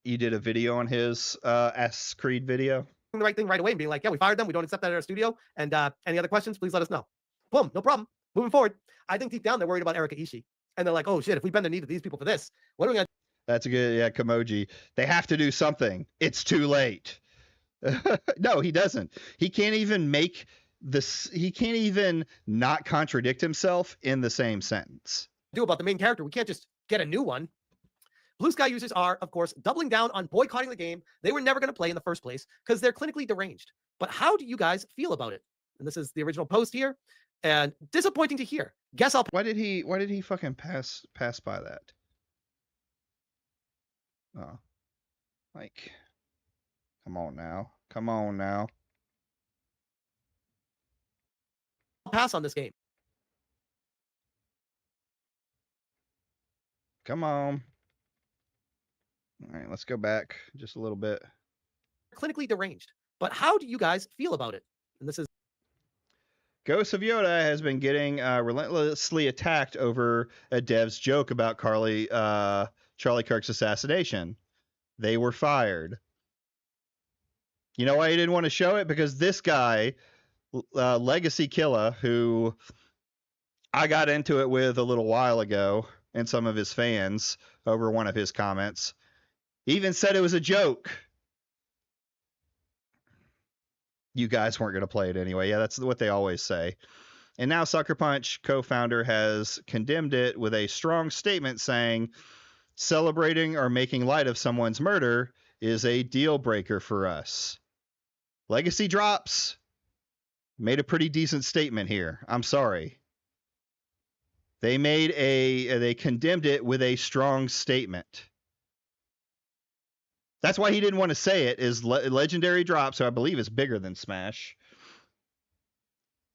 You did a video on his Assassin's Creed video. The right thing right away and being like, yeah, we fired them. We don't accept that at our studio. And any other questions, please let us know. Boom, no problem. Moving forward. I think deep down they're worried about Erika Ishii. And they're like, oh shit, if we bend the knee to these people for this, what are we going to do? That's a good, yeah, Kamoji. They have to do something. It's too late. No, he doesn't. He can't even make this. He can't even not contradict himself in the same sentence. Do about the main character. We can't just get a new one. Blue Sky users are, of course, doubling down on boycotting the game they were never going to play in the first place because they're clinically deranged. But how do you guys feel about it? And this is the original post here. And disappointing to hear. Guess I'll. Why did he fucking pass by that? Oh, like, come on now. Pass on this game. Come on. All right, let's go back just a little bit. Clinically deranged. But how do you guys feel about it? And this is Ghost of Yoda has been getting relentlessly attacked over a dev's joke about Charlie Kirk's assassination. They were fired. You know why he didn't want to show it? Because this guy, Legacy Killer, who I got into it with a little while ago, and some of his fans over one of his comments, even said it was a joke. You guys weren't going to play it anyway. Yeah, that's what they always say. And now Sucker Punch co-founder has condemned it with a strong statement saying celebrating or making light of someone's murder is a deal breaker for us. Legacy Drops made a pretty decent statement here. I'm sorry. They condemned it with a strong statement. That's why he didn't want to say it. Is Legendary Drops, who I believe is bigger than Smash,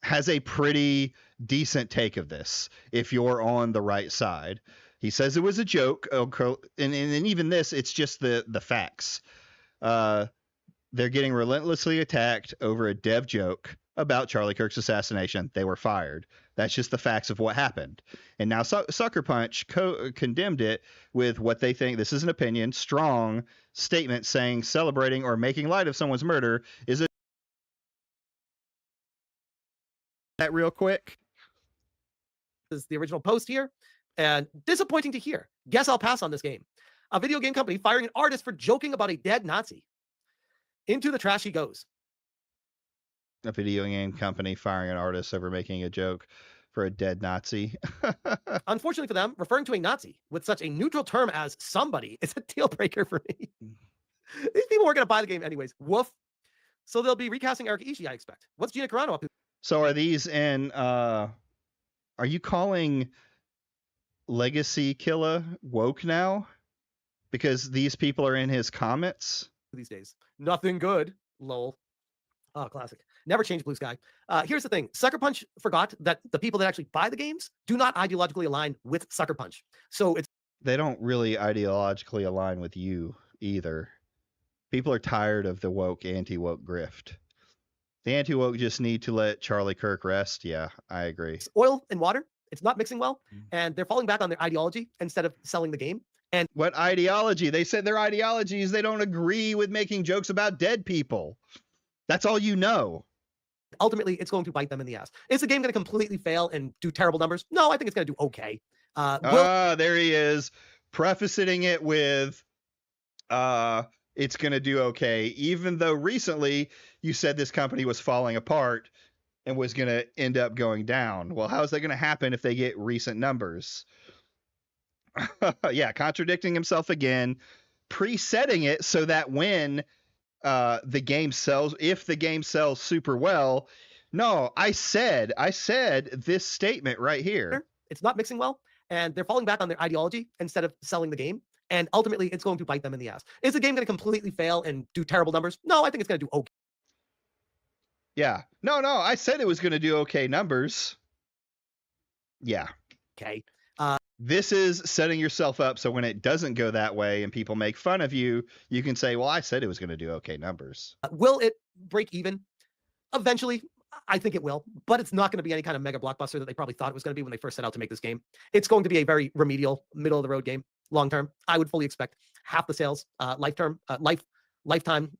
has a pretty decent take of this if you're on the right side. He says it was a joke, and even this, it's just the facts. They're getting relentlessly attacked over a dev joke about Charlie Kirk's assassination. They were fired. That's just the facts of what happened. And now Sucker Punch condemned it with what they think, this is an opinion, strong statement saying celebrating or making light of someone's murder is a... That real quick. This is the original post here. And disappointing to hear. Guess I'll pass on this game. A video game company firing an artist for joking about a dead Nazi. Into the trash he goes. A video game company firing an artist over making a joke for a dead Nazi. Unfortunately for them, referring to a Nazi with such a neutral term as somebody is a deal breaker for me. These people weren't going to buy the game anyways. Woof. So they'll be recasting Eric Ishii, I expect. What's Gina Carano up to? So are these in... are you calling Legacy Killer woke now? Because these people are in his comments? These days. Nothing good. Lol. Oh, classic. Never change blue sky. Here's the thing. Sucker Punch forgot that the people that actually buy the games do not ideologically align with Sucker Punch. So it's... They don't really ideologically align with you either. People are tired of the woke, anti-woke grift. The anti-woke just need to let Charlie Kirk rest. Yeah, I agree. It's oil and water. It's not mixing well. And they're falling back on their ideology instead of selling the game. And what ideology? They said their ideology is they don't agree with making jokes about dead people. That's all you know. Ultimately, it's going to bite them in the ass. Is the game going to completely fail and do terrible numbers? No, I think it's going to do okay. There he is, prefacing it with, it's going to do okay, even though recently you said this company was falling apart and was going to end up going down. Well, how is that going to happen if they get recent numbers? Yeah, contradicting himself again, presetting it so that when the game sells, if the game sells super well, no, I said this statement right here. It's not mixing well, and they're falling back on their ideology instead of selling the game. And ultimately, it's going to bite them in the ass. Is the game going to completely fail and do terrible numbers? No, I think it's going to do okay. Yeah. No, I said it was going to do okay numbers. Yeah. Okay. This is setting yourself up so when it doesn't go that way and people make fun of you, you can say, well, I said it was going to do okay numbers. Will it break even? Eventually, I think it will, but it's not going to be any kind of mega blockbuster that they probably thought it was going to be when they first set out to make this game. It's going to be a very remedial, middle of the road game, long term. I would fully expect half the sales, lifetime,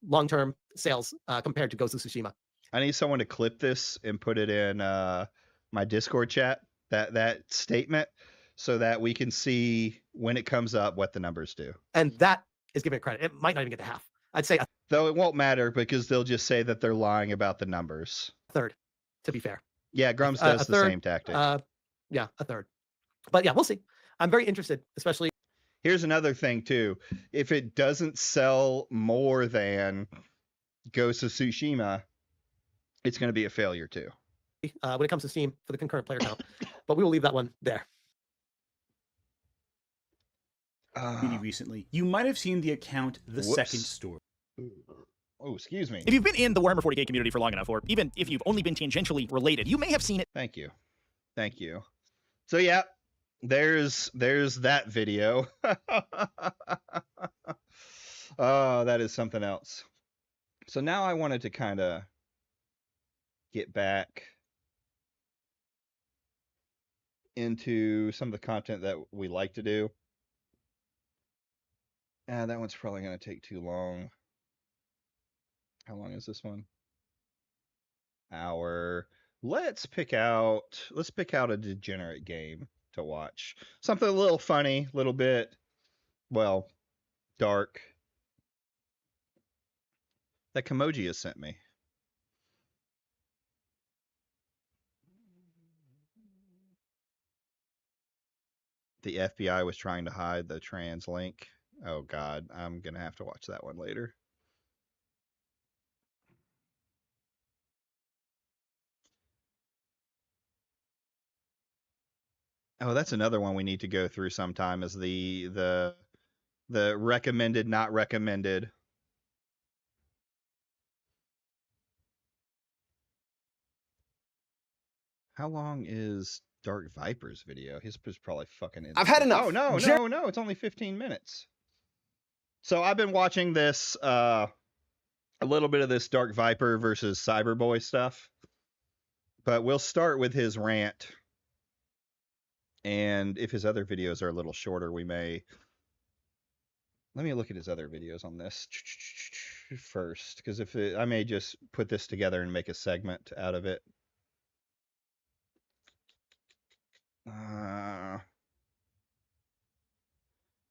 long-term sales compared to Ghost of Tsushima. I need someone to clip this and put it in my Discord chat, that statement, so that we can see when it comes up what the numbers do. And that is giving it credit. It might not even get to half. I'd say though it won't matter because they'll just say that they're lying about the numbers. A third, to be fair. Yeah, Grums does the same tactic. Yeah, a third. But yeah, we'll see. I'm very interested, especially. Here's another thing too. If it doesn't sell more than Ghost of Tsushima, it's going to be a failure too. When it comes to Steam for the concurrent player count. But we will leave that one there. Recently, you might have seen the account The Second Story. Oh, excuse me. If you've been in the Warhammer 40k community for long enough, or even if you've only been tangentially related, you may have seen it. Thank you. So yeah, there's that video. Oh, that is something else. So now I wanted to kind of get back into some of the content that we like to do. That one's probably going to take too long. How long is this one? Hour. Let's pick out a degenerate game to watch. Something a little funny, a little bit, well, dark. That Kimoji has sent me. The FBI was trying to hide the trans link. Oh God, I'm gonna have to watch that one later. Oh, that's another one we need to go through sometime, is the recommended, not recommended. How long is Dark Viper's video? His was probably fucking I've had enough. Oh, no, no, it's only 15 minutes. So I've been watching this, a little bit of this Dark Viper versus Cyberboy stuff. But we'll start with his rant. And if his other videos are a little shorter, we may... Let me look at his other videos on this first, because I may just put this together and make a segment out of it.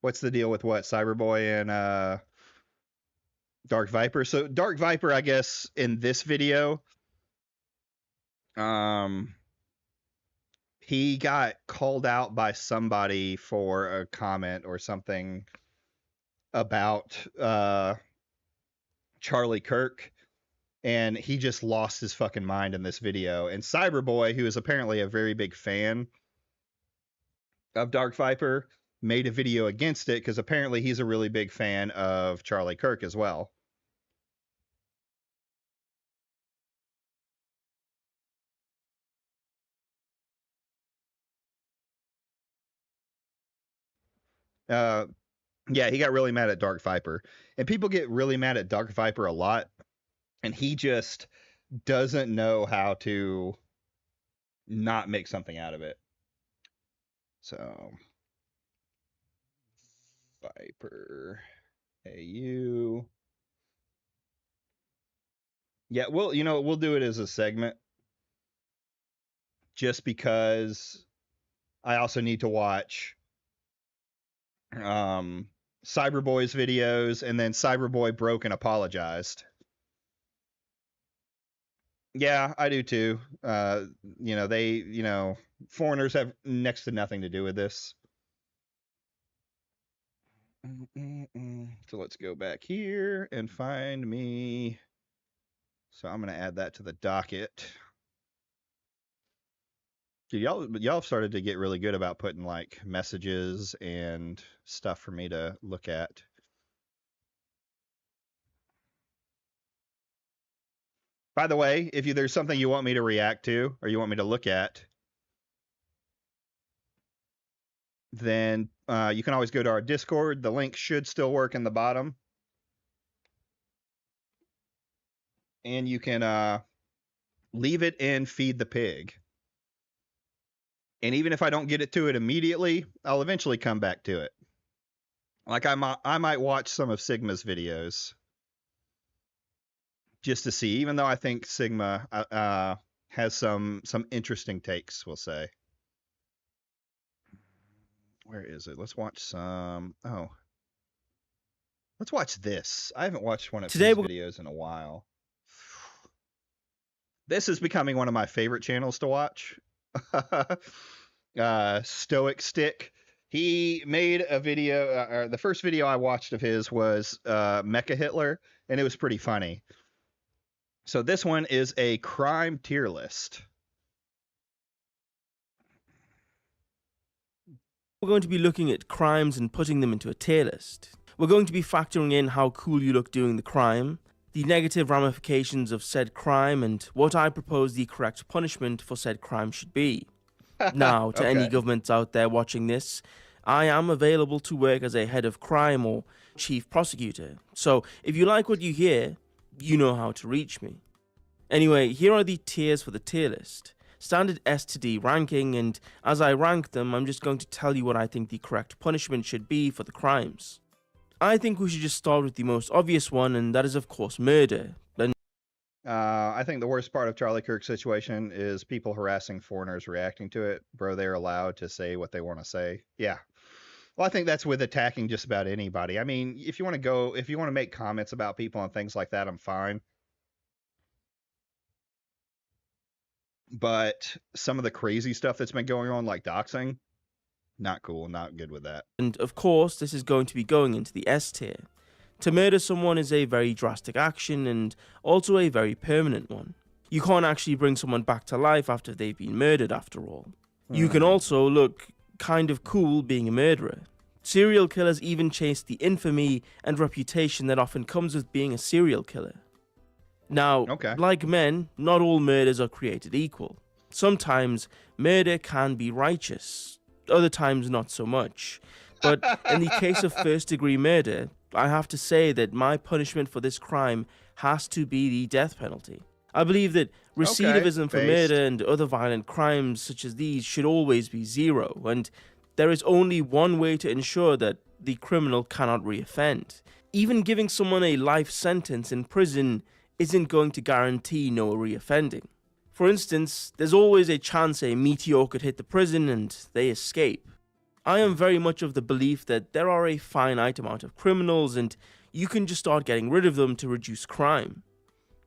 What's the deal with what? Cyberboy and Dark Viper? So Dark Viper, I guess, in this video, he got called out by somebody for a comment or something about Charlie Kirk, and he just lost his fucking mind in this video. And Cyberboy, who is apparently a very big fan of Dark Viper, made a video against it because apparently he's a really big fan of Charlie Kirk as well. Yeah, he got really mad at Dark Viper. And people get really mad at Dark Viper a lot, and he just doesn't know how to not make something out of it. So, Viper, AU. Yeah, well, we'll do it as a segment, just because I also need to watch Cyberboy's videos, and then Cyberboy broke and apologized. Yeah, I do too. Foreigners have next to nothing to do with this. So let's go back here and find me. So I'm going to add that to the docket. Dude, y'all have started to get really good about putting like messages and stuff for me to look at. By the way, if there's something you want me to react to or you want me to look at, then you can always go to our Discord. The link should still work in the bottom. And you can leave it in Feed the Pig. And even if I don't get to it immediately, I'll eventually come back to it. Like I might watch some of Sigma's videos just to see, even though I think Sigma has some interesting takes, we'll say. Where is it? Let's watch some. Oh. Let's watch this. I haven't watched one of his videos in a while. This is becoming one of my favorite channels to watch. Stoic Stick. He made a video, the first video I watched of his was Mecha Hitler, and it was pretty funny. So this one is a crime tier list. We're going to be looking at crimes and putting them into a tier list. We're going to be factoring in how cool you look doing the crime, the negative ramifications of said crime, and what I propose the correct punishment for said crime should be. Now, to any governments out there watching this, I am available to work as a head of crime or chief prosecutor. So if you like what you hear, you know how to reach me. Anyway, here are the tiers for the tier list. standard S to D ranking, and as I rank them, I'm just going to tell you what I think the correct punishment should be for the crimes. I think we should just start with the most obvious one, and that is of course murder. And I think the worst part of Charlie Kirk's situation is people harassing foreigners reacting to it. Bro, they're allowed to say what they want to say. Yeah. Well, I think that's with attacking just about anybody. I mean, if you want to make comments about people and things like that, I'm fine. But some of the crazy stuff that's been going on, like doxing, not cool, not good with that. And of course, this is going to be going into the S tier. To murder someone is a very drastic action and also a very permanent one. You can't actually bring someone back to life after they've been murdered, after all. You can also look kind of cool being a murderer. Serial killers even chase the infamy and reputation that often comes with being a serial killer. Now, like men, not all murders are created equal. Sometimes murder can be righteous, other times not so much. But in the case of first-degree murder, I have to say that my punishment for this crime has to be the death penalty. I believe that recidivism for murder and other violent crimes such as these should always be 0, and there is only one way to ensure that the criminal cannot reoffend. Even giving someone a life sentence in prison isn't going to guarantee no reoffending. For instance, there's always a chance a meteor could hit the prison and they escape. I am very much of the belief that there are a finite amount of criminals and you can just start getting rid of them to reduce crime.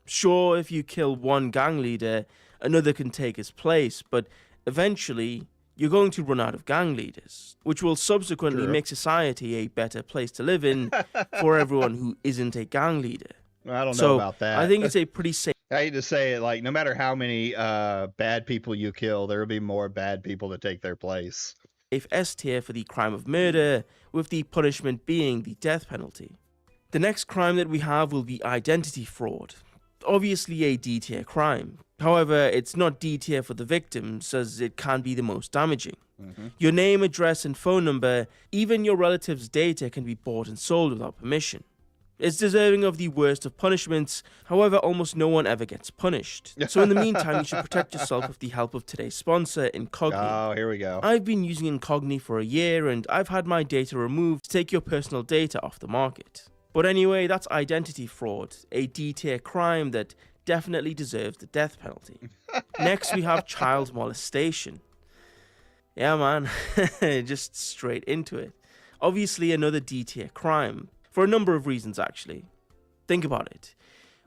Sure, if you kill one gang leader, another can take his place, but eventually you're going to run out of gang leaders, which will subsequently make society a better place to live in for everyone who isn't a gang leader. I don't know about that. I think it's a pretty safe. I hate to say it, like, no matter how many bad people you kill, there will be more bad people to take their place. S tier for the crime of murder, with the punishment being the death penalty. The next crime that we have will be identity fraud. Obviously a D tier crime. However, it's not D tier for the victims, as it can be the most damaging. Your name, address, and phone number, even your relatives' data can be bought and sold without permission. It's deserving of the worst of punishments, however almost no one ever gets punished. So in the meantime, you should protect yourself with the help of today's sponsor, Incogni. Oh, here we go. I've been using Incogni for a year and I've had my data removed to take your personal data off the market. But anyway, that's identity fraud, a D tier crime that definitely deserves the death penalty. Next we have child molestation. Yeah man, just straight into it. Obviously another D tier crime. For a number of reasons, actually. Think about it.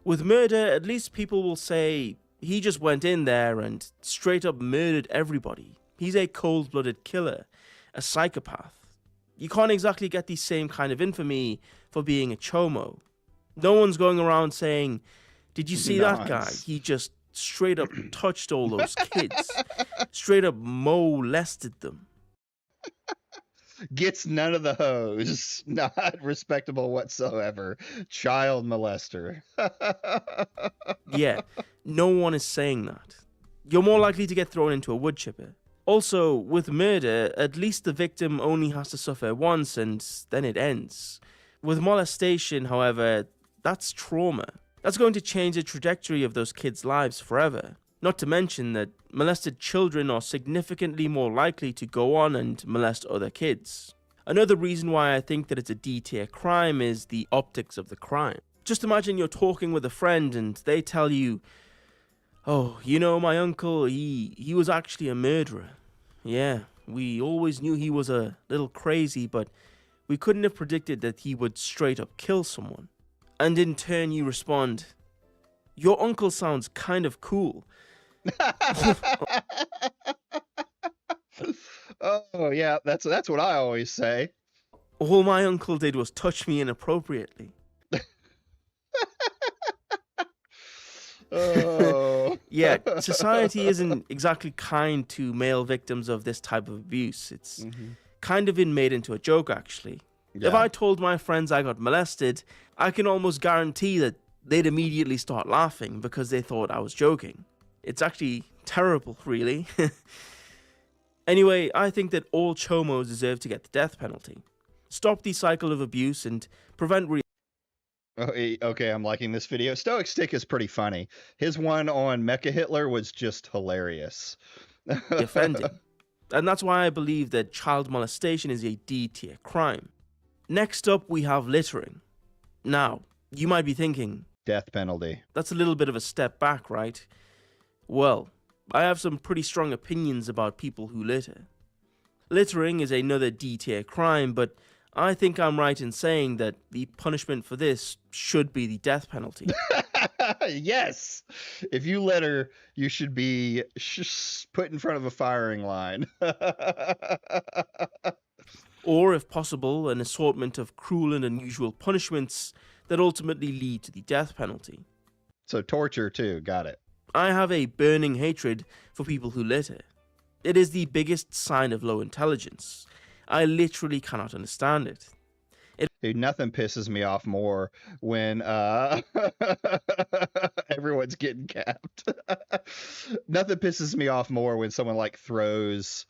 With murder, at least people will say, he just went in there and straight up murdered everybody. He's a cold-blooded killer, a psychopath. You can't exactly get the same kind of infamy for being a chomo. No one's going around saying, did you see that guy? He just straight up touched all those kids. Straight up molested them. Gets none of the hose. Not respectable whatsoever. Child molester. Yeah, no one is saying that. You're more likely to get thrown into a wood chipper. Also, with murder, at least the victim only has to suffer once and then it ends. With molestation, however, that's trauma. That's going to change the trajectory of those kids' lives forever. Not to mention that molested children are significantly more likely to go on and molest other kids. Another reason why I think that it's a D tier crime is the optics of the crime. Just imagine you're talking with a friend and they tell you, oh, you know, my uncle, he was actually a murderer. Yeah, we always knew he was a little crazy, but we couldn't have predicted that he would straight up kill someone. And in turn you respond, your uncle sounds kind of cool. Oh yeah, that's what I always say. All my uncle did was touch me inappropriately. Oh. Yeah, society isn't exactly kind to male victims of this type of abuse. It's kind of been made into a joke, actually. Yeah. If I told my friends I got molested, I can almost guarantee that they'd immediately start laughing because they thought I was joking. It's actually terrible, really. Anyway, I think that all chomos deserve to get the death penalty. Stop the cycle of abuse and prevent Oh, okay, I'm liking this video. Stoic Stick is pretty funny. His one on Mecha Hitler was just hilarious. Offending. And that's why I believe that child molestation is a D tier crime. Next up, we have littering. Now, you might be thinking, Death penalty. that's a little bit of a step back, right? Well, I have some pretty strong opinions about people who litter. Littering is another D tier crime, but I think I'm right in saying that the punishment for this should be the death penalty. Yes. If you litter, you should be put in front of a firing line. Or, if possible, an assortment of cruel and unusual punishments that ultimately lead to the death penalty. So torture too. Got it. I have a burning hatred for people who litter. It is the biggest sign of low intelligence. I literally cannot understand it. Dude, nothing pisses me off more when everyone's getting capped. Nothing pisses me off more when someone like throws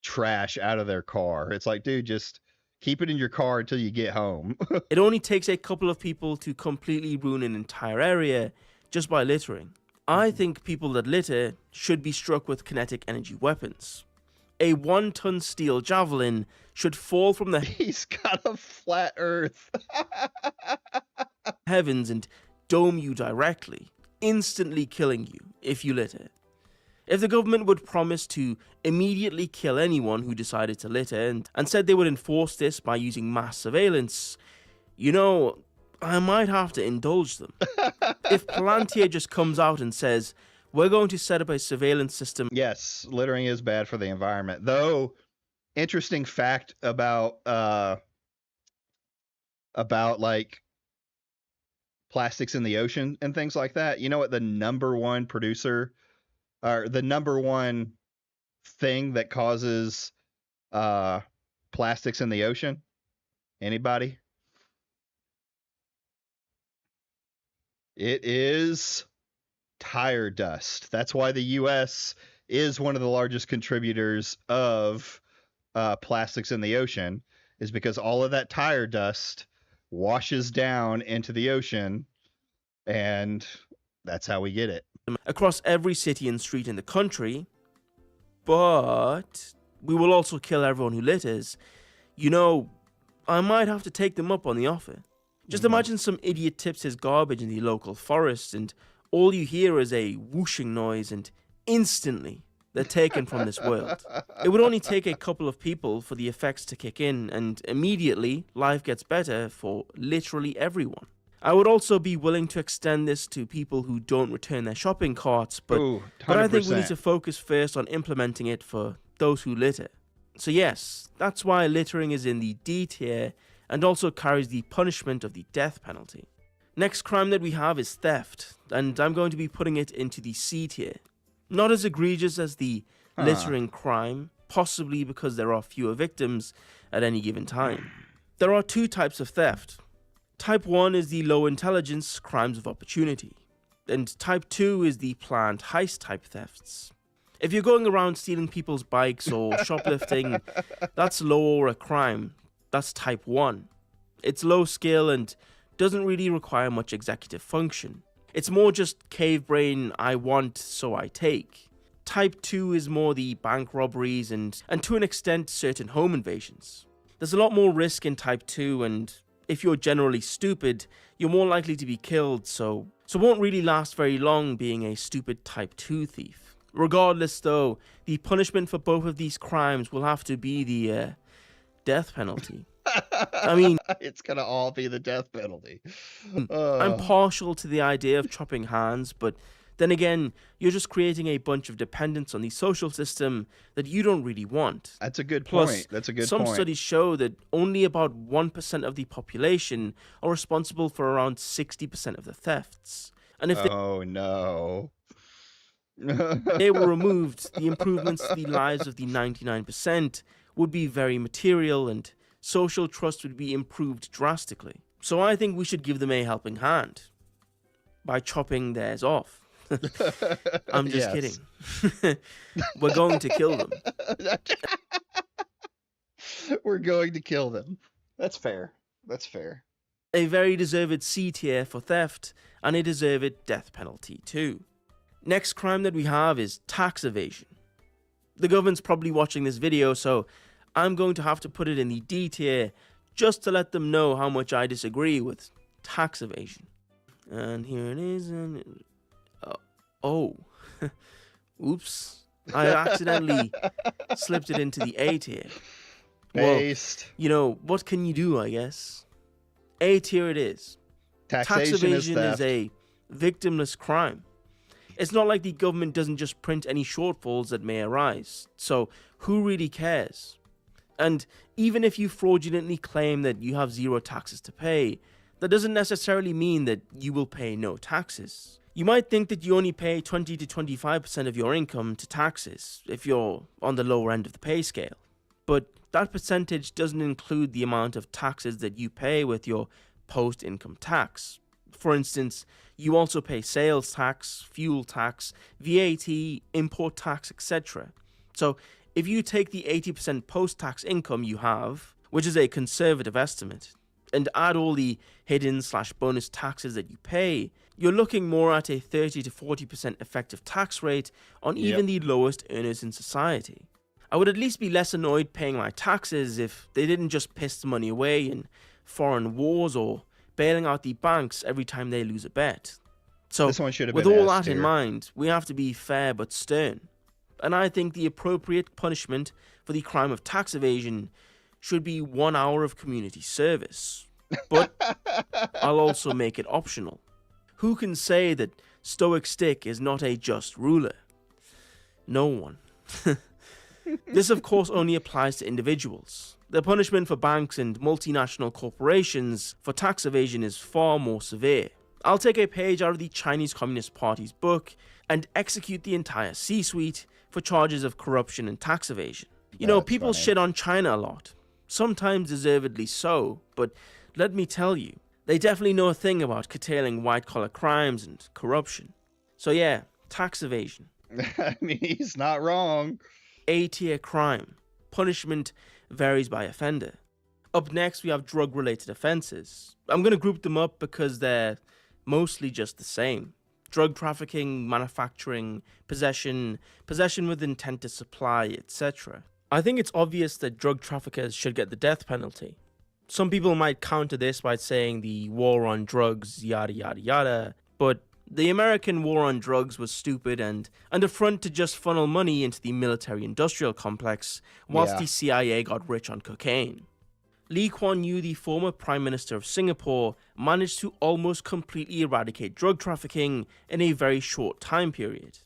trash out of their car. It's like, dude, just keep it in your car until you get home. It only takes a couple of people to completely ruin an entire area just by littering. I think people that litter should be struck with kinetic energy weapons. A 1-ton steel javelin should fall from the He's got a flat earth. heavens and dome you directly, instantly killing you if you litter. If the government would promise to immediately kill anyone who decided to litter and said they would enforce this by using mass surveillance, you know, I might have to indulge them. If Palantir just comes out and says, we're going to set up a surveillance system. Yes, littering is bad for the environment. Though, interesting fact about like plastics in the ocean and things like that. You know what the number one producer or the number one thing that causes plastics in the ocean? Anybody? It is tire dust. That's why the U.S. is one of the largest contributors of plastics in the ocean, is because all of that tire dust washes down into the ocean, and that's how we get it. Across every city and street in the country, but we will also kill everyone who litters. You know, I might have to take them up on the offer. Just imagine some idiot tips his garbage in the local forest, and all you hear is a whooshing noise, and instantly they're taken from this world. It would only take a couple of people for the effects to kick in, and immediately life gets better for literally everyone. I would also be willing to extend this to people who don't return their shopping carts, but I think we need to focus first on implementing it for those who litter. So yes, that's why littering is in the D tier and also carries the punishment of the death penalty. Next crime that we have is theft, and I'm going to be putting it into the C tier. Not as egregious as the littering crime, possibly because there are fewer victims at any given time. There are two types of theft. Type 1 is the low intelligence crimes of opportunity, and Type 2 is the planned heist type thefts. If you're going around stealing people's bikes or shoplifting, that's lower a crime. That's Type 1. It's low skill and doesn't really require much executive function. It's more just cave brain, I want, so I take. Type 2 is more the bank robberies and to an extent certain home invasions. There's a lot more risk in Type 2, and if you're generally stupid, you're more likely to be killed, so won't really last very long being a stupid Type 2 thief. Regardless though, the punishment for both of these crimes will have to be the death penalty. I mean, it's gonna all be the death penalty. I'm partial to the idea of chopping hands, but then again, you're just creating a bunch of dependence on the social system that you don't really want. That's a good Plus, point. That's a good some point. studies show that only about 1% of the population are responsible for around 60% of the thefts. And if Oh no. they were removed, the improvements to the lives of the 99% would be very material, and social trust would be improved drastically. So I think we should give them a helping hand by chopping theirs off. I'm just kidding. We're going to kill them. We're going to kill them. That's fair. That's fair. a very deserved C tier for theft, and a deserved death penalty too. Next crime that we have is tax evasion. The government's probably watching this video, so I'm going to have to put it in the D tier just to let them know how much I disagree with tax evasion. And here it is, and oops, I accidentally slipped it into the A tier. Based. Well, what can you do, I guess? A tier it is. Tax Taxation evasion is theft. is a victimless crime. It's not like the government doesn't just print any shortfalls that may arise, so who really cares? And even if you fraudulently claim that you have zero taxes to pay, that doesn't necessarily mean that you will pay no taxes. You might think that you only pay 20 to 25% of your income to taxes if you're on the lower end of the pay scale, but that percentage doesn't include the amount of taxes that you pay with your post-income tax. For instance, you also pay sales tax, fuel tax, VAT, import tax, etc. So if you take the 80% post-tax income you have, which is a conservative estimate, and add all the hidden/bonus taxes that you pay, you're looking more at a 30 to 40% effective tax rate on even the lowest earners in society. I would at least be less annoyed paying my taxes if they didn't just piss the money away in foreign wars or bailing out the banks every time they lose a bet. So, This one should have with been all S that in tier. mind, we have to be fair but stern. And I think the appropriate punishment for the crime of tax evasion should be 1 hour of community service. But I'll also make it optional. Who can say that stoic stick is not a just ruler? No one. This of course only applies to individuals. The punishment for banks and multinational corporations for tax evasion is far more severe. I'll take a page out of the Chinese Communist Party's book and execute the entire C-suite for charges of corruption and tax evasion. That's People funny. shit on China a lot, sometimes deservedly so, but let me tell you, they definitely know a thing about curtailing white-collar crimes and corruption. So yeah, tax evasion. I mean, he's not wrong. A-tier crime. Punishment varies by offender. Up next, we have drug-related offences. I'm going to group them up because they're mostly just the same. Drug trafficking, manufacturing, possession with intent to supply, etc. I think it's obvious that drug traffickers should get the death penalty. Some people might counter this by saying the war on drugs, yada yada yada, but the American war on drugs was stupid and a front to just funnel money into the military-industrial complex whilst Yeah. the CIA got rich on cocaine. Lee Kuan Yew, the former Prime Minister of Singapore, managed to almost completely eradicate drug trafficking in a very short time period.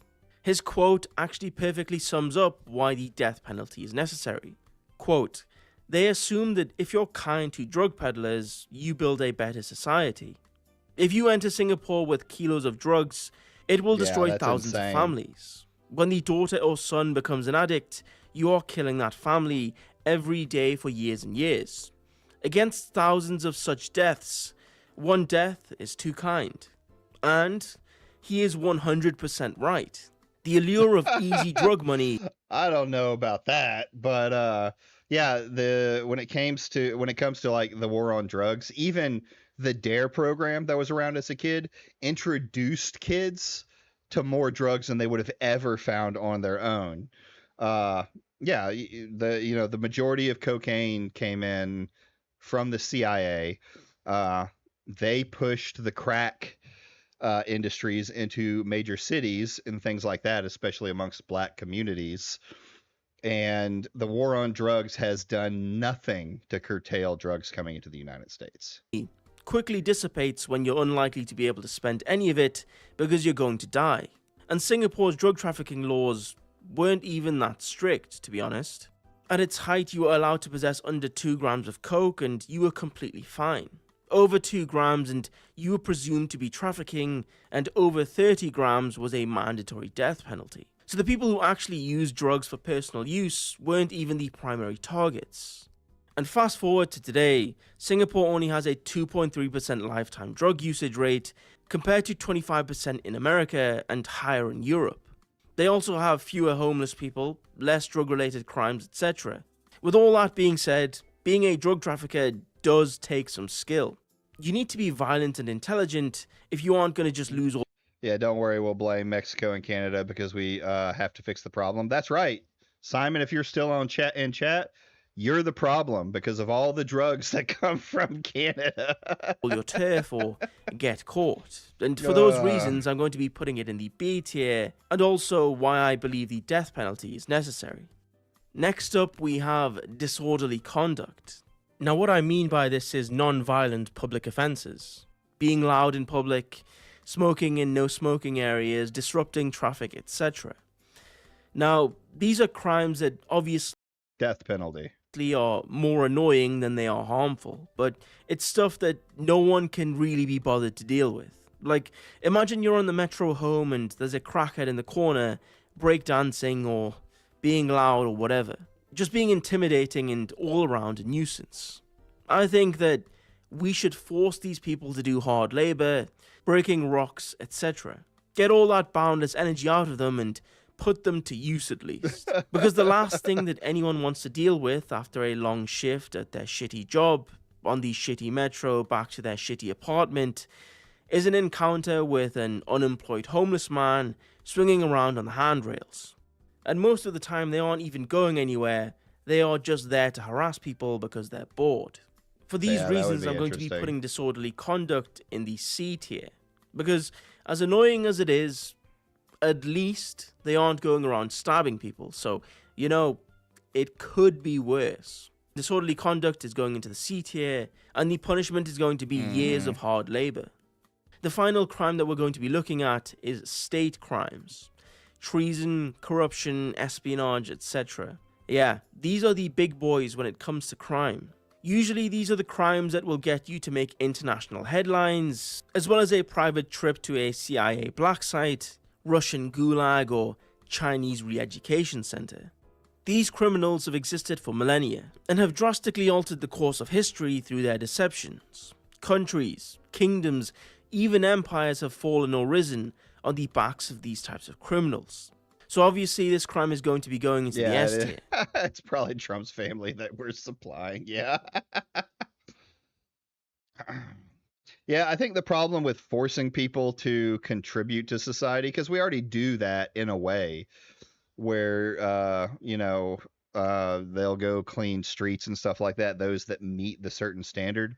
His quote actually perfectly sums up why the death penalty is necessary. Quote, "They assume that if you're kind to drug peddlers, you build a better society. If you enter Singapore with kilos of drugs, it will Yeah, destroy that's thousands insane. of families. When the daughter or son becomes an addict, you are killing that family every day for years and years. Against thousands of such deaths, one death is too kind." And he is 100% right. The allure of easy drug money I don't know about that, but yeah, when it comes to like the war on drugs, even the DARE program that was around as a kid introduced kids to more drugs than they would have ever found on their own. Yeah, the majority of cocaine came in from the CIA. They pushed the crack industries into major cities and things like that, especially amongst black communities. And the war on drugs has done nothing to curtail drugs coming into the United States. quickly dissipates when you're unlikely to be able to spend any of it because you're going to die. And Singapore's drug trafficking laws weren't even that strict, to be honest. At its height, you were allowed to possess under 2 grams of coke and you were completely fine. Over 2 grams and you were presumed to be trafficking, and over 30 grams was a mandatory death penalty. So the people who actually used drugs for personal use weren't even the primary targets. And fast forward to today, Singapore only has a 2.3% lifetime drug usage rate compared to 25% in America and higher in Europe. They also have fewer homeless people, less drug-related crimes, etc. With all that being said, being a drug trafficker does take some skill. You need to be violent and intelligent if you aren't going to just lose all Yeah, don't worry, we'll blame Mexico and Canada because we have to fix the problem. That's right. Simon, if you're still on chat, you're the problem because of all the drugs that come from Canada. your turf or get caught. And for those reasons, I'm going to be putting it in the B tier, and also why I believe the death penalty is necessary. Next up, we have disorderly conduct. Now, what I mean by this is non-violent public offences. Being loud in public, smoking in no smoking areas, disrupting traffic, etc. Now, these are crimes that obviously Death penalty. are more annoying than they are harmful, but it's stuff that no one can really be bothered to deal with. Like, imagine you're on the metro home and there's a crackhead in the corner, breakdancing or being loud or whatever. Just being intimidating and all around a nuisance. I think that we should force these people to do hard labor, breaking rocks, etc. Get all that boundless energy out of them and put them to use at least. Because the last thing that anyone wants to deal with after a long shift at their shitty job, on the shitty metro, back to their shitty apartment, is an encounter with an unemployed homeless man swinging around on the handrails. And most of the time they aren't even going anywhere, they are just there to harass people because they're bored. For these reasons, I'm going to be putting disorderly conduct in the C tier. Because as annoying as it is, at least they aren't going around stabbing people. So, you know, it could be worse. Disorderly conduct is going into the C tier, and the punishment is going to be years of hard labor. The final crime that we're going to be looking at is state crimes. Treason, corruption, espionage, etc. Yeah, these are the big boys when it comes to crime. Usually these are the crimes that will get you to make international headlines, as well as a private trip to a CIA black site, Russian gulag, or Chinese re-education center. These criminals have existed for millennia, and have drastically altered the course of history through their deceptions. Countries, kingdoms, even empires have fallen or risen on the backs of these types of criminals. So obviously this crime is going to be going into the S tier. It's probably Trump's family that we're supplying, yeah. Yeah, I think the problem with forcing people to contribute to society, because we already do that in a way, where, they'll go clean streets and stuff like that, those that meet the certain standard.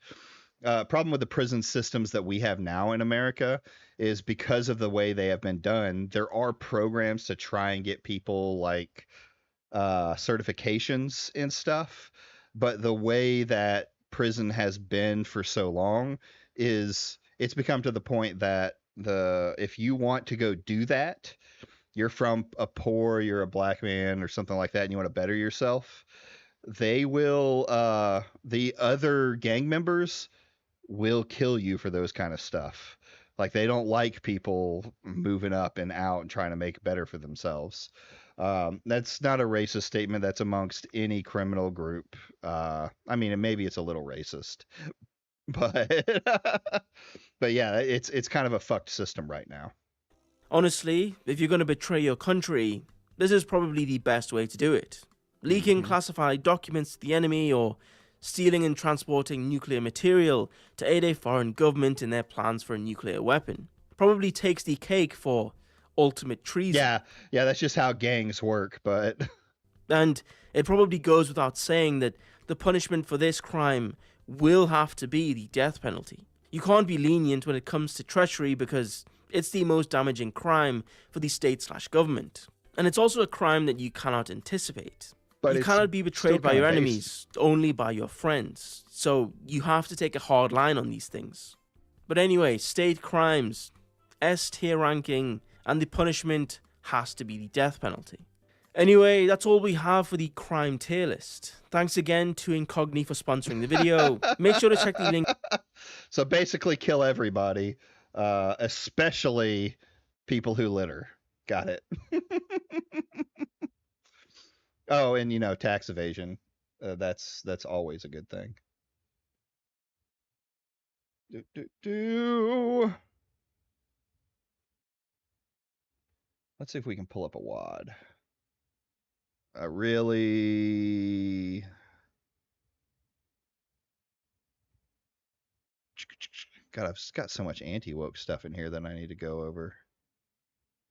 Problem with the prison systems that we have now in America is because of the way they have been done, there are programs to try and get people like certifications and stuff. But the way that prison has been for so long is it's become to the point that if you want to go do that, you're a black man or something like that, and you want to better yourself, they will, the other gang members will kill you for those kind of stuff. Like, they don't like people moving up and out and trying to make better for themselves. That's not a racist statement. That's amongst any criminal group. I mean, and maybe it's a little racist, but but yeah, it's kind of a fucked system right now. Honestly, if you're going to betray your country, this is probably the best way to do it. Leaking classified documents to the enemy, or stealing and transporting nuclear material to aid a foreign government in their plans for a nuclear weapon probably takes the cake for ultimate treason. Yeah, that's just how gangs work, but... And it probably goes without saying that the punishment for this crime will have to be the death penalty. You can't be lenient when it comes to treachery because it's the most damaging crime for the state/government. And it's also a crime that you cannot anticipate. But you cannot be betrayed by your enemies, only by your friends. So you have to take a hard line on these things. But anyway, state crimes, S tier ranking, and the punishment has to be the death penalty. Anyway, that's all we have for the crime tier list. Thanks again to Incogni for sponsoring the video. Make sure to check the link. So basically kill everybody, especially people who litter. Got it. Oh, and tax evasion. That's always a good thing. Let's see if we can pull up a WAD. Really. God, I've got so much anti-woke stuff in here that I need to go over.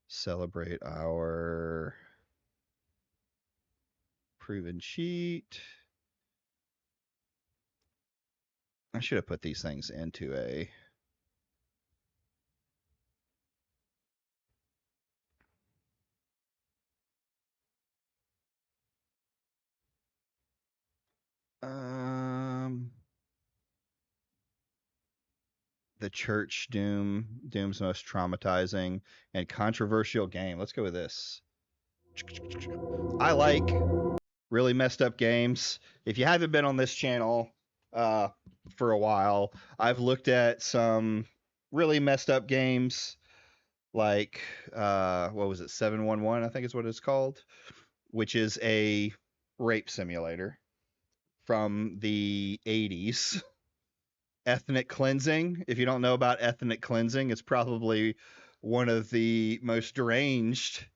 Celebrate our proven sheet. I should have put these things into a... The church doom's most traumatizing and controversial game. Let's go with this. I like really messed up games. If you haven't been on this channel for a while, I've looked at some really messed up games like what was it, 711, I think is what it's called, which is a rape simulator from the 80s. Ethnic Cleansing. If you don't know about Ethnic Cleansing, it's probably one of the most deranged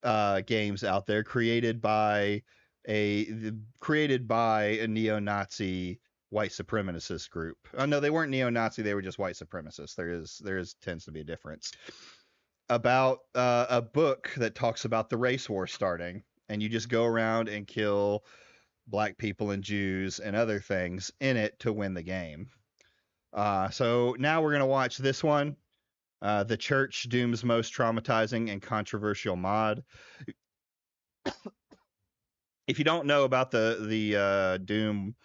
games out there, created by a neo-Nazi white supremacist group. No, they weren't neo-Nazi, they were just white supremacists. There tends to be a difference. About a book that talks about the race war starting, and you just go around and kill black people and Jews and other things in it to win the game. So now we're going to watch this one, The Church, Doom's Most Traumatizing and Controversial Mod. If you don't know about the Doom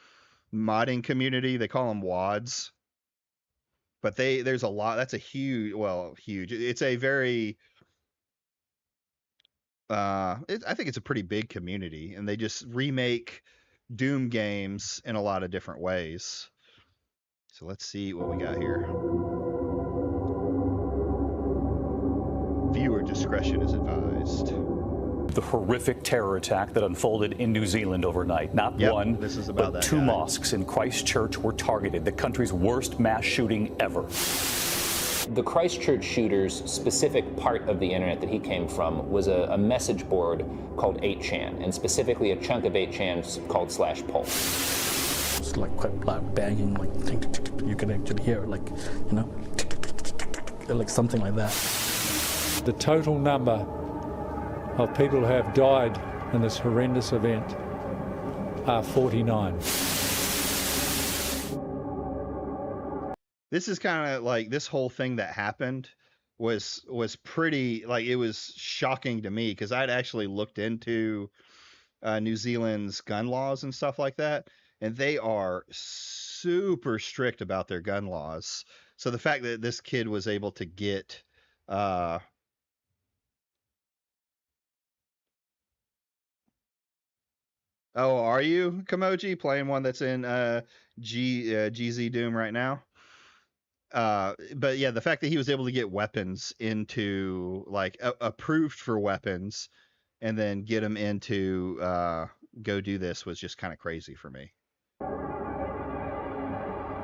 modding community, they call them WODs. But there's a lot. That's a huge. It's a very... I think it's a pretty big community, and they just remake Doom games in a lot of different ways. So let's see what we got here. Viewer discretion is advised. The horrific terror attack that unfolded in New Zealand overnight. Not one, this is about but that two guy. mosques in Christchurch were targeted, the country's worst mass shooting ever. The Christchurch shooter's specific part of the internet that he came from was a message board called 8chan, and specifically a chunk of 8chan called /poll. It's like quite loud banging, like you can actually hear it, like, you know, like something like that. The total number of people who have died in this horrendous event are 49. This is kind of like, this whole thing that happened was pretty, like, it was shocking to me, because I'd actually looked into New Zealand's gun laws and stuff like that, and they are super strict about their gun laws. So the fact that this kid was able to get oh, are you, Kamoji, playing one that's in GZ Doom right now? But yeah, the fact that he was able to get weapons into, like, approved for weapons, and then get them into go do this was just kind of crazy for me.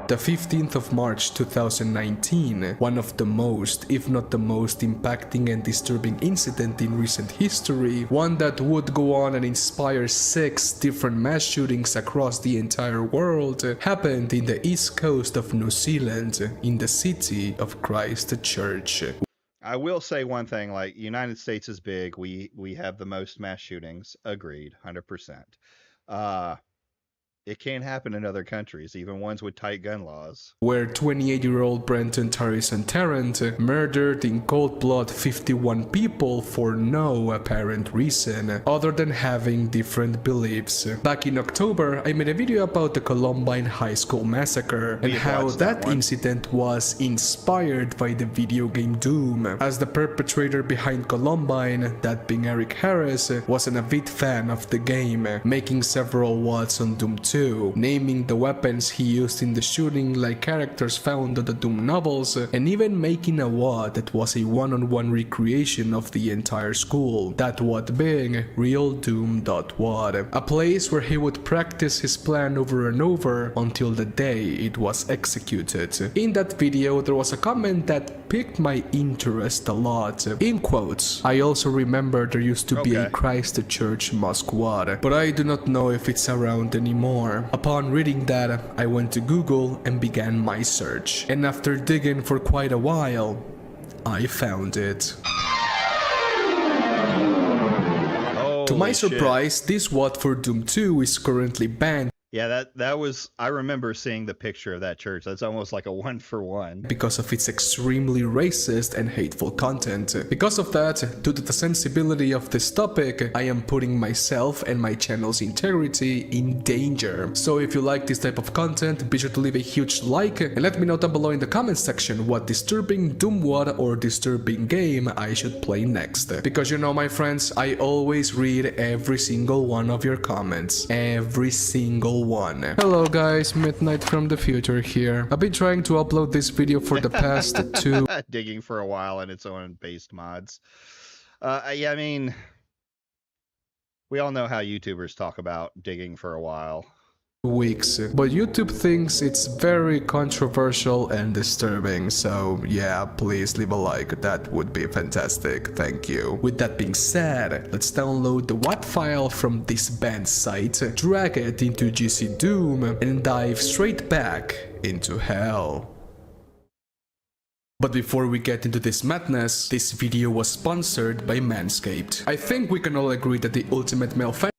The 15th of March 2019, one of the most, if not the most impacting and disturbing incident in recent history, one that would go on and inspire 6 different mass shootings across the entire world, happened in the east coast of New Zealand, in the city of Christchurch. I will say one thing, like, United States is big, we have the most mass shootings, agreed, 100%. It can happen in other countries, even ones with tight gun laws. Where 28-year-old Brenton Tarrison Tarrant murdered in cold blood 51 people for no apparent reason, other than having different beliefs. Back in October, I made a video about the Columbine High School massacre, and how that incident was inspired by the video game Doom, as the perpetrator behind Columbine, that being Eric Harris, was an avid fan of the game, making several WODs on Doom 2, naming the weapons he used in the shooting like characters found on the Doom novels, and even making a WOD that was a one-on-one recreation of the entire school, that WOD being realdoom.wod, a place where he would practice his plan over and over until the day it was executed. In that video, there was a comment that piqued my interest a lot. In quotes, "I also remember there used to be a Christchurch mosque WOD, but I do not know if it's around anymore. more. Upon reading that, I went to Google and began my search. And after digging for quite a while, I found it. To my surprise, this WOT for Doom 2 is currently banned. Yeah, that was, I remember seeing the picture of that church. That's almost like a 1-for-1. Because of its extremely racist and hateful content. Because of that, due to the sensibility of this topic, I am putting myself and my channel's integrity in danger. So if you like this type of content, be sure to leave a huge like and let me know down below in the comment section what disturbing Doom WOT or disturbing game I should play next. Because you know, my friends, I always read every single one of your comments. Every single one. Hello guys, Midnight from the future here. I've been trying to upload this video for the past 2 digging for a while and its own based mods. Yeah, I mean, we all know how YouTubers talk about digging for a while. weeks, but YouTube thinks it's very controversial and disturbing, so yeah, please leave a like, that would be fantastic, thank you. With that being said, let's download the WOT file from this banned site, drag it into GC Doom, and dive straight back into hell. But before we get into this madness, this video was sponsored by Manscaped. I think we can all agree that the ultimate male fan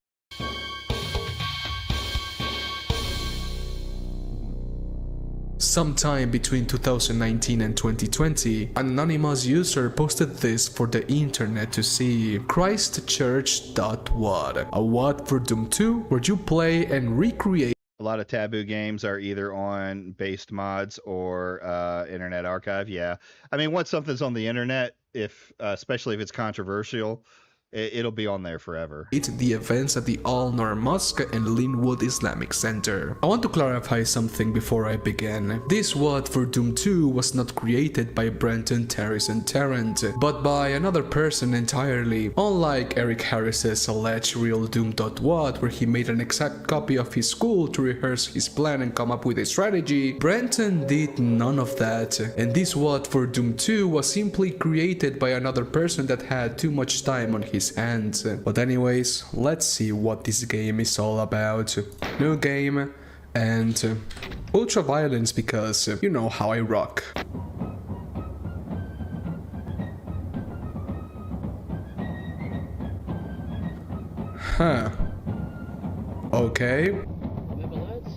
sometime between 2019 and 2020, an anonymous user posted this for the internet to see: Christchurch.WOT, a WOT for Doom 2 where you play and recreate. A lot of taboo games are either on based mods or Internet Archive. Yeah, I mean, once something's on the internet, if especially if it's controversial, it'll be on there forever. It's the events at the Al-Noor Mosque and Linwood Islamic Center. I want to clarify something before I begin. This WOT for Doom 2 was not created by Brenton, Terris, and Tarrant, but by another person entirely. Unlike Eric Harris's alleged real Doom.WOT, where he made an exact copy of his school to rehearse his plan and come up with a strategy, Brenton did none of that. And this WOT for Doom 2 was simply created by another person that had too much time on his hands. But anyways, let's see what this game is all about. New game and ultra violence, because you know how I rock. Huh. Okay. Remember lads,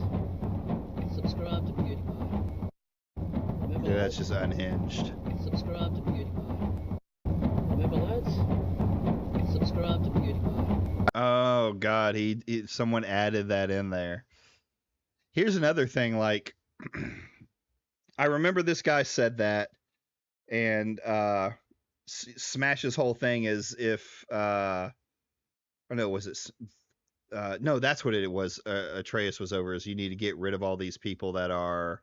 subscribe to PewDiePie. Remember, Yeah, that's just unhinged. subscribe to PewDiePie. Remember lads, subscribe to PewDiePie. Oh god, someone added that in there. Here's another thing, like I remember this guy said that, and Smash's whole thing is if or no, was it no, that's what it was. Atreus was over, is you need to get rid of all these people that are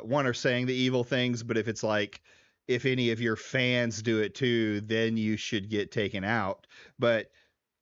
one are saying the evil things, but if it's like, if any of your fans do it too, then you should get taken out. But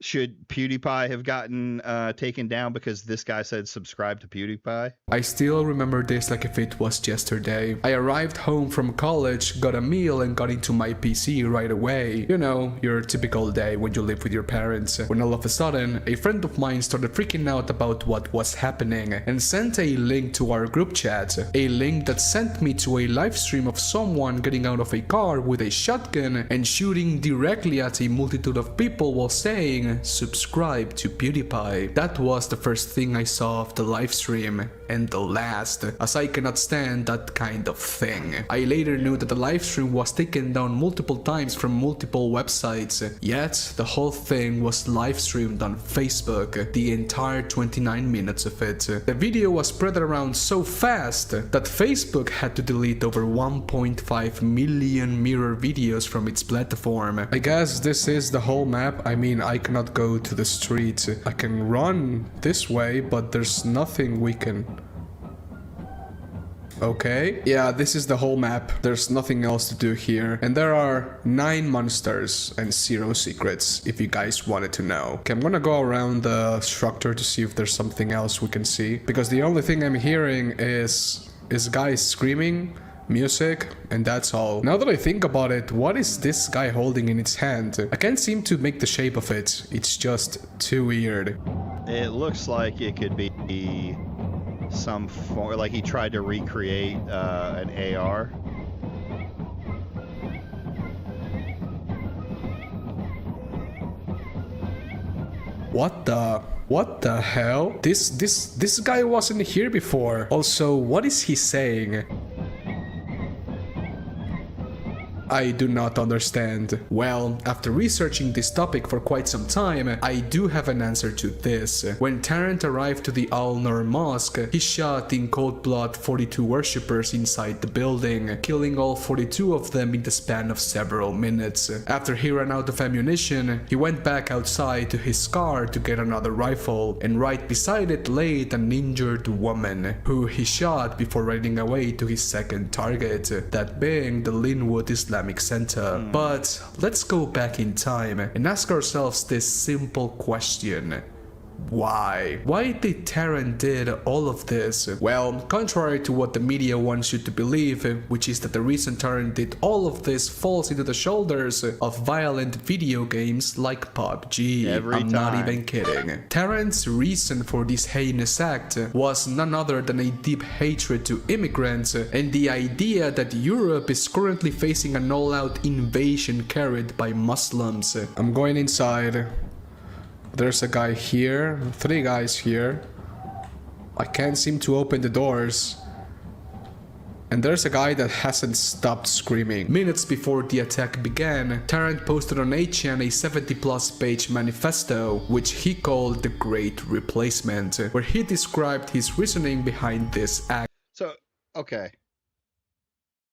should PewDiePie have gotten taken down because this guy said subscribe to PewDiePie? I still remember this like if it was yesterday. I arrived home from college, got a meal, and got into my PC right away. You know, your typical day when you live with your parents. When all of a sudden, a friend of mine started freaking out about what was happening and sent a link to our group chat. A link that sent me to a live stream of someone getting out of a car with a shotgun and shooting directly at a multitude of people while saying, subscribe to PewDiePie. That was the first thing I saw of the live stream, and the last, as I cannot stand that kind of thing. I later knew that the live stream was taken down multiple times from multiple websites, yet the whole thing was live streamed on Facebook, the entire 29 minutes of it. The video was spread around so fast that Facebook had to delete over 1.5 million mirror videos from its platform. I guess this is the whole map. I mean, I cannot go to the street. I can run this way, but there's nothing we can... Okay, yeah, this is the whole map. There's nothing else to do here. And there are 9 monsters and 0 secrets, if you guys wanted to know. Okay, I'm gonna go around the structure to see if there's something else we can see. Because the only thing I'm hearing is guys screaming music, and that's all. Now that I think about it, what is this guy holding in its hand? I can't seem to make the shape of it. It's just too weird. It looks like it could be some form, like he tried to recreate an AR. What the hell? This guy wasn't here before. Also, what is he saying? I do not understand. Well, after researching this topic for quite some time, I do have an answer to this. When Tarrant arrived to the Al-Nur Mosque, he shot in cold blood 42 worshippers inside the building, killing all 42 of them in the span of several minutes. After he ran out of ammunition, he went back outside to his car to get another rifle, and right beside it laid an injured woman, who he shot before running away to his second target, that being the Linwood Islamic Center. But let's go back in time and ask ourselves this simple question. Why? Why did Tarrant did all of this? Well, contrary to what the media wants you to believe, which is that the reason Tarrant did all of this falls into the shoulders of violent video games like PUBG. I'm not even kidding. Tarrant's reason for this heinous act was none other than a deep hatred to immigrants and the idea that Europe is currently facing an all-out invasion carried by Muslims. I'm going inside. There's a guy here, 3 guys here. I can't seem to open the doors. And there's a guy that hasn't stopped screaming. Minutes before the attack began, Tarrant posted on 8chan a 70+ page manifesto, which he called The Great Replacement, where he described his reasoning behind this act. So, okay.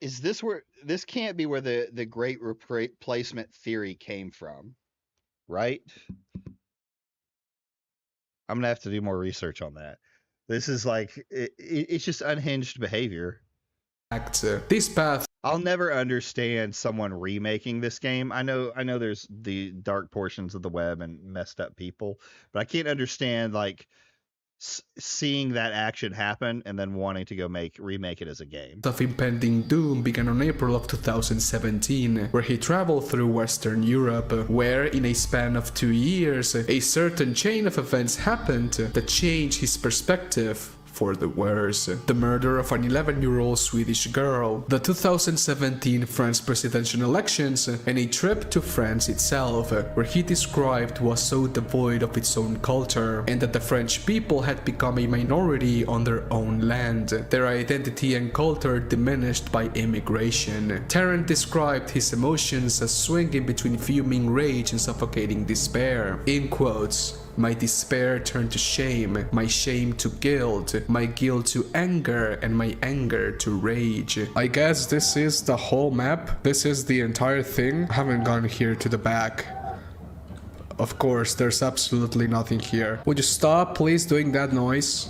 Is this where, this can't be where the Great Replacement theory came from, right? I'm gonna have to do more research on that. This is like, it's just unhinged behavior. This path. I'll never understand someone remaking this game. I know there's the dark portions of the web and messed up people, but I can't understand like seeing that action happen and then wanting to go remake it as a game. Of impending doom began on April of 2017, where he traveled through Western Europe, where in a span of 2 years, a certain chain of events happened that changed his perspective for the worse. The murder of an 11-year-old Swedish girl, the 2017 French presidential elections, and a trip to France itself, where he described was so devoid of its own culture, and that the French people had become a minority on their own land, their identity and culture diminished by immigration. Tarrant described his emotions as swinging between fuming rage and suffocating despair. In quotes, "My despair turned to shame, my shame to guilt, my guilt to anger, and my anger to rage." I guess this is the whole map. This is the entire thing. I haven't gone here to the back. Of course, there's absolutely nothing here. Would you stop, please, doing that noise?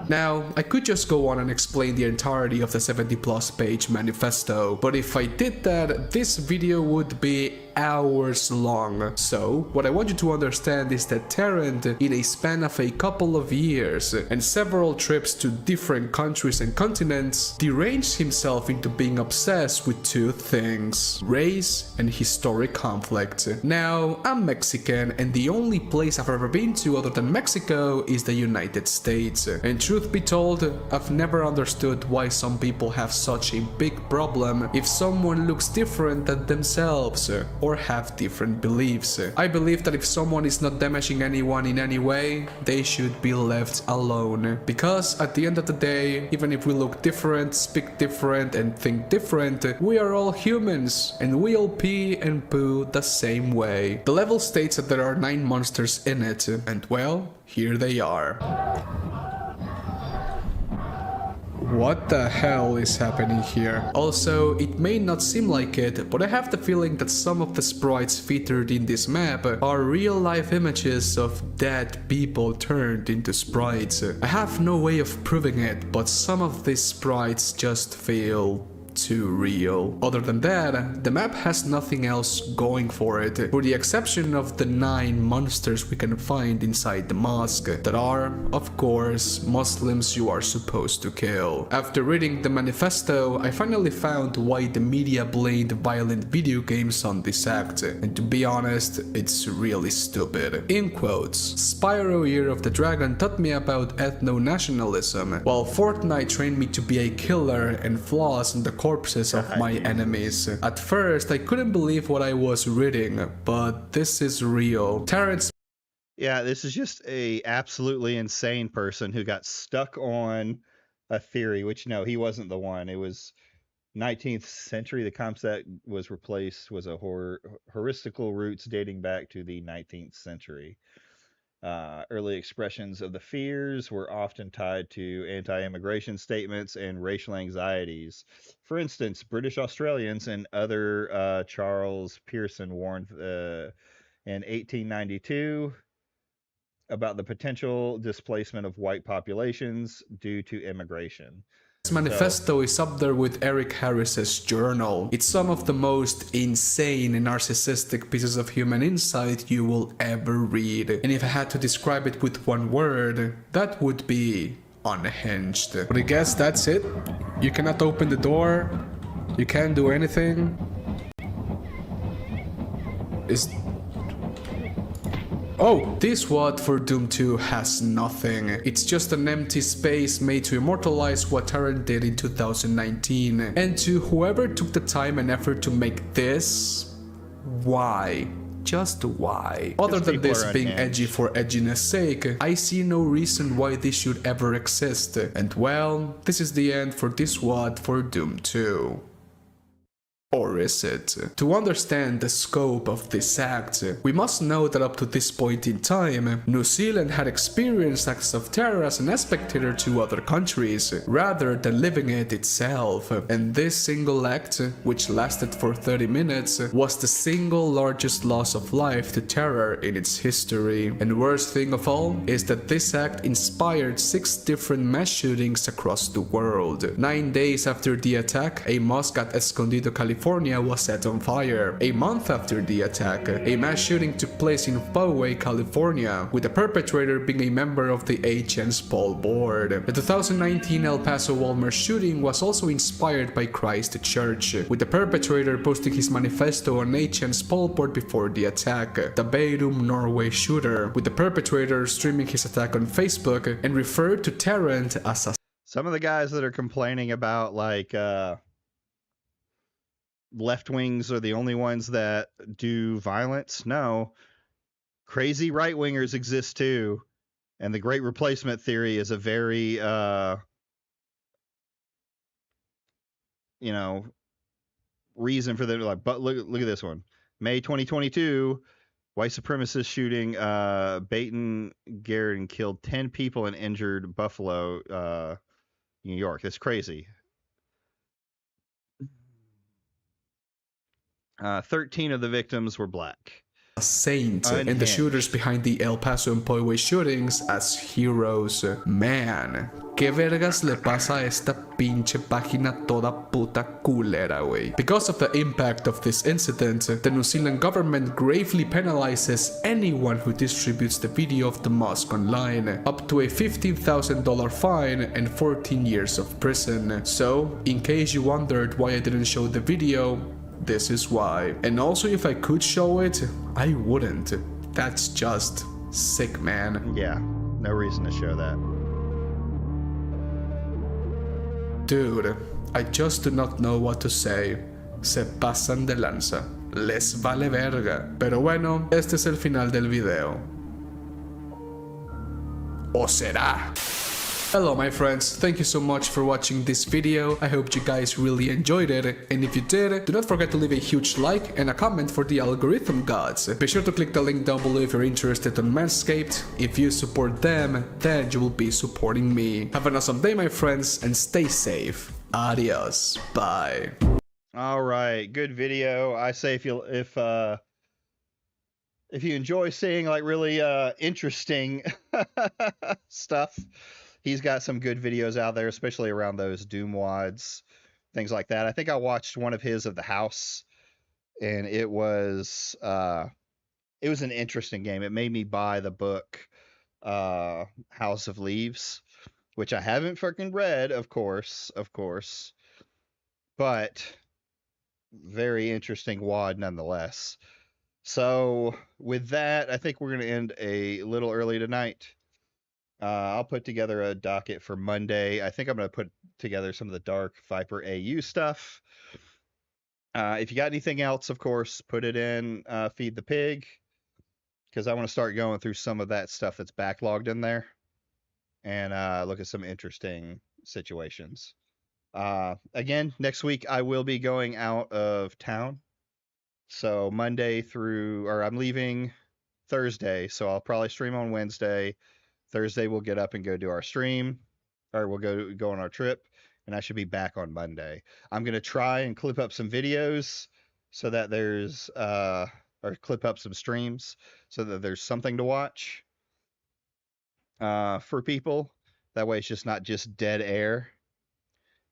Now, I could just go on and explain the entirety of the 70+ page manifesto, but if I did that, this video would be hours long. So, what I want you to understand is that Tarrant, in a span of a couple of years and several trips to different countries and continents, deranged himself into being obsessed with 2 things: race and historic conflict. Now, I'm Mexican, and the only place I've ever been to other than Mexico is the United States. And truth be told, I've never understood why some people have such a big problem if someone looks different than themselves or have different beliefs. I believe that if someone is not damaging anyone in any way, they should be left alone. Because at the end of the day, even if we look different, speak different, and think different, we are all humans, and we all pee and poo the same way. The level states that there are 9 monsters in it, and well, here they are. What the hell is happening here? Also, it may not seem like it, but I have the feeling that some of the sprites featured in this map are real-life images of dead people turned into sprites. I have no way of proving it, but some of these sprites just feel too real. Other than that, the map has nothing else going for it, for the exception of the 9 monsters we can find inside the mosque that are, of course, Muslims you are supposed to kill. After reading the manifesto, I finally found why the media blamed violent video games on this act, and to be honest, it's really stupid. In quotes, Spyro Year of the Dragon taught me about ethno-nationalism, while Fortnite trained me to be a killer and floss on the corpses of my enemies. At first, I couldn't believe what I was reading, but this is real. Terrence. Yeah, this is just a absolutely insane person who got stuck on a theory, which no, he wasn't the one. It was 19th century. The concept was replaced was a heuristical roots dating back to the 19th century. Early expressions of the fears were often tied to anti-immigration statements and racial anxieties. For instance, British Australians and other Charles Pearson warned in 1892 about the potential displacement of white populations due to immigration. Manifesto is up there with Eric Harris's journal. It's some of the most insane and narcissistic pieces of human insight you will ever read. And if I had to describe it with one word, that would be unhinged. But I guess that's it. You cannot open the door. You can't do anything. Oh, this WAD for Doom 2 has nothing. It's just an empty space made to immortalize what Taran did in 2019. And to whoever took the time and effort to make this, why? Just why? Other than this being edgy for edginess sake, I see no reason why this should ever exist. And well, this is the end for this WAD for Doom 2. Or is it? To understand the scope of this act, we must know that up to this point in time, New Zealand had experienced acts of terror as an spectator to other countries, rather than living it itself. And this single act, which lasted for 30 minutes, was the single largest loss of life to terror in its history. And worst thing of all is that this act inspired 6 different mass shootings across the world. 9 days after the attack, a mosque at Escondido, California was set on fire. A month after the attack, a mass shooting took place in Poway, California, with the perpetrator being a member of the HN's Paul board. The 2019 El Paso Walmart shooting was also inspired by Christ Church, with the perpetrator posting his manifesto on HN's Paul board before the attack. The Beirum, Norway shooter, with the perpetrator streaming his attack on Facebook and referred to Tarrant as a... Some of the guys that are complaining about like left wings are the only ones that do violence. No, crazy right wingers exist too, and the Great Replacement theory is a very reason for them to like. But look at this one, May 2022, white supremacist shooting Baton Garrett killed 10 people and injured Buffalo, New York. That's crazy. 13 of the victims were black. A saint, and the shooters behind the El Paso and Poway shootings as heroes. Man, ¿qué vergas le pasa a esta pinche página toda puta culera, wey? Because of the impact of this incident, the New Zealand government gravely penalizes anyone who distributes the video of the mosque online, up to a $15,000 fine and 14 years of prison. So, in case you wondered why I didn't show the video, this is why. And also, if I could show it, I wouldn't. That's just sick, man. Yeah, no reason to show that. Dude, I just do not know what to say. Se pasan de lanza. Les vale verga. Pero bueno, este es el final del video. ¿O será? Hello my friends, thank you so much for watching this video. I hope you guys really enjoyed it, and if you did, do not forget to leave a huge like and a comment for the algorithm gods. Be sure to click the link down below if you're interested on Manscaped. If you support them, then you will be supporting me. Have an awesome day my friends, and stay safe. Adios. Bye. All right, good video. I say if you enjoy seeing like really interesting stuff, he's got some good videos out there, especially around those Doom WADs. things like that. I think I watched one of his of the House, and it was an interesting game. It made me buy the book House of Leaves, which I haven't fucking read, of course, but very interesting wad nonetheless. So with that, I think we're going to end a little early tonight. I'll put together a docket for Monday. I think I'm going to put together some of the Dark Viper AU stuff. If you got anything else, of course, put it in Feed the Pig, because I want to start going through some of that stuff that's backlogged in there and look at some interesting situations. Again, next week I will be going out of town. So I'm leaving Thursday, so I'll probably stream on Wednesday. Thursday we'll get up and go do our stream, or we'll go on our trip, and I should be back on Monday. I'm gonna try and clip up some videos so that there's or clip up some streams so that there's something to watch for people. That way it's just not just dead air.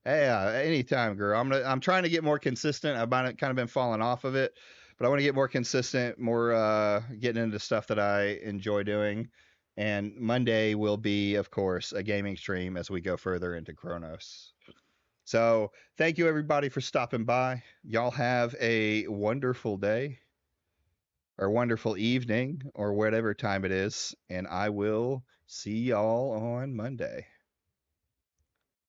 Yeah, anytime, girl. I'm trying to get more consistent. I've kind of been falling off of it, but I want to get more consistent, more getting into stuff that I enjoy doing. And Monday will be, of course, a gaming stream as we go further into Chronos. So thank you everybody for stopping by. Y'all have a wonderful day or wonderful evening or whatever time it is, and I will see y'all on Monday.